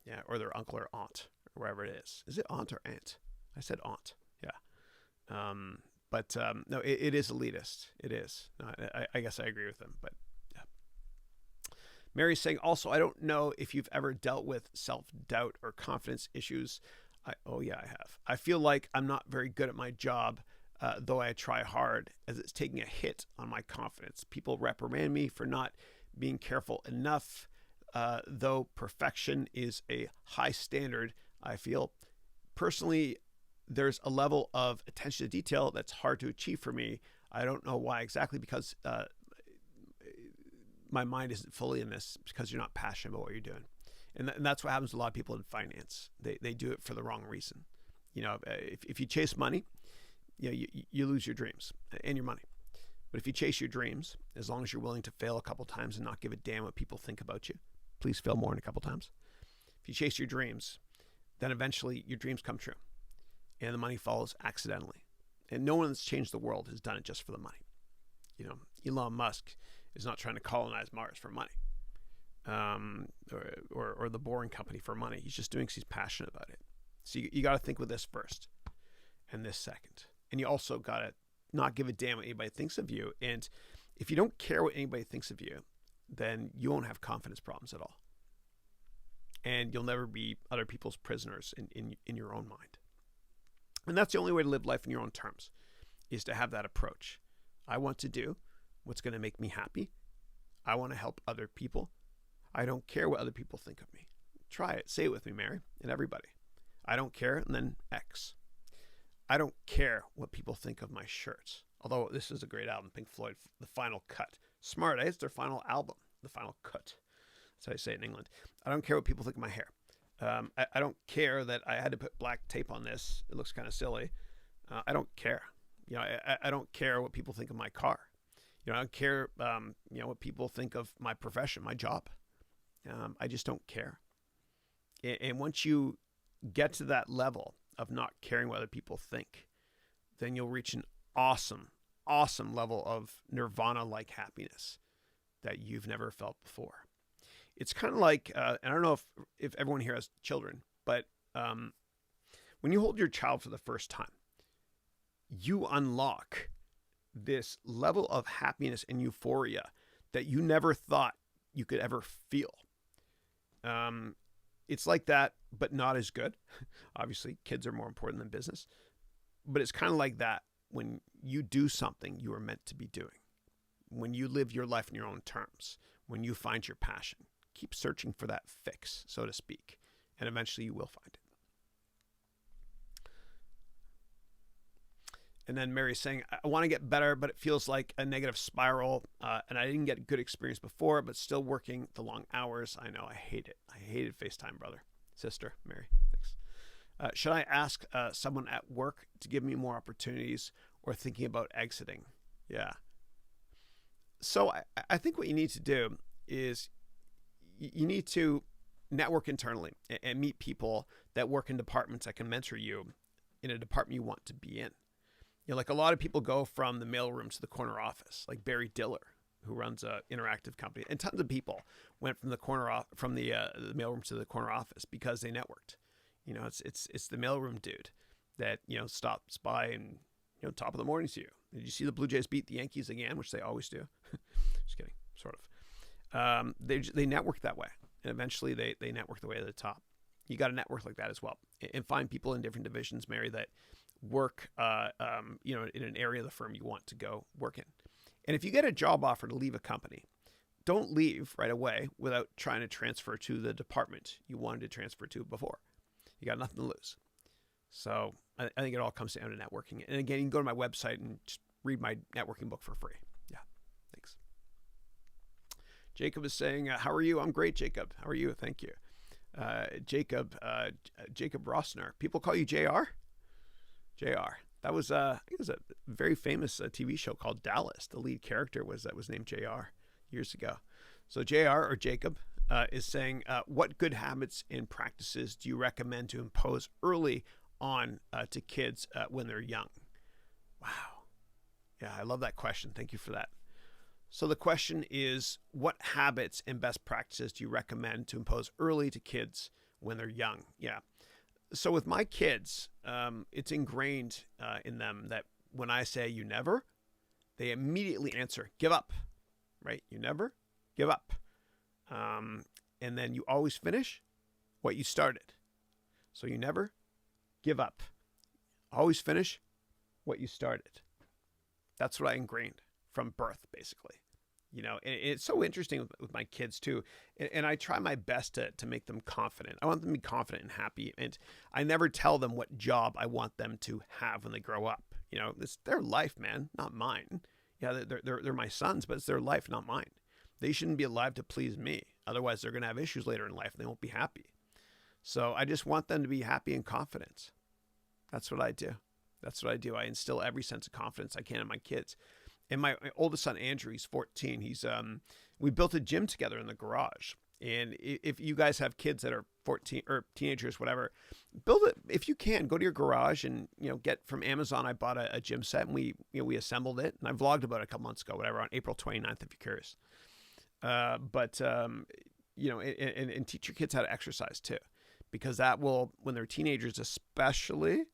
Yeah. Or their uncle or aunt or wherever it is. Is it aunt or aunt? I said aunt. Yeah. But no, it is elitist. It is. No, I guess I agree with them, but yeah. Mary's saying also, I don't know if you've ever dealt with self-doubt or confidence issues. Oh yeah, I have. I feel like I'm not very good at my job, though I try hard, as it's taking a hit on my confidence. People reprimand me for not being careful enough, though perfection is a high standard. I feel personally, there's a level of attention to detail that's hard to achieve for me. I don't know why exactly, because my mind isn't fully in this, because you're not passionate about what you're doing. And that's what happens to a lot of people in finance. They do it for the wrong reason. If you chase money, you lose your dreams and your money. But if you chase your dreams, as long as you're willing to fail a couple times and not give a damn what people think about you, please fail more than a couple times. If you chase your dreams, then eventually your dreams come true. And the money follows accidentally. And no one that's changed the world has done it just for the money. Elon Musk is not trying to colonize Mars for money, or the Boring Company for money. He's just doing because he's passionate about it. So you got to think with this first and this second. And you also got to not give a damn what anybody thinks of you. And if you don't care what anybody thinks of you, then you won't have confidence problems at all. And you'll never be other people's prisoners in your own mind. And that's the only way to live life in your own terms, is to have that approach. I want to do what's going to make me happy. I want to help other people. I don't care what other people think of me. Try it. Say it with me, Mary, and everybody. I don't care, and then X. I don't care what people think of my shirts. Although this is a great album, Pink Floyd, The Final Cut. Smart, eh? It's their final album, The Final Cut. That's how you say it in England. I don't care what people think of my hair. I don't care that I had to put black tape on this. It looks kind of silly. I don't care. I don't care what people think of my car. I don't care, what people think of my profession, my job. I just don't care. And once you get to that level of not caring what other people think, then you'll reach an awesome, awesome level of nirvana-like happiness that you've never felt before. It's kind of like, and I don't know if everyone here has children, but when you hold your child for the first time, you unlock this level of happiness and euphoria that you never thought you could ever feel. It's like that, but not as good. Obviously, kids are more important than business. But it's kind of like that when you do something you are meant to be doing. When you live your life in your own terms. When you find your passion. Keep searching for that fix, so to speak. And eventually you will find it. And then Mary's saying, I want to get better, but it feels like a negative spiral. And I didn't get a good experience before, but still working the long hours. I know, I hate it. I hated FaceTime, brother. Sister, Mary, thanks. Should I ask someone at work to give me more opportunities or thinking about exiting? Yeah. So I think what you need to do is you need to network internally and meet people that work in departments that can mentor you in a department you want to be in. Like a lot of people go from the mailroom to the corner office, like Barry Diller, who runs a interactive company, and tons of people went from the mailroom to the corner office because they networked. It's the mailroom dude that stops by and top of the morning to you. Did you see the Blue Jays beat the Yankees again, which they always do? Just kidding, sort of. They network that way, and eventually they network the way to the top. You got to network like that as well, and find people in different divisions, Mary, that work in an area of the firm you want to go work in. And if you get a job offer to leave a company, don't leave right away without trying to transfer to the department you wanted to transfer to before. You got nothing to lose. So I think it all comes down to networking. And again, you can go to my website and just read my networking book for free. Yeah, thanks. Jacob is saying, how are you? I'm great, Jacob. How are you? Thank you. Jacob Rossner. People call you JR? JR. That was it was a very famous TV show called Dallas. The lead character was named JR years ago. So JR or Jacob is saying, what good habits and practices do you recommend to impose early on to kids when they're young? Wow. Yeah, I love that question. Thank you for that. So the question is, what habits and best practices do you recommend to impose early to kids when they're young? Yeah. So with my kids, it's ingrained in them that when I say you never, they immediately answer, give up, right? You never give up. And then you always finish what you started. So you never give up. Always finish what you started. That's what I ingrained from birth, basically. And it's so interesting with my kids too. And I try my best to make them confident. I want them to be confident and happy. And I never tell them what job I want them to have when they grow up. It's their life, man, not mine. Yeah, they're my sons, but it's their life, not mine. They shouldn't be alive to please me. Otherwise, they're going to have issues later in life and they won't be happy. So I just want them to be happy and confident. That's what I do. I instill every sense of confidence I can in my kids. And my oldest son, Andrew, he's 14. We built a gym together in the garage. And if you guys have kids that are 14 or teenagers, whatever, build it. If you can, go to your garage and, get from Amazon. I bought a gym set and we assembled it. And I vlogged about it a couple months ago, whatever, on April 29th, if you're curious. And teach your kids how to exercise too, because that will, when they're teenagers, especially,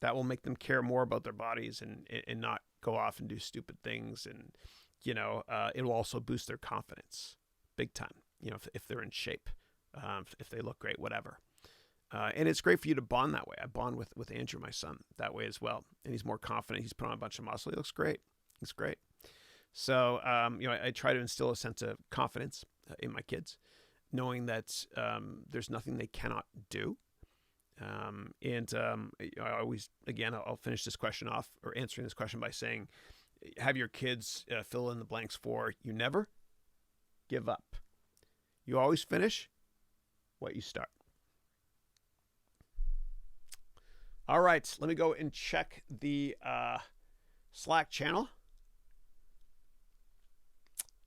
that will make them care more about their bodies and not go off and do stupid things. And, it will also boost their confidence big time, if they're in shape, if they look great, whatever. And it's great for you to bond that way. I bond with Andrew, my son, that way as well. And he's more confident. He's put on a bunch of muscle. He looks great. He's great. So, I try to instill a sense of confidence in my kids, knowing that there's nothing they cannot do. I always, again, I'll finish this question off, or answering this question, by saying, have your kids fill in the blanks for, you never give up. You always finish what you start. All right, let me go and check the Slack channel.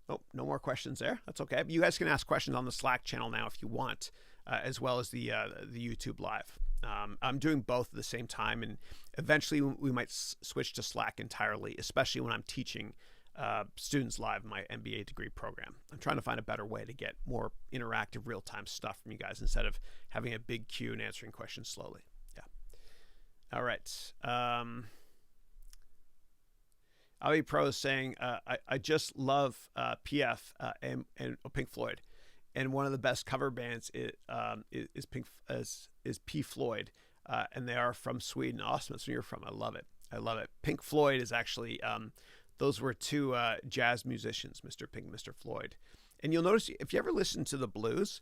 Oh, no more questions there. That's okay. You guys can ask questions on the Slack channel now if you want, as well as the YouTube live. I'm doing both at the same time, and eventually we might switch to Slack entirely, especially when I'm teaching students live in my MBA degree program. I'm trying to find a better way to get more interactive, real-time stuff from you guys instead of having a big queue and answering questions slowly. Yeah. All right. Ali Pro is saying, I just love PF and Pink Floyd, and one of the best cover bands is P Floyd, and they are from Sweden. Awesome, that's where you're from. I love it. I love it. Pink Floyd is actually those were two jazz musicians, Mr. Pink, Mr. Floyd, and you'll notice if you ever listen to the blues,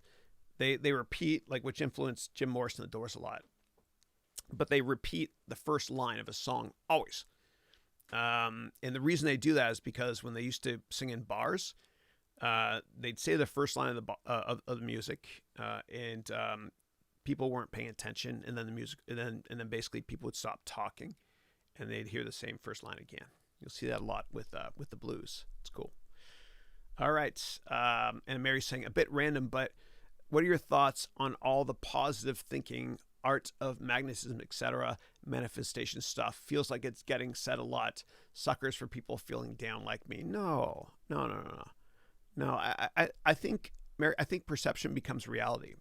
they repeat, like, which influenced Jim Morrison and the Doors a lot, but they repeat the first line of a song always. And the reason they do that is because when they used to sing in bars, they'd say the first line of the music, and people weren't paying attention, and then the music, and then basically people would stop talking, and they'd hear the same first line again. You'll see that a lot with the blues. It's cool. All right, and Mary's saying, a bit random, but what are your thoughts on all the positive thinking, art of magnetism, etc., manifestation stuff? Feels like it's getting said a lot. Suckers for people feeling down like me. No. I think, Mary, I think perception becomes reality.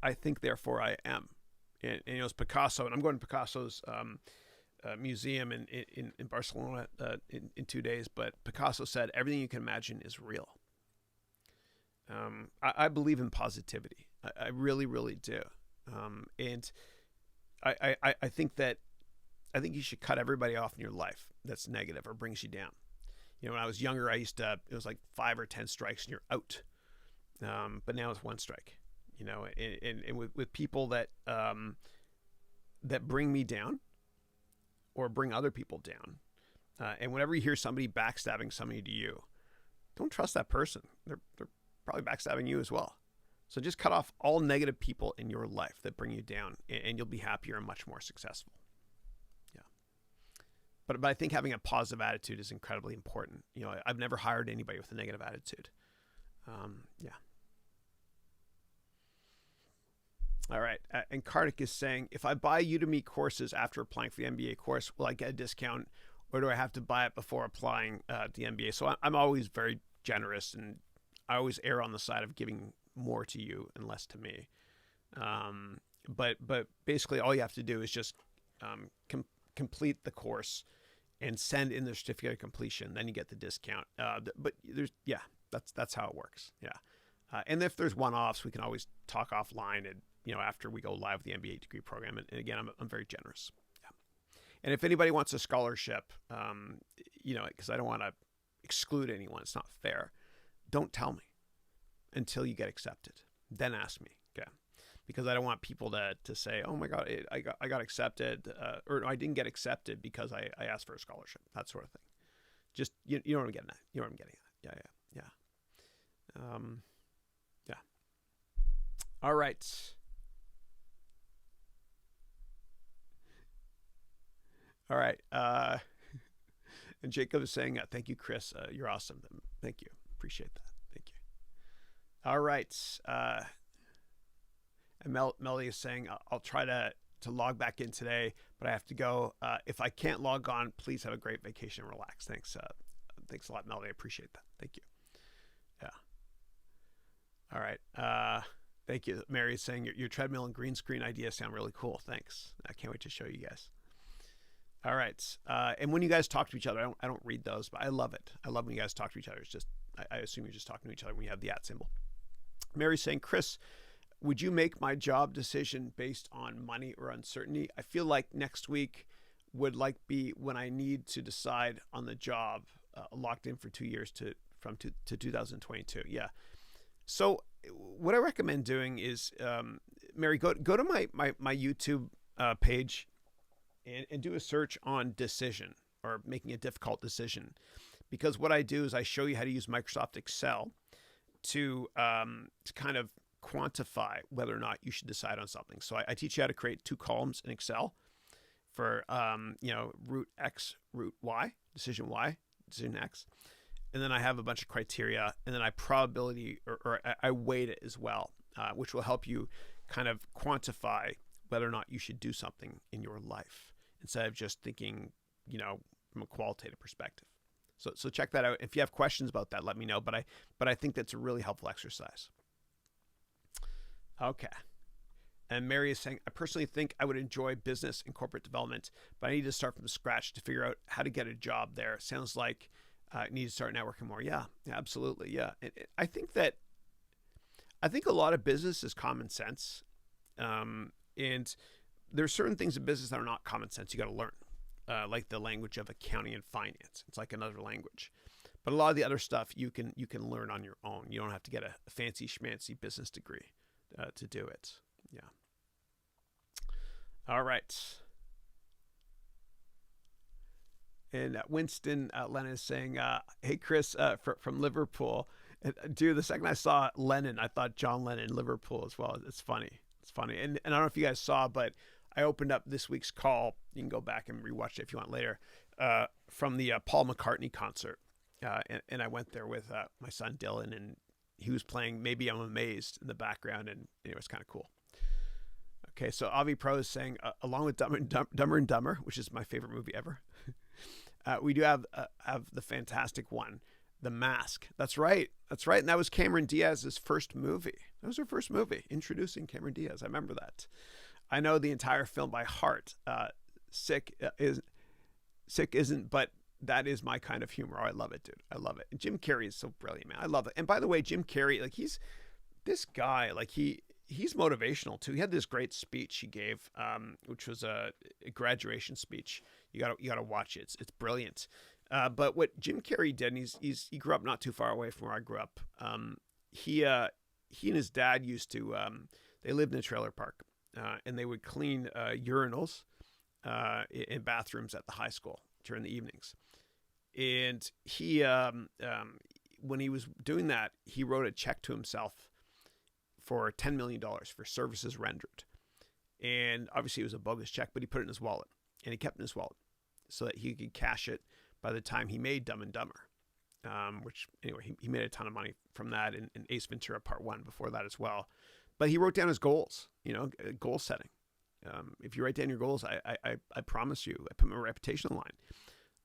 I think, therefore, I am. And it's Picasso, and I'm going to Picasso's museum in Barcelona in 2 days. But Picasso said, everything you can imagine is real. I believe in positivity. I really, really do. And I think you should cut everybody off in your life that's negative or brings you down. When I was younger, it was like 5 or 10 strikes and you're out. But now it's 1 strike, and with people that bring me down or bring other people down. And whenever you hear somebody backstabbing somebody to you, don't trust that person. They're probably backstabbing you as well. So just cut off all negative people in your life that bring you down, and you'll be happier and much more successful. Yeah. But I think having a positive attitude is incredibly important. I've never hired anybody with a negative attitude. Yeah. All right. And Kartik is saying, if I buy Udemy courses after applying for the MBA course, will I get a discount, or do I have to buy it before applying to the MBA? So I'm always very generous, and I always err on the side of giving more to you and less to me. But basically all you have to do is just complete the course and send in the certificate of completion. Then you get the discount. But that's how it works. Yeah. And if there's one-offs, we can always talk offline and, after we go live with the MBA degree program. And again, I'm very generous. Yeah. And if anybody wants a scholarship, because I don't want to exclude anyone, it's not fair. Don't tell me until you get accepted. Then ask me, okay? Because I don't want people to say, "Oh my God, I got accepted," or I didn't get accepted because I asked for a scholarship. That sort of thing. Just you know what I'm getting at. You know what I'm getting at. Yeah. Yeah. All right. All right. And Jacob is saying, "Thank you, Chris. You're awesome. Thank you. Appreciate that. Thank you." All right. And Melody is saying, I'll try to log back in today, but I have to go. If I can't log on, please have a great vacation and relax. Thanks. Thanks a lot, Melody. I appreciate that. Thank you. Yeah. All right. Thank you. Mary is saying your treadmill and green screen ideas sound really cool. Thanks. I can't wait to show you guys. All right. And when you guys talk to each other, I don't read those, but I love it. I love when you guys talk to each other. It's just, I assume you're just talking to each other when you have the @ symbol. Mary's saying, Chris, would you make my job decision based on money or uncertainty? I feel like next week would be when I need to decide on the job, locked in for 2 years to 2022. Yeah. So what I recommend doing is, Mary, go to my YouTube page and do a search on decision, or making a difficult decision. Because what I do is I show you how to use Microsoft Excel to kind of quantify whether or not you should decide on something. So I teach you how to create 2 columns in Excel for, root X, root Y, decision X. And then I have a bunch of criteria, and then I probability or I weight it as well, which will help you kind of quantify whether or not you should do something in your life instead of just thinking, from a qualitative perspective. So check that out. If you have questions about that, let me know. But I think that's a really helpful exercise. Okay. And Mary is saying, I personally think I would enjoy business and corporate development, but I need to start from scratch to figure out how to get a job there. Sounds like I need to start networking more. Yeah, absolutely. Yeah. I think a lot of business is common sense. And there's certain things in business that are not common sense. You got to learn, like the language of accounting and finance. It's like another language. But a lot of the other stuff you can learn on your own. You don't have to get a fancy schmancy business degree to do it. Yeah. All right. And Winston Lennon is saying, hey, Chris, from Liverpool. Dude, the second I saw Lennon, I thought John Lennon, Liverpool as well. It's funny. It's funny. And I don't know if you guys saw, but I opened up this week's call. You can go back and rewatch it if you want later, from the Paul McCartney concert. And I went there with my son Dylan, and he was playing Maybe I'm Amazed in the background, and it was kind of cool. Okay, so Avi Pro is saying, along with Dumber and Dumber, which is my favorite movie ever, we do have the fantastic one, The Mask. That's right. And that was Cameron Diaz's first movie. That was her first movie, introducing Cameron Diaz. I remember that. I know the entire film by heart. Sick isn't, but that is my kind of humor. Oh, I love it, dude. I love it. And Jim Carrey is so brilliant, man. I love it. And by the way, Jim Carrey, like he's motivational too. He had this great speech he gave, which was a graduation speech. You gotta watch it. It's brilliant. But what Jim Carrey did, and he grew up not too far away from where I grew up. He and his dad used to, they lived in a trailer park, and they would clean urinals in bathrooms at the high school during the evenings. And he, when he was doing that, he wrote a check to himself for $10 million for services rendered. And obviously it was a bogus check, but he put it in his wallet, and he kept it in his wallet so that he could cash it by the time he made Dumb and Dumber, which anyway, he made a ton of money from that in Ace Ventura Part 1 before that as well. But he wrote down his goals, goal setting. If you write down your goals, I promise you, I put my reputation on the line,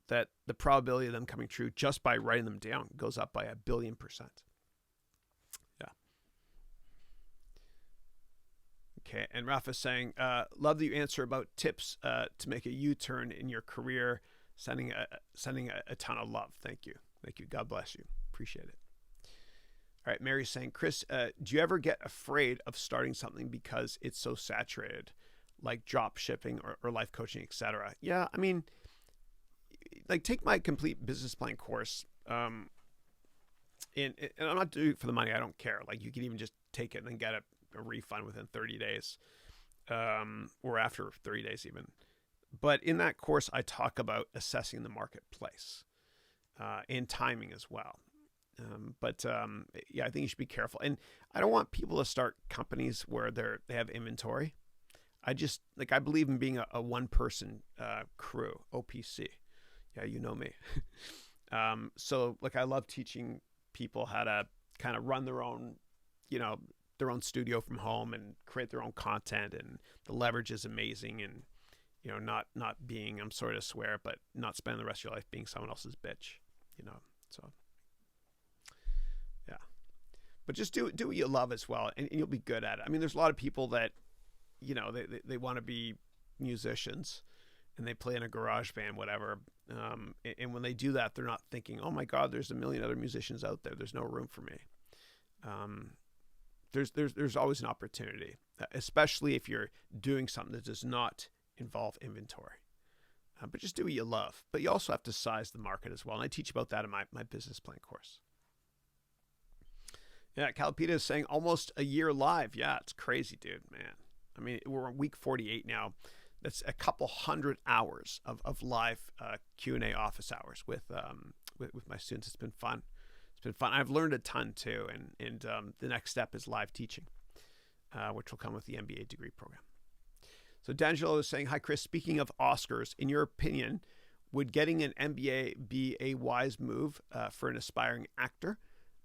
that the probability of them coming true just by writing them down goes up by 1,000,000,000%. Yeah. Okay, and Rafa's saying, love that you answer about tips to make a U-turn in your career. Sending a ton of love. Thank you. God bless you. Appreciate it. All right, Mary's saying, Chris, do you ever get afraid of starting something because it's so saturated, like drop shipping or life coaching, etc.? Yeah, I mean, like take my complete business plan course. And I'm not doing it for the money. I don't care. Like you can even just take it and then get a refund within 30 days, or after 30 days even. But in that course, I talk about assessing the marketplace and timing as well. Yeah, I think you should be careful. And I don't want people to start companies where they have inventory. I believe in being a one-person crew, OPC. Yeah, you know me. So I love teaching people how to kind of run their own studio from home and create their own content. And the leverage is amazing. And not being, I'm sorry to swear, but not spending the rest of your life being someone else's bitch, so yeah. But just do what you love as well, and you'll be good at it. I mean, there's a lot of people that, they want to be musicians and they play in a garage band, whatever. And when they do that, they're not thinking, oh my God, there's a million other musicians out there. There's no room for me. There's always an opportunity, especially if you're doing something that does not involve inventory, but just do what you love. But you also have to size the market as well. And I teach about that in my business plan course. Yeah. Calipita is saying almost a year live. Yeah. It's crazy, dude, man. I mean, we're on week 48 now. That's a couple hundred hours of live Q&A office hours with my students. It's been fun. I've learned a ton too. And the next step is live teaching. which will come with the MBA degree program. So D'Angelo is saying, hi, Chris. Speaking of Oscars, in your opinion, would getting an MBA be a wise move for an aspiring actor?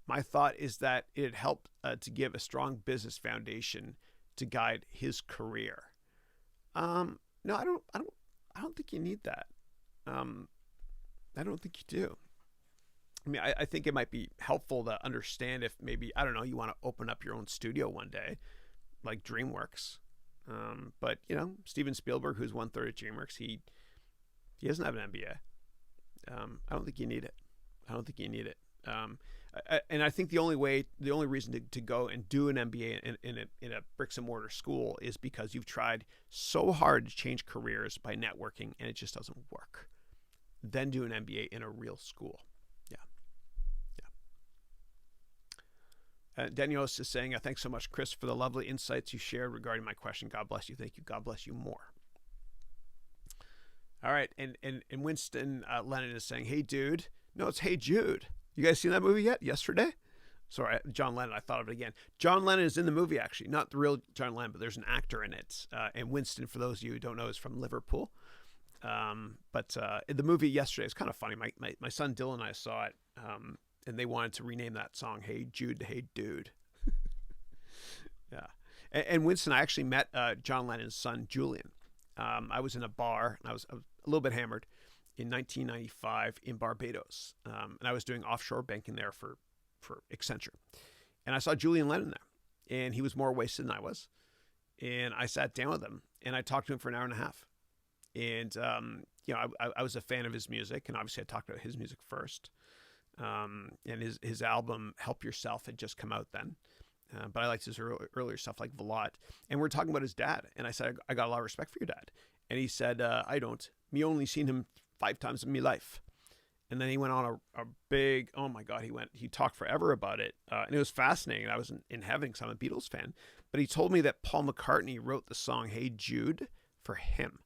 My thought is that it helped to give a strong business foundation to guide his career. No, I don't think you need that. I don't think you do. I mean, I think it might be helpful to understand if maybe, I don't know, you want to open up your own studio one day, like DreamWorks. But, you know, Steven Spielberg, who's 1/3 of DreamWorks, he doesn't have an MBA. I don't think you need it. And I think the only reason to go and do an MBA in a bricks and mortar school is because you've tried so hard to change careers by networking and it just doesn't work. Then do an MBA in a real school. Daniels is saying, thanks so much, Chris, for the lovely insights you shared regarding my question. God bless you. Thank you. God bless you more. All right. And Winston Lennon is saying, hey, dude. No, it's Hey, Jude. You guys seen that movie yet? Yesterday? Sorry, John Lennon. I thought of it again. John Lennon is in the movie, actually. Not the real John Lennon, but there's an actor in it. And Winston, for those of you who don't know, is from Liverpool. But in the movie yesterday, it's kind of funny. My son Dylan and I saw it. And they wanted to rename that song Hey Jude to Hey Dude. Yeah. And Winston, I actually met John Lennon's son, Julian. I was in a bar, and I was a little bit hammered in 1995 in Barbados. And I was doing offshore banking there for Accenture. And I saw Julian Lennon there, and he was more wasted than I was. And I sat down with him, and I talked to him for an hour and a half. And, you know, I was a fan of his music, and obviously I talked about his music first. And his album Help Yourself had just come out then, but I liked his earlier stuff like Vlad. And we're talking about his dad, and I said, I got a lot of respect for your dad. And he said, I don't. Me only seen him 5 times in my life. And then he went on a big, oh my God, he talked forever about it, and it was fascinating. I was in heaven because I'm a Beatles fan. But he told me that Paul McCartney wrote the song Hey Jude for him.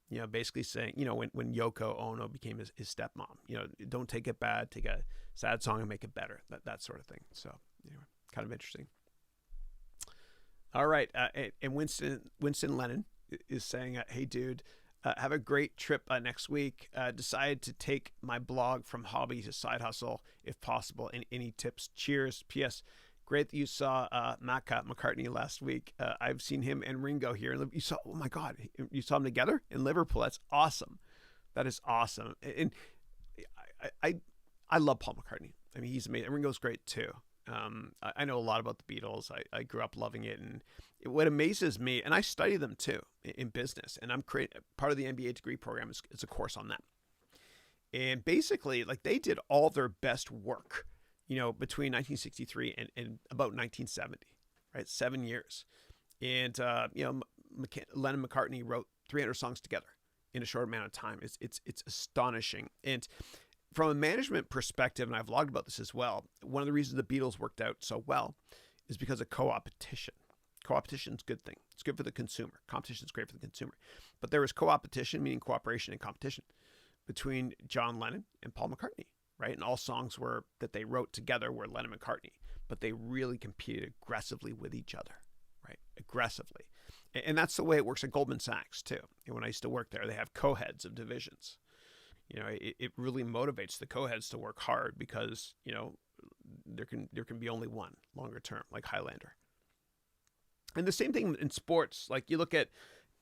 You know, basically saying, you know, when Yoko Ono became his stepmom, you know, don't take it bad, take a sad song and make it better, that sort of thing. So, anyway, kind of interesting. All right, and Winston Lennon is saying, hey, dude, have a great trip next week. Decided to take my blog from hobby to side hustle, if possible. And any tips? Cheers. P.S. Great that you saw McCartney last week. I've seen him and Ringo here. You saw, oh my God, you saw them together in Liverpool. That's awesome. That is awesome. And I love Paul McCartney. I mean, he's amazing. Ringo's great too. I know a lot about the Beatles. I grew up loving it. And what amazes me, and I study them too in business, and I'm part of the MBA degree program is a course on that. And basically, like, they did all their best work, you know, between 1963 and about 1970, right? 7 years. And, you know, Lennon and McCartney wrote 300 songs together in a short amount of time. It's astonishing. And from a management perspective, and I've vlogged about this as well, one of the reasons the Beatles worked out so well is because of co-opetition. Co-opetition is a good thing. It's good for the consumer. Competition is great for the consumer. But there was co-opetition, meaning cooperation and competition, between John Lennon and Paul McCartney. Right, and all songs that they wrote together were Lennon and McCartney, but they really competed aggressively with each other, right? Aggressively, and that's the way it works at Goldman Sachs too. And when I used to work there, they have co-heads of divisions. You know, it really motivates the co-heads to work hard because, you know, there can be only one longer term, like Highlander. And the same thing in sports. Like, you look at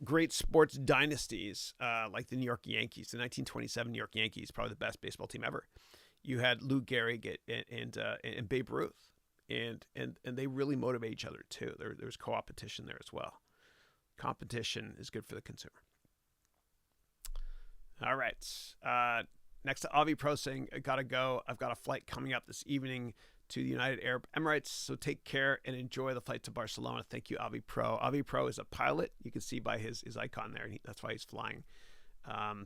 great sports dynasties, like the New York Yankees, the 1927 New York Yankees, probably the best baseball team ever. You had Lou Gehrig and Babe Ruth, and they really motivate each other too. There's co-opetition there as well. Competition is good for the consumer. All right. Next to Avi Pro saying, I gotta go. I've got a flight coming up this evening to the United Arab Emirates. So take care and enjoy the flight to Barcelona. Thank you, Avi Pro. Avi Pro is a pilot. You can see by his icon there. That's why he's flying.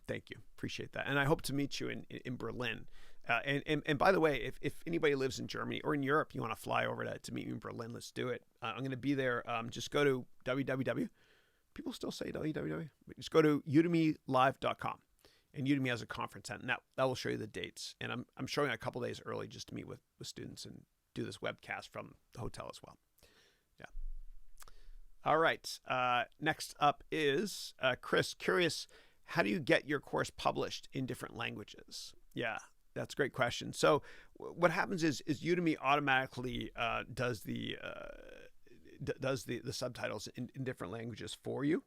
Thank you. Appreciate that. And I hope to meet you in Berlin. And by the way, if anybody lives in Germany or in Europe, you want to fly over to meet me in Berlin, let's do it. I'm going to be there. Just go to www. People still say www. Just go to udemylive.com. And Udemy has a conference, and that will show you the dates. And I'm showing a couple days early just to meet with students and do this webcast from the hotel as well. Yeah. All right. Next up is Chris. Curious, how do you get your course published in different languages? Yeah, that's a great question. So what happens is Udemy automatically does the subtitles in different languages for you.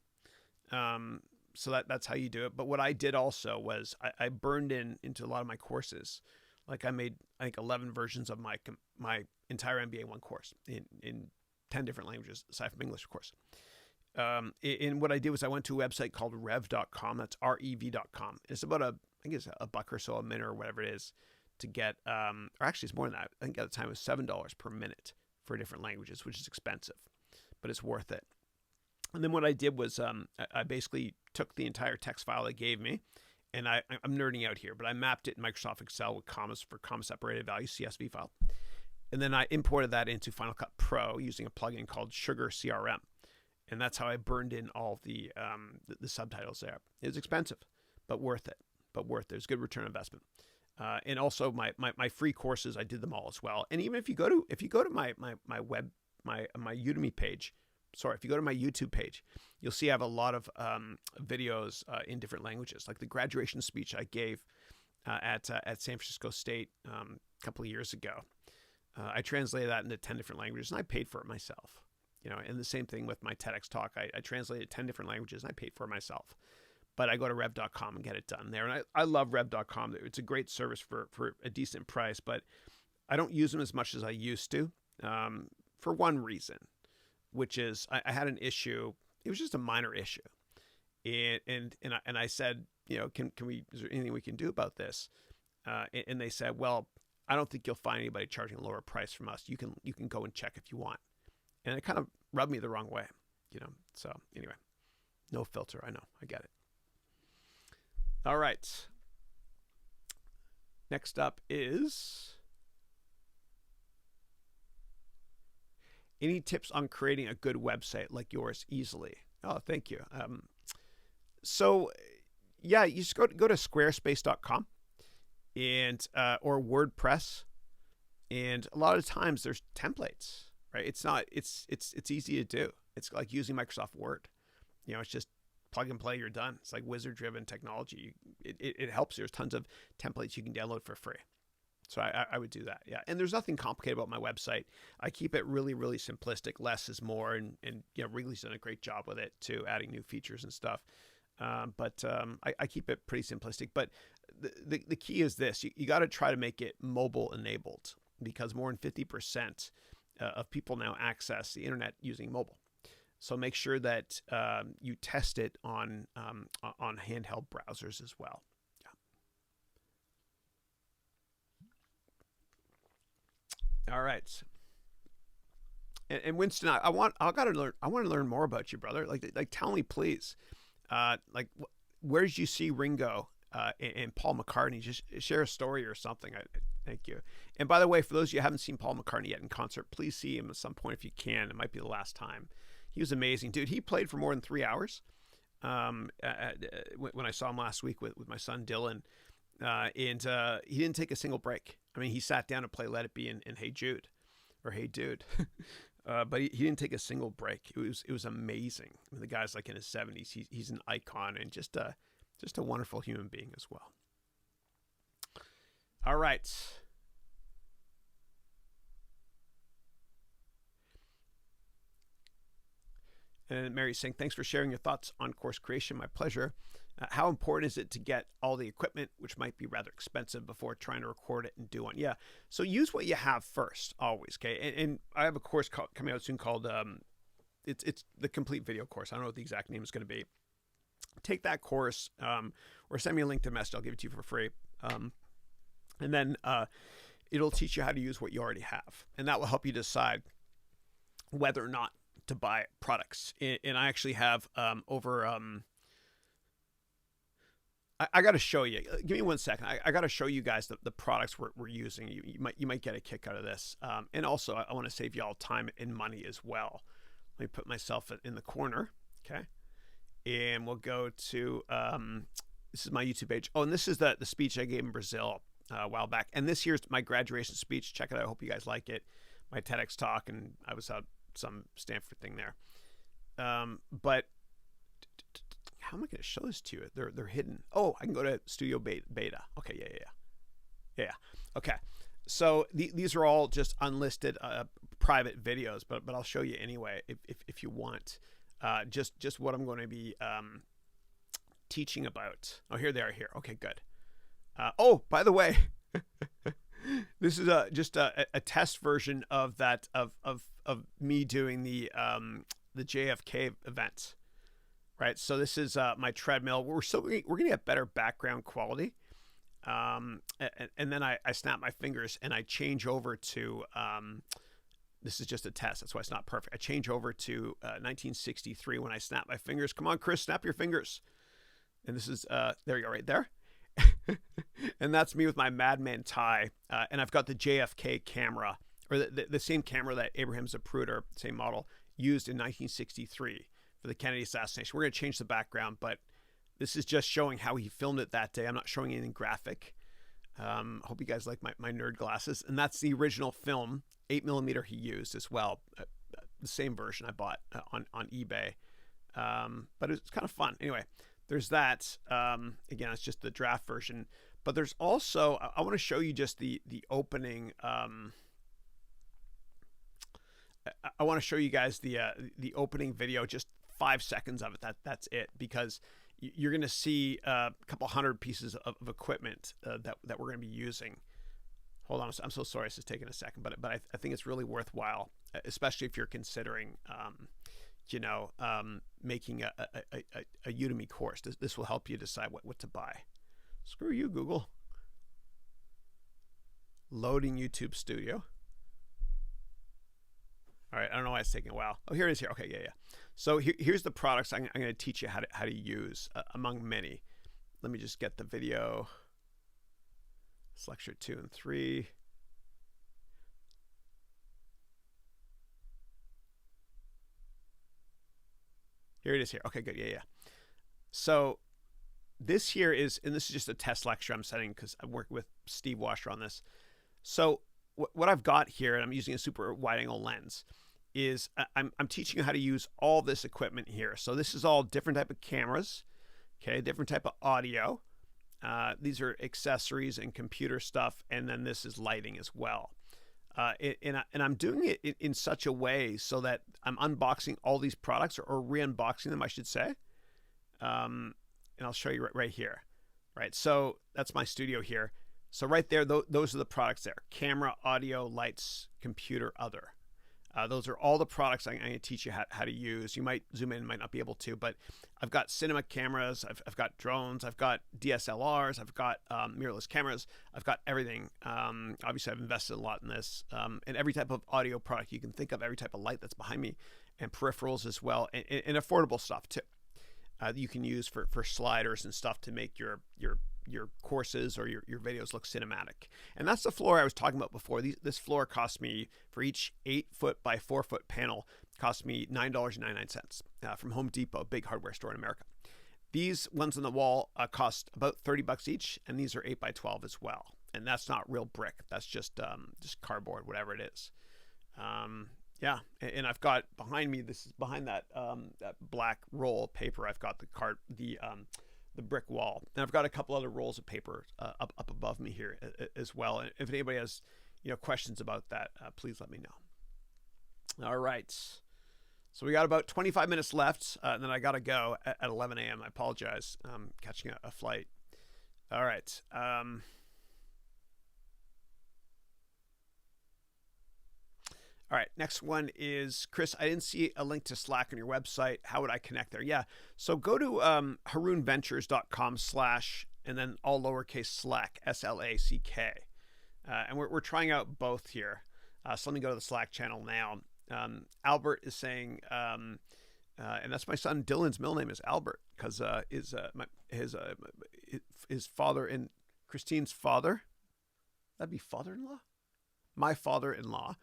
So that's how you do it. But what I did also was I burned into a lot of my courses. Like I made, I think, 11 versions of my entire MBA 1 course in 10 different languages, aside from English, of course. And what I did was I went to a website called rev.com. That's rev.com. It's about I think it's $1 or so a minute or whatever it is to get, or actually it's more than that. I think at the time it was $7 per minute for different languages, which is expensive, but it's worth it. And then what I did was I basically took the entire text file they gave me, and I'm nerding out here, but I mapped it in Microsoft Excel with commas for comma separated value CSV file. And then I imported that into Final Cut Pro using a plugin called Sugar CRM. And that's how I burned in all the subtitles there. It was expensive, but worth it. It was good return on investment. And also my free courses, I did them all as well. And even if you go to my Udemy page, if you go to my YouTube page, you'll see I have a lot of videos in different languages, like the graduation speech I gave at San Francisco State a couple of years ago. I translated that into 10 different languages, and I paid for it myself. And the same thing with my TEDx talk. I translated 10 different languages, and I paid for it myself. But I go to rev.com and get it done there. And I love rev.com. It's a great service for a decent price, but I don't use them as much as I used to for one reason, which is I had an issue. It was just a minor issue. And I said, can we, is there anything we can do about this? And they said, well, I don't think you'll find anybody charging a lower price from us. You can go and check if you want. And it kind of rubbed me the wrong way, So anyway, no filter. I know. I get it. All right. Next up is any tips on creating a good website like yours easily? Oh, thank you. So yeah, you just go to squarespace.com and or WordPress, and a lot of times there's templates, right? It's easy to do. It's like using Microsoft Word. It's just plug and play, you're done. It's like wizard-driven technology. It helps. There's tons of templates you can download for free. So I would do that, yeah. And there's nothing complicated about my website. I keep it really, really simplistic. Less is more, and Wrigley's done a great job with it too, adding new features and stuff. But I keep it pretty simplistic. But the key is this: you got to try to make it mobile enabled, because more than 50% of people now access the internet using mobile. So make sure that you test it on handheld browsers as well. Yeah. All right. And Winston, I want to learn more about you, brother. Like tell me, please. Where did you see Ringo and Paul McCartney? Just share a story or something. Thank you. And by the way, for those of you who haven't seen Paul McCartney yet in concert, please see him at some point if you can. It might be the last time. He was amazing, dude. He played for more than 3 hours. When I saw him last week with my son Dylan, and he didn't take a single break. I mean, he sat down to play "Let It Be" and "Hey Jude," or "Hey Dude," but he didn't take a single break. It was amazing. I mean, the guy's like in his 70s. He's an icon and just a wonderful human being as well. All right. And Mary's saying, thanks for sharing your thoughts on course creation. My pleasure. How important is it to get all the equipment, which might be rather expensive, before trying to record it and do one? Yeah. So use what you have first, always. Okay. And I have a course coming out soon called, it's the complete video course. I don't know what the exact name is going to be. Take that course, or send me a link to message. I'll give it to you for free. And then it'll teach you how to use what you already have. And that will help you decide whether or not to buy products. And I actually have I got to show you. Give me 1 second. I got to show you guys the products we're using. You might get a kick out of this. And also, I want to save y'all time and money as well. Let me put myself in the corner. Okay. And we'll go to, this is my YouTube page. Oh, and this is the speech I gave in Brazil a while back. And this here's my graduation speech. Check it out. I hope you guys like it. My TEDx talk, and I was at some Stanford thing there. But how am I going to show this to you? They're hidden. Oh, I can go to Studio Beta. Okay, yeah. Okay, so these are all just unlisted private videos, but I'll show you anyway if you want. Just what I'm going to be teaching about. Oh, here they are here. Okay, good. Oh, by the way, this is just a test version of that of me doing the JFK event, right? So this is my treadmill. We're gonna get better background quality, and then I snap my fingers and I change over to this is just a test. That's why it's not perfect. I change over to 1963 when I snap my fingers. Come on, Chris, snap your fingers. And this is there you go, right there. And that's me with my Madman tie, and I've got the JFK camera, or the same camera that Abraham Zapruder, same model, used in 1963 for the Kennedy assassination. We're going to change the background, but this is just showing how he filmed it that day. I'm not showing anything graphic. Hope you guys like my nerd glasses. And that's the original film, 8mm he used as well. The same version I bought on eBay. But it's kind of fun. Anyway, there's that. Again, it's just the draft version. But there's also, I want to show you just the opening. I want to show you guys the opening video, just 5 seconds of it. That's it, because you're going to see a couple hundred pieces of equipment that we're going to be using. Hold on, I'm so sorry this is taking a second, but I think it's really worthwhile, especially if you're considering, making a Udemy course. This will help you decide what to buy. Screw you, Google. Loading YouTube Studio. All right, I don't know why it's taking a while. Oh, here it is here. Okay, yeah. So here's the products I'm going to teach you how to use, among many. Let me just get the video. It's lecture 2 and 3. Here it is here. Okay, good. Yeah. So this here is, and this is just a test lecture I'm setting because I'm working with Steve Washer on this. So what I've got here, and I'm using a super wide angle lens, is I'm teaching you how to use all this equipment here. So this is all different type of cameras, okay, different type of audio. These are accessories and computer stuff, and then this is lighting as well. And I'm doing it in such a way so that I'm unboxing all these products, or re-unboxing them, I should say. And I'll show you right here. Right, so that's my studio here. So right there, those are the products there: camera, audio, lights, computer, other. Those are all the products I'm going to teach you how to use. You might zoom in, might not be able to, but I've got cinema cameras, I've got drones, I've got DSLRs, I've got mirrorless cameras, I've got everything. Obviously, I've invested a lot in this, and every type of audio product you can think of, every type of light that's behind me, and peripherals as well, and affordable stuff too. That you can use for sliders and stuff to make your courses or your videos look cinematic. And that's the floor I was talking about before. This floor cost me, for each 8-foot by 4-foot panel, cost me $9.99 from Home Depot, big hardware store in America. These ones on the wall cost about $30 each, and these are 8 by 12 as well. And that's not real brick. That's just cardboard, whatever it is. Yeah, and I've got behind me, this is behind that black roll of paper, I've got the brick wall, and I've got a couple other rolls of paper up above me here as well. And if anybody has questions about that, please let me know. All right, so we got about 25 minutes left, and then I gotta go at 11 a.m. I apologize. I'm catching a flight. All right. All right, next one is, Chris, I didn't see a link to Slack on your website. How would I connect there? Yeah, so go to harounventures.com/ and then all lowercase Slack, SLACK. And we're trying out both here. So let me go to the Slack channel now. Albert is saying, and that's my son Dylan's middle name is Albert, because his father and Christine's father, that'd be father-in-law? My father-in-law.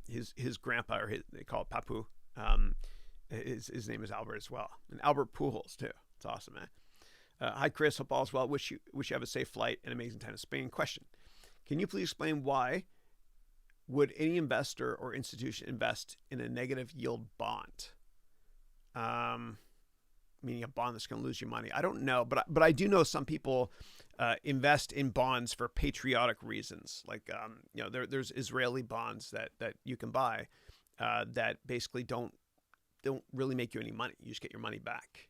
His grandpa, or they call it Papu, his name is Albert as well, and Albert Pujols too. It's awesome, man. Hi Chris, hope all's well. Wish you have a safe flight and amazing time in Spain. Question: can you please explain why would any investor or institution invest in a negative yield bond? Meaning a bond that's going to lose you money. I don't know, but I do know some people invest in bonds for patriotic reasons. Like there's Israeli bonds that you can buy that basically don't really make you any money. You just get your money back.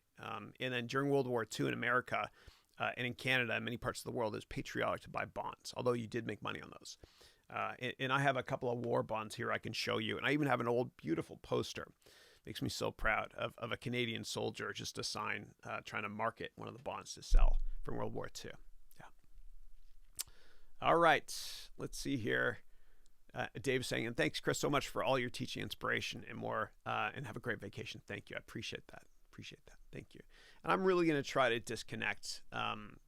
And then during World War II in America and in Canada and many parts of the world, it's patriotic to buy bonds, although you did make money on those. And I have a couple of war bonds here I can show you. And I even have an old, beautiful poster. Makes me so proud of a Canadian soldier just a sign trying to market one of the bonds to sell from World War II. Yeah. All right. Let's see here. Dave's saying, and thanks, Chris, so much for all your teaching, inspiration, and more. And have a great vacation. Thank you. I appreciate that. Thank you. And I'm really going to try to disconnect. And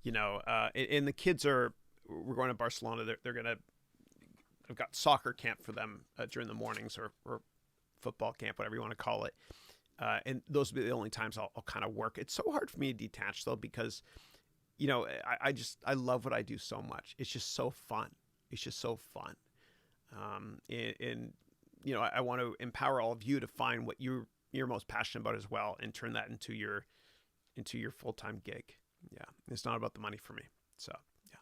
the kids we're going to Barcelona. They're going to, I've got soccer camp for them during the mornings or football camp, whatever you want to call it. And those will be the only times I'll kind of work. It's so hard for me to detach though, because, I love what I do so much. It's just so fun. I want to empower all of you to find what you're most passionate about as well and turn that into your full-time gig. Yeah. It's not about the money for me. So yeah.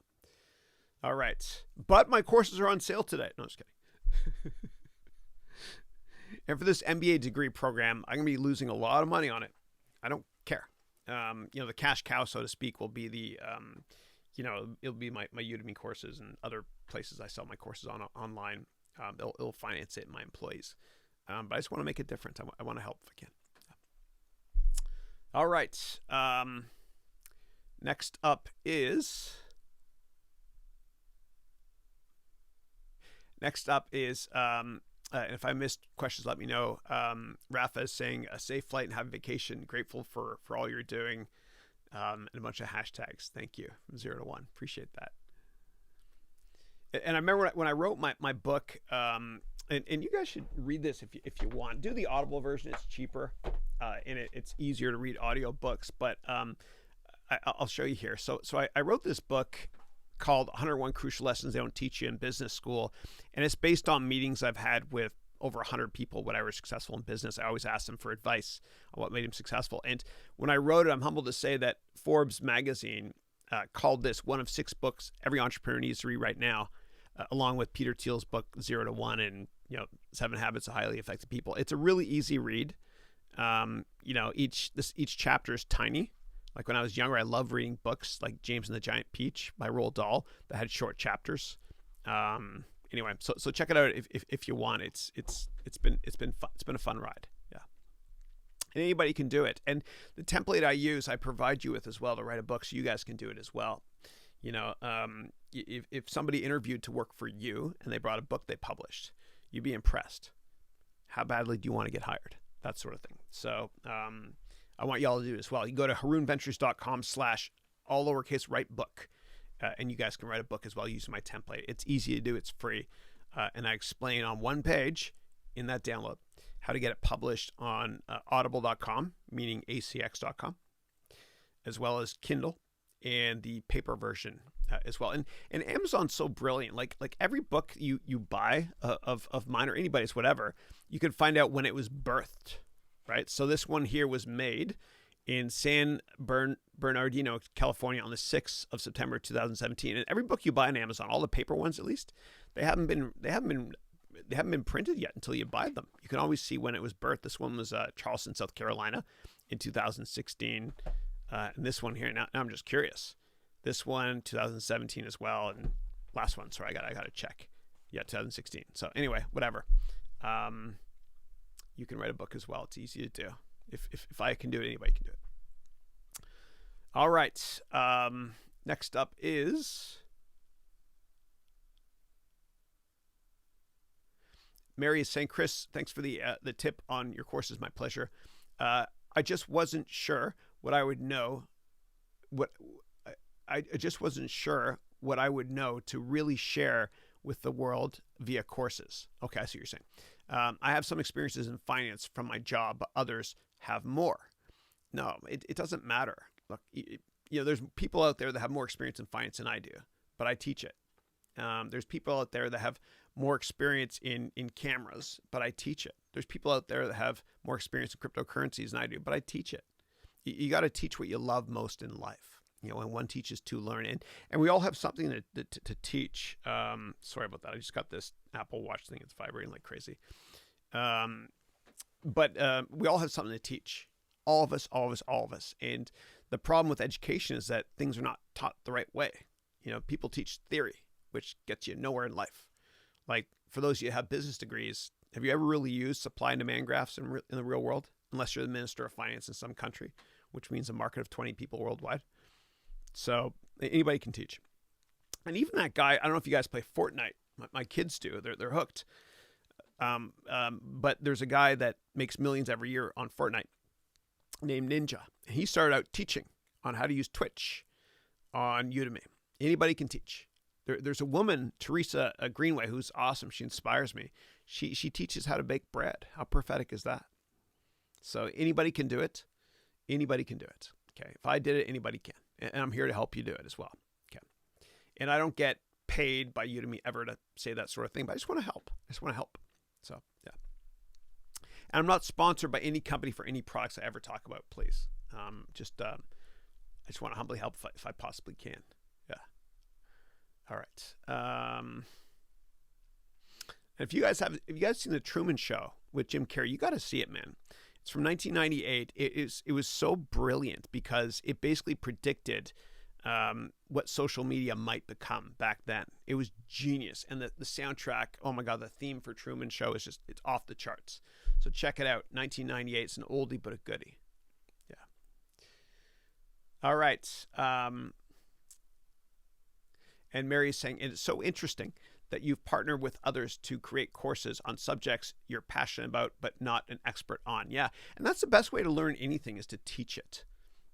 All right. But my courses are on sale today. No, just kidding. And for this MBA degree program, I'm going to be losing a lot of money on it. I don't care. The cash cow, so to speak, will be the, it'll be my Udemy courses and other places I sell my courses online. It'll finance it and my employees. But I just want to make it different. I want to help if I can. All right. Next up is and if I missed questions, let me know. Rafa is saying a safe flight and have a vacation. Grateful for all you're doing. And a bunch of hashtags. Thank you. From 0 to 1. Appreciate that. And I remember when I wrote my book, and you guys should read this if you want. Do the Audible version. It's cheaper. And it's easier to read audio books. But I'll show you here. So I wrote this book called 101 Crucial Lessons They Don't Teach You in Business School. And it's based on meetings I've had with over 100 people when I was successful in business. I always asked them for advice on what made them successful. And when I wrote it, I'm humbled to say that Forbes magazine called this one of 6 books every entrepreneur needs to read right now, along with Peter Thiel's book 0 to 1 and 7 Habits of Highly Effective People. It's a really easy read. Each chapter is tiny. Like when I was younger, I loved reading books like James and the Giant Peach by Roald Dahl that had short chapters. Anyway, so check it out if you want. It's been fun. It's been a fun ride. Yeah. And anybody can do it. And the template I use, I provide you with as well to write a book, so you guys can do it as well. If somebody interviewed to work for you and they brought a book they published, you'd be impressed. How badly do you want to get hired? That sort of thing. So I want y'all to do it as well. You go to harounventures.com/all lowercase write book. And you guys can write a book as well using my template. It's easy to do. It's free. And I explain on one page in that download how to get it published on audible.com, meaning acx.com, as well as Kindle and the paper version as well. And Amazon's so brilliant. Like every book you buy of mine or anybody's, whatever, you can find out when it was birthed, right? So this one here was made in San Bernardino, California on the 6th of September, 2017. And every book you buy on Amazon, all the paper ones at least, they haven't been printed yet until you buy them. You can always see when it was birthed. This one was Charleston, South Carolina in 2016. And this one here, now I'm just curious. This one, 2017 as well. And last one, sorry, I got to check. Yeah, 2016. So anyway, whatever. You can write a book as well. It's easy to do. If I can do it, anybody can do it. All right. Next up is Mary is saying, Chris, thanks for the tip on your courses. My pleasure. I just wasn't sure what I would know. I just wasn't sure what I would know to really share with the world via courses. Okay, I see what you're saying. I have some experiences in finance from my job, but others have more. No, it doesn't matter. Look, there's people out there that have more experience in finance than I do, but I teach it. There's people out there that have more experience in cameras, but I teach it. There's people out there that have more experience in cryptocurrencies than I do, but I teach it. You got to teach what you love most in life. You know, and one teaches to learn, and we all have something to teach. Sorry about that. I just got this Apple Watch thing. It's vibrating like crazy. But we all have something to teach. All of us. And the problem with education is that things are not taught the right way. You know, people teach theory, which gets you nowhere in life. Like, for those of you who have business degrees, have you ever really used supply and demand graphs in the real world? Unless you're the minister of finance in some country, which means a market of 20 people worldwide. So anybody can teach. And even that guy, I don't know if you guys play Fortnite. My kids do. They're hooked. But there's a guy that makes millions every year on Fortnite named Ninja. And he started out teaching on how to use Twitch on Udemy. Anybody can teach. There's a woman, Teresa Greenway, who's awesome. She inspires me. She teaches how to bake bread. How prophetic is that? So anybody can do it. Anybody can do it. Okay. If I did it, anybody can. And I'm here to help you do it as well. Okay. And I don't get paid by Udemy ever to say that sort of thing, but I just want to help. So, yeah. And I'm not sponsored by any company for any products I ever talk about, please. I just want to humbly help if I possibly can. Yeah. All right. If you guys seen the Truman Show with Jim Carrey, you got to see it, man. It's from 1998. It was so brilliant because it basically predicted what social media might become back then. It was genius. And the soundtrack, oh my God, the theme for Truman Show is it's off the charts. So check it out. 1998. It's an oldie but a goodie. Yeah. All right. And Mary's saying, it's so interesting that you've partnered with others to create courses on subjects you're passionate about but not an expert on. Yeah. And that's the best way to learn anything, is to teach it.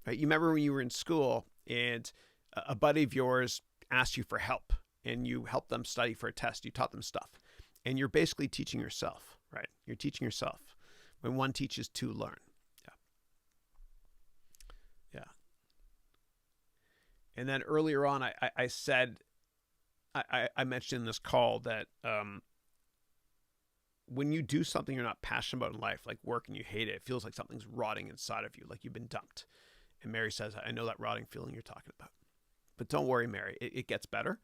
Right? You remember when you were in school and a buddy of yours asked you for help and you helped them study for a test. You taught them stuff. And you're basically teaching yourself, right? You're teaching yourself when one teaches to learn. Yeah. Yeah. And then earlier on, I said, I mentioned in this call that when you do something you're not passionate about in life, like work, and you hate it, it feels like something's rotting inside of you, like you've been dumped. And Mary says, I know that rotting feeling you're talking about. But don't worry, Mary, it gets better.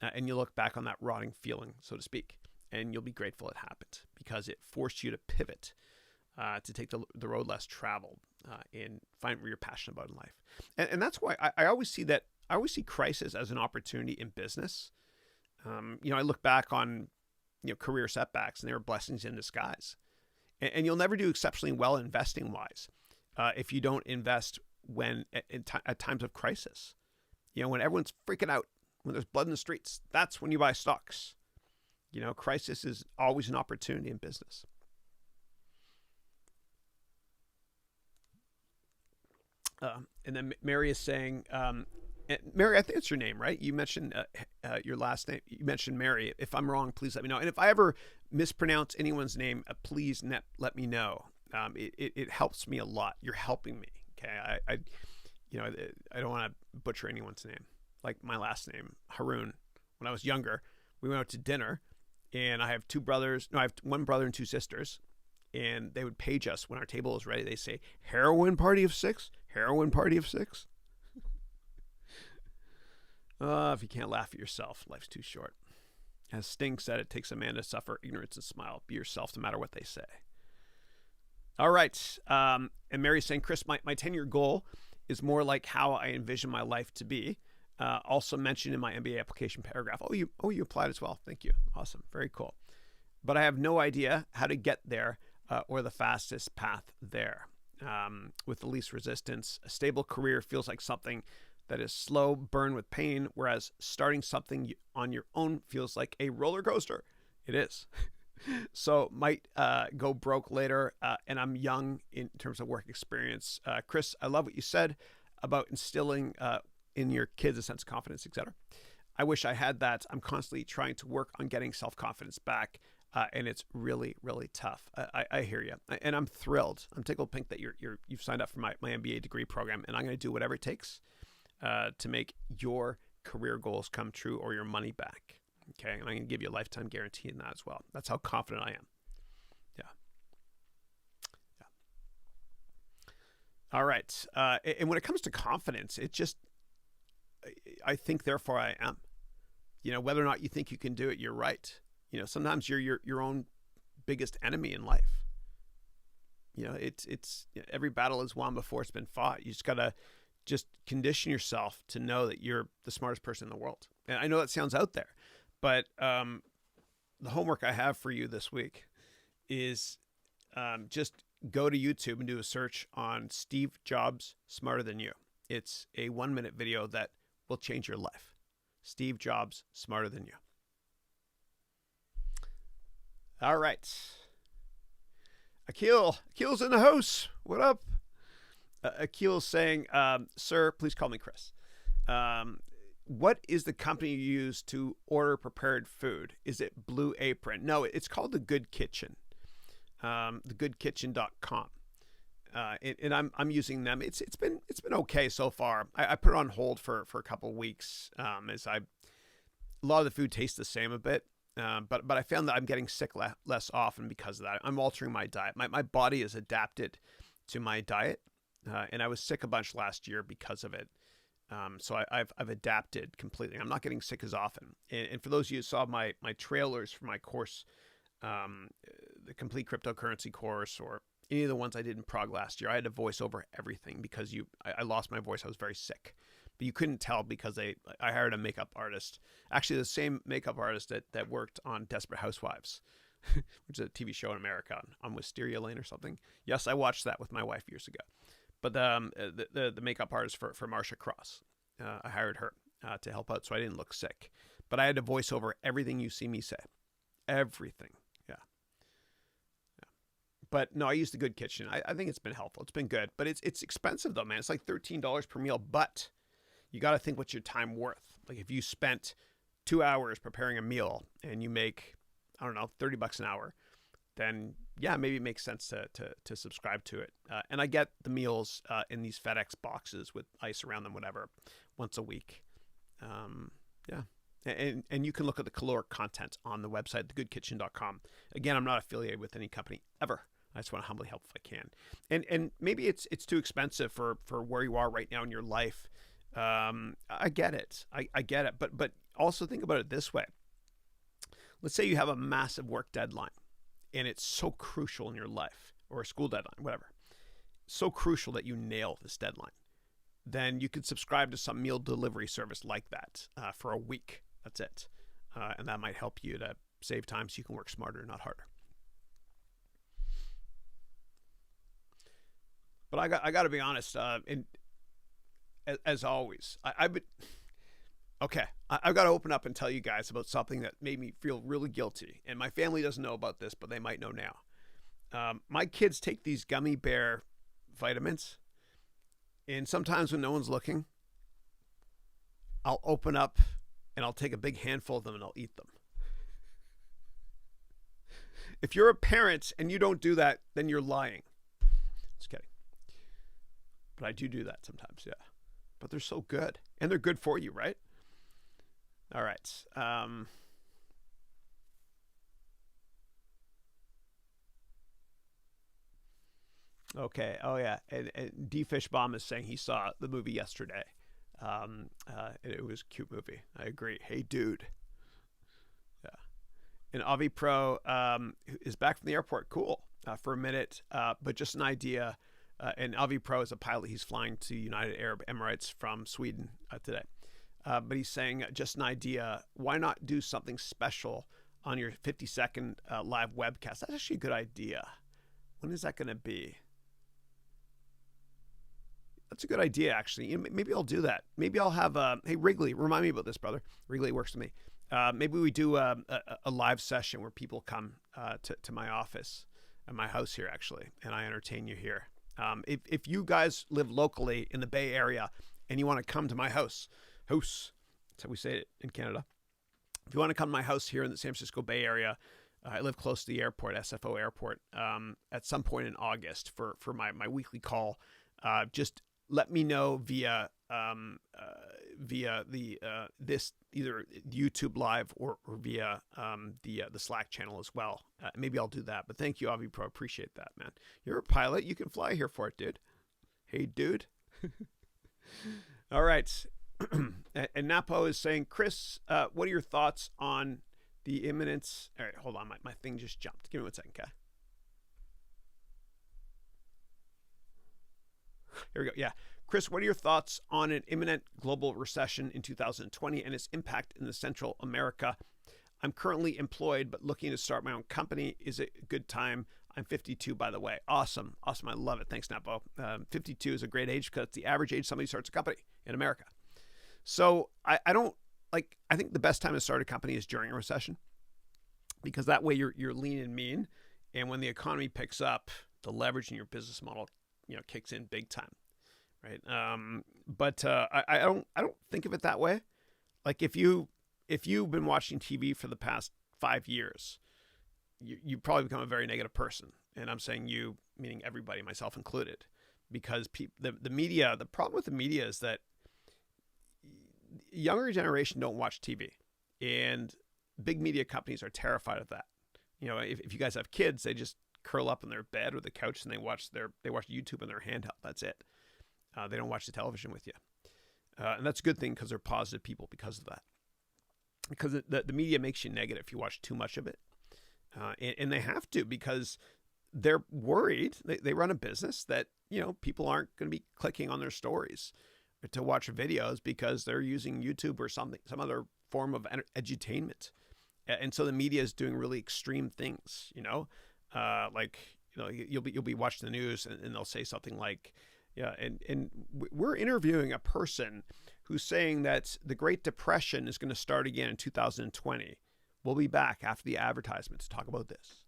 And you look back on that rotting feeling, so to speak, and you'll be grateful it happened, because it forced you to pivot, to take the road less traveled, and find what you're passionate about in life. And that's why I always see crisis as an opportunity in business. I look back on, career setbacks, and they were blessings in disguise. And you'll never do exceptionally well investing wise if you don't invest at times of crisis. When everyone's freaking out, when there's blood in the streets, that's when you buy stocks. Crisis is always an opportunity in business. And then Mary is saying, Mary, I think it's your name, right? You mentioned your last name. You mentioned Mary. If I'm wrong, please let me know. And if I ever mispronounce anyone's name, please let me know. It helps me a lot. You're helping me. Okay. I don't want to butcher anyone's name. Like my last name, Haroun. When I was younger, we went out to dinner, and I have two brothers. No, I have one brother and two sisters. And they would page us when our table was ready. They say, heroin party of 6? Heroin party of 6? If you can't laugh at yourself, life's too short. As Sting said, it takes a man to suffer ignorance and smile. Be yourself no matter what they say. All right. And Mary's saying, Chris, my 10-year goal is more like how I envision my life to be. Also mentioned in my MBA application paragraph. Oh, you applied as well. Thank you. Awesome. Very cool. But I have no idea how to get there or the fastest path there. With the least resistance, a stable career feels like something that is slow burn with pain, whereas starting something on your own feels like a roller coaster. It is. So might go broke later, and I'm young in terms of work experience. Chris, I love what you said about instilling in your kids a sense of confidence, etc. I wish I had that. I'm constantly trying to work on getting self-confidence back, and it's really, really tough. I hear you, and I'm thrilled. I'm tickled pink that you've signed up for my MBA degree program, and I'm going to do whatever it takes to make your career goals come true or your money back. Okay, and I'm going to give you a lifetime guarantee in that as well. That's how confident I am. Yeah. All right. And when it comes to confidence, it just, I think, therefore I am. Whether or not you think you can do it, you're right. Sometimes you're your own biggest enemy in life. It's every battle is won before it's been fought. You just gotta just condition yourself to know that you're the smartest person in the world. And I know that sounds out there, but the homework I have for you this week is just go to YouTube and do a search on Steve Jobs Smarter Than You. It's a 1-minute video that will change your life. Steve Jobs Smarter Than You. All right. Akil's in the house. What up? Akil's saying, sir, please call me Chris. What is the company you use to order prepared food? Is it Blue Apron? No, it's called The Good Kitchen. thegoodkitchen.com. And I'm using them. It's been okay so far. I put it on hold for a couple of weeks as a lot of the food tastes the same a bit. But I found that I'm getting sick less often because of that. I'm altering my diet. My body is adapted to my diet, and I was sick a bunch last year because of it. So I've adapted completely. I'm not getting sick as often. And for those of you who saw my trailers for my course, the complete cryptocurrency course, or any of the ones I did in Prague last year, I had to voice over everything because I lost my voice. I was very sick, but you couldn't tell because I hired a makeup artist, actually the same makeup artist that worked on Desperate Housewives, which is a TV show in America on Wisteria Lane or something. Yes, I watched that with my wife years ago. But the makeup artist for Marsha Cross, I hired her to help out so I didn't look sick. But I had to voice over everything you see me say. Everything. Yeah. But no, I use The Good Kitchen. I think it's been helpful. It's been good. But it's expensive though, man. It's like $13 per meal. But you got to think what's your time worth. Like if you spent 2 hours preparing a meal and you make, I don't know, $30 an hour, then yeah, maybe it makes sense to subscribe to it. And I get the meals in these FedEx boxes with ice around them, whatever, once a week. Yeah. And you can look at the caloric content on the website, thegoodkitchen.com. Again, I'm not affiliated with any company ever. I just want to humbly help if I can. And maybe it's too expensive for where you are right now in your life. I get it. I get it. But also think about it this way. Let's say you have a massive work deadline and it's so crucial in your life, or a school deadline, whatever. So crucial that you nail this deadline. Then you could subscribe to some meal delivery service like that for a week. That's it. And that might help you to save time so you can work smarter, not harder. But I got to be honest. As always, I've got to open up and tell you guys about something that made me feel really guilty. And my family doesn't know about this, but they might know now. My kids take these gummy bear vitamins, and sometimes when no one's looking, I'll open up and I'll take a big handful of them and I'll eat them. If you're a parent and you don't do that, then you're lying. Just kidding. But I do that sometimes, yeah. But they're so good. And they're good for you, right? All right. Okay. Oh, yeah. And D. Fishbomb is saying he saw the movie yesterday. It was a cute movie. I agree. Hey, dude. Yeah. And Avi Pro is back from the airport. Cool. For a minute. But just an idea. And Avi Pro is a pilot. He's flying to United Arab Emirates from Sweden today. But he's saying, just an idea, why not do something special on your 50-second live webcast? That's actually a good idea. When is that going to be? That's a good idea, actually. Maybe I'll do that. Maybe I'll have, hey, Wrigley, remind me about this, brother. Wrigley works for me. Maybe we do a live session where people come to my office, at my house here, actually, and I entertain you here. If you guys live locally in the Bay Area and you want to come to my house, that's how we say it in Canada. If you want to come to my house here in the San Francisco Bay Area, I live close to the airport, SFO airport, at some point in August for my weekly call. Just let me know via this either YouTube live or via the Slack channel as well. Maybe I'll do that. But thank you, Avi Pro. Appreciate that, man. You're a pilot. You can fly here for it, dude. Hey, dude. All right. And Napo is saying, Chris, what are your thoughts on the imminence? All right, hold on. My thing just jumped. Give me 1 second, okay? Here we go. Yeah. Chris, what are your thoughts on an imminent global recession in 2020 and its impact in the Central America? I'm currently employed, but looking to start my own company. Is it a good time? I'm 52, by the way. Awesome. Awesome. I love it. Thanks, Napo. 52 is a great age because it's the average age somebody starts a company in America. So I think the best time to start a company is during a recession, because that way you're lean and mean. And when the economy picks up, the leverage in your business model, kicks in big time. Right. But I don't think of it that way. Like if you've been watching TV for the past 5 years, you probably become a very negative person. And I'm saying you, meaning everybody, myself included, because the media, the problem with the media is that younger generation don't watch TV, and big media companies are terrified of that. If you guys have kids, they just curl up in their bed or the couch and they watch YouTube on their handheld. That's it. They don't watch the television with you. And that's a good thing because they're positive people because of that. Because the media makes you negative if you watch too much of it. And they have to, because they're worried. They run a business that, people aren't going to be clicking on their stories to watch videos because they're using YouTube or some other form of edutainment. And so the media is doing really extreme things, you'll be watching the news and they'll say something like, and we're interviewing a person who's saying that the Great Depression is going to start again in 2020. We'll be back after the advertisement to talk about this.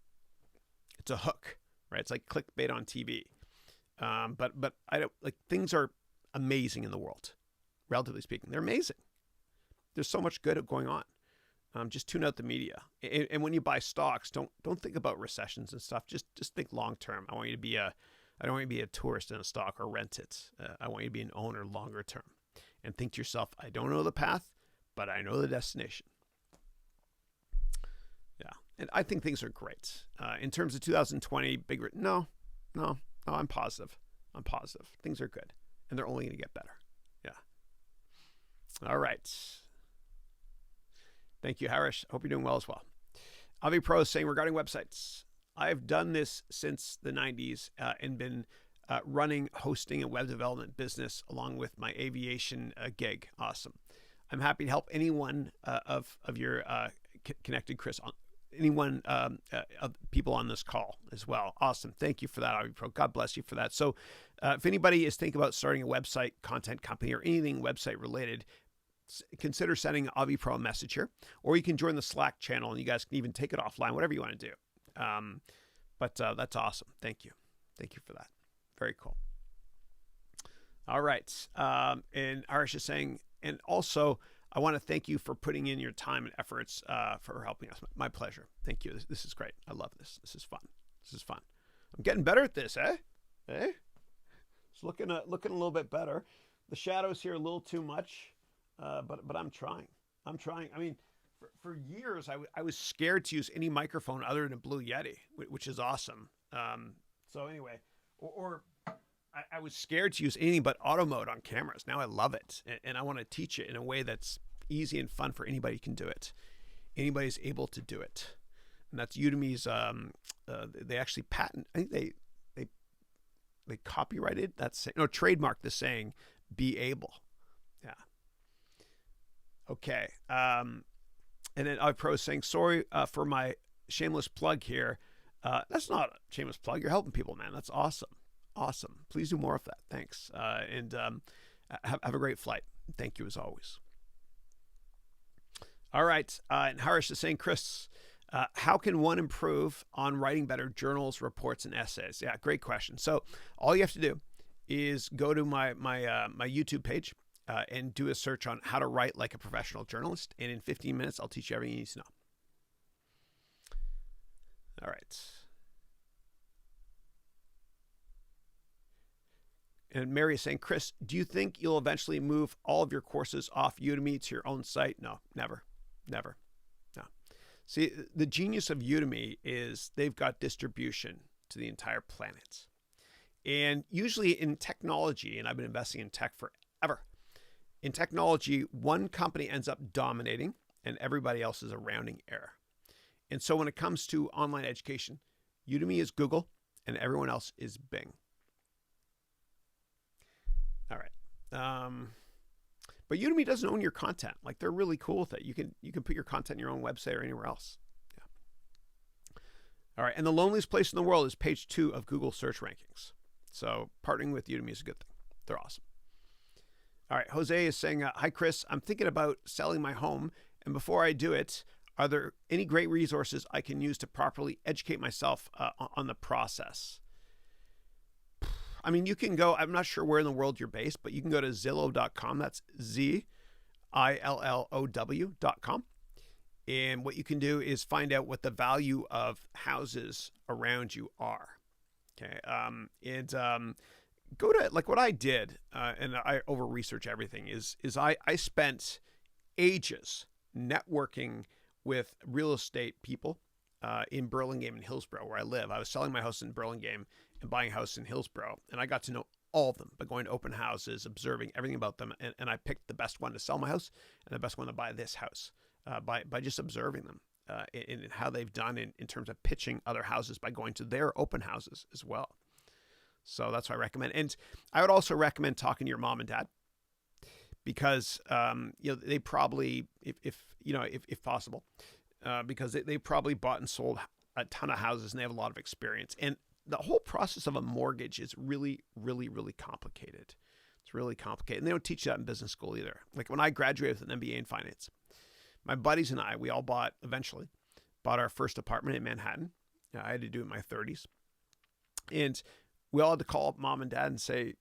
It's a hook, right? It's like clickbait on TV. But I don't things are amazing in the world, relatively speaking. They're amazing. There's so much good going on. Just tune out the media. And when you buy stocks, don't think about recessions and stuff. Just think long term. I don't want you to be a tourist in a stock or rent it. I want you to be an owner longer term. And think to yourself, I don't know the path, but I know the destination. Yeah. And I think things are great. In terms of 2020, no, I'm positive. Things are good. And they're only going to get better. Yeah. All right. Thank you, Harish. Hope you're doing well as well. Avi Pro is saying, regarding websites, I've done this since the 90s and been running, hosting, and web development business along with my aviation gig. Awesome. I'm happy to help anyone of your connected, Chris, anyone of people on this call as well. Awesome. Thank you for that, Avi Pro. God bless you for that. So if anybody is thinking about starting a website, content company, or anything website related, consider sending Avi Pro a message here, or you can join the Slack channel and you guys can even take it offline, whatever you want to do. But that's awesome. Thank you. Thank you for that. Very cool. All right. And Arish is saying, and also I want to thank you for putting in your time and efforts for helping us. My pleasure. Thank you. This is great. I love this. This is fun. I'm getting better at this, eh? It's looking a little bit better. The shadows here a little too much. But I'm trying. I mean, for years, I was scared to use any microphone other than a Blue Yeti, which is awesome. So anyway, I was scared to use anything but auto mode on cameras. Now I love it. And I want to teach it in a way that's easy and fun for anybody who can do it. Anybody's able to do it. And that's Udemy's, they actually patent, I think they copyrighted trademarked the saying, be able. Yeah. Okay. And then iPro is saying, sorry for my shameless plug here. That's not a shameless plug. You're helping people, man. That's awesome. Awesome. Please do more of that. Thanks. And have a great flight. Thank you as always. All right. And Harish is saying, Chris, how can one improve on writing better journals, reports, and essays? Yeah, great question. So all you have to do is go to my YouTube page. And do a search on how to write like a professional journalist. And in 15 minutes, I'll teach you everything you need to know. All right. And Mary is saying, Chris, do you think you'll eventually move all of your courses off Udemy to your own site? No, never. No. See, the genius of Udemy is they've got distribution to the entire planet. And usually in technology, and I've been investing in tech forever, in technology, one company ends up dominating and everybody else is a rounding error. And so when it comes to online education, Udemy is Google and everyone else is Bing. All right. But Udemy doesn't own your content. Like, they're really cool with it. You can put your content in your own website or anywhere else. Yeah. All right. And the loneliest place in the world is page 2 of Google search rankings. So partnering with Udemy is a good thing. They're awesome. All right. Jose is saying, hi, Chris. I'm thinking about selling my home. And before I do it, are there any great resources I can use to properly educate myself on the process? I mean, you can go, I'm not sure where in the world you're based, but you can go to Zillow.com. That's Zillow.com. And what you can do is find out what the value of houses around you are. Okay. Go to, like what I did, and I over-research everything, is I spent ages networking with real estate people in Burlingame and Hillsborough, where I live. I was selling my house in Burlingame and buying a house in Hillsborough, and I got to know all of them by going to open houses, observing everything about them, and I picked the best one to sell my house and the best one to buy this house by just observing them in how they've done in terms of pitching other houses by going to their open houses as well. So that's what I recommend. And I would also recommend talking to your mom and dad, because they probably, if possible, because they probably bought and sold a ton of houses and they have a lot of experience. And the whole process of a mortgage is really, really, really complicated. It's really complicated. And they don't teach that in business school either. Like when I graduated with an MBA in finance, my buddies and I, we all eventually bought our first apartment in Manhattan. I had to do it in my 30s. And we all had to call up mom and dad and say,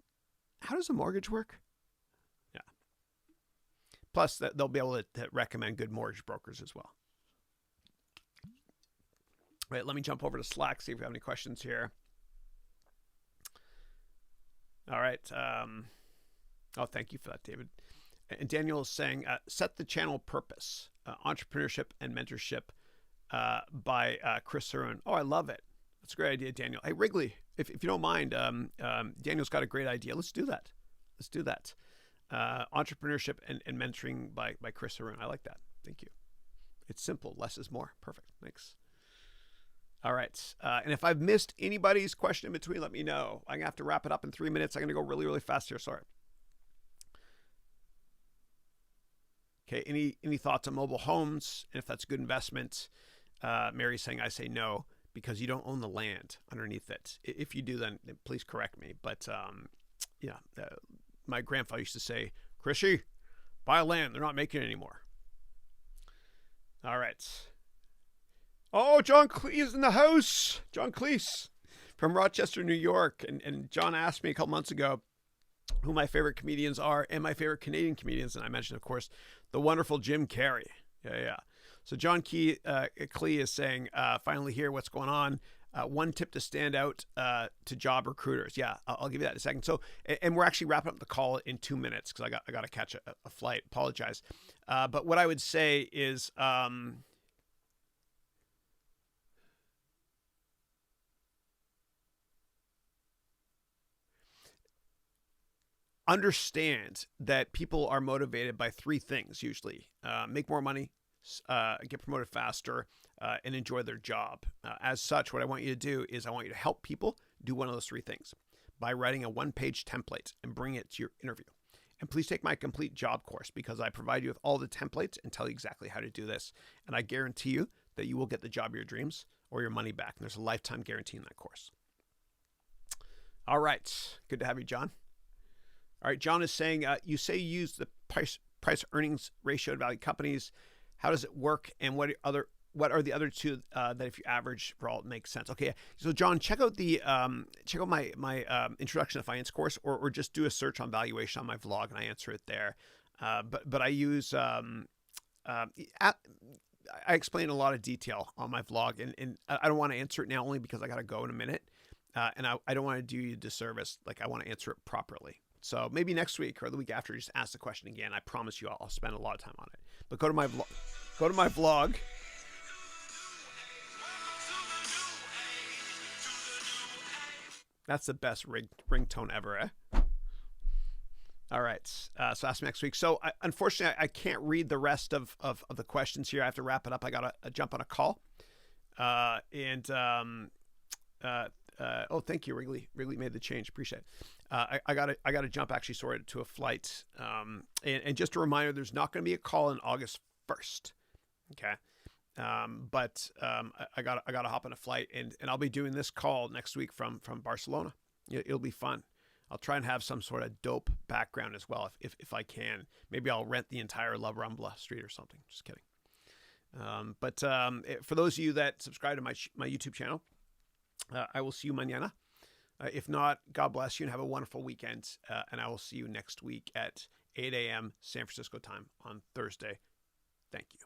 how does a mortgage work? Yeah. Plus, they'll be able to recommend good mortgage brokers as well. All right, let me jump over to Slack, see if we have any questions here. All right. Thank you for that, David. And Daniel is saying, set the channel purpose, entrepreneurship and mentorship by Chris Haroun. Oh, I love it. That's a great idea, Daniel. Hey, Wrigley, if you don't mind, Daniel's got a great idea. Let's do that. Entrepreneurship and mentoring by Chris Haroun. I like that. Thank you. It's simple. Less is more. Perfect. Thanks. All right. And if I've missed anybody's question in between, let me know. I'm going to have to wrap it up in 3 minutes. I'm going to go really, really fast here. Sorry. Okay. Any thoughts on mobile homes? And if that's a good investment? Mary's saying, I say no, because you don't own the land underneath it. If you do, then please correct me. But my grandfather used to say, Chrissy, buy land. They're not making it anymore. All right. Oh, John Cleese is in the house. John Cleese from Rochester, New York. And John asked me a couple months ago who my favorite comedians are and my favorite Canadian comedians. And I mentioned, of course, the wonderful Jim Carrey. Yeah. So John Clee is saying, finally here, what's going on? One tip to stand out to job recruiters. Yeah, I'll give you that in a second. So, and we're actually wrapping up the call in 2 minutes because I got to catch a flight. Apologize. But what I would say is, understand that people are motivated by 3 things usually: make more money, get promoted faster, and enjoy their job. As such, what I want you to do is I want you to help people do one of those 3 things by writing a 1-page template and bring it to your interview. And please take my complete job course, because I provide you with all the templates and tell you exactly how to do this. And I guarantee you that you will get the job of your dreams or your money back. And there's a lifetime guarantee in that course. All right. Good to have you, John. All right. John is saying, you say you use the price earnings ratio to value companies. How does it work? And what are the other 2 that if you average for all, it makes sense? Okay, so John, check out my introduction to finance course, or just do a search on valuation on my vlog, and I answer it there. But I use I explain a lot of detail on my vlog, and I don't want to answer it now only because I got to go in a minute, and I don't want to do you a disservice. Like, I want to answer it properly. So maybe next week or the week after, just ask the question again. I promise you I'll spend a lot of time on it. But go to my vlog. That's the best ringtone ever, eh? All right. So ask me next week. So unfortunately, I can't read the rest of the questions here. I have to wrap it up. I got to jump on a call. Oh, thank you, Wrigley. Wrigley made the change. Appreciate it. I gotta jump actually, sorry, to a flight. And just a reminder, there's not going to be a call on August 1st. Okay. But I gotta hop on a flight, and I'll be doing this call next week from Barcelona. It'll be fun. I'll try and have some sort of dope background as well, if I can. Maybe I'll rent the entire La Rambla street or something. Just kidding. But for those of you that subscribe to my YouTube channel, I will see you mañana. If not, God bless you and have a wonderful weekend. And I will see you next week at 8 a.m. San Francisco time on Thursday. Thank you.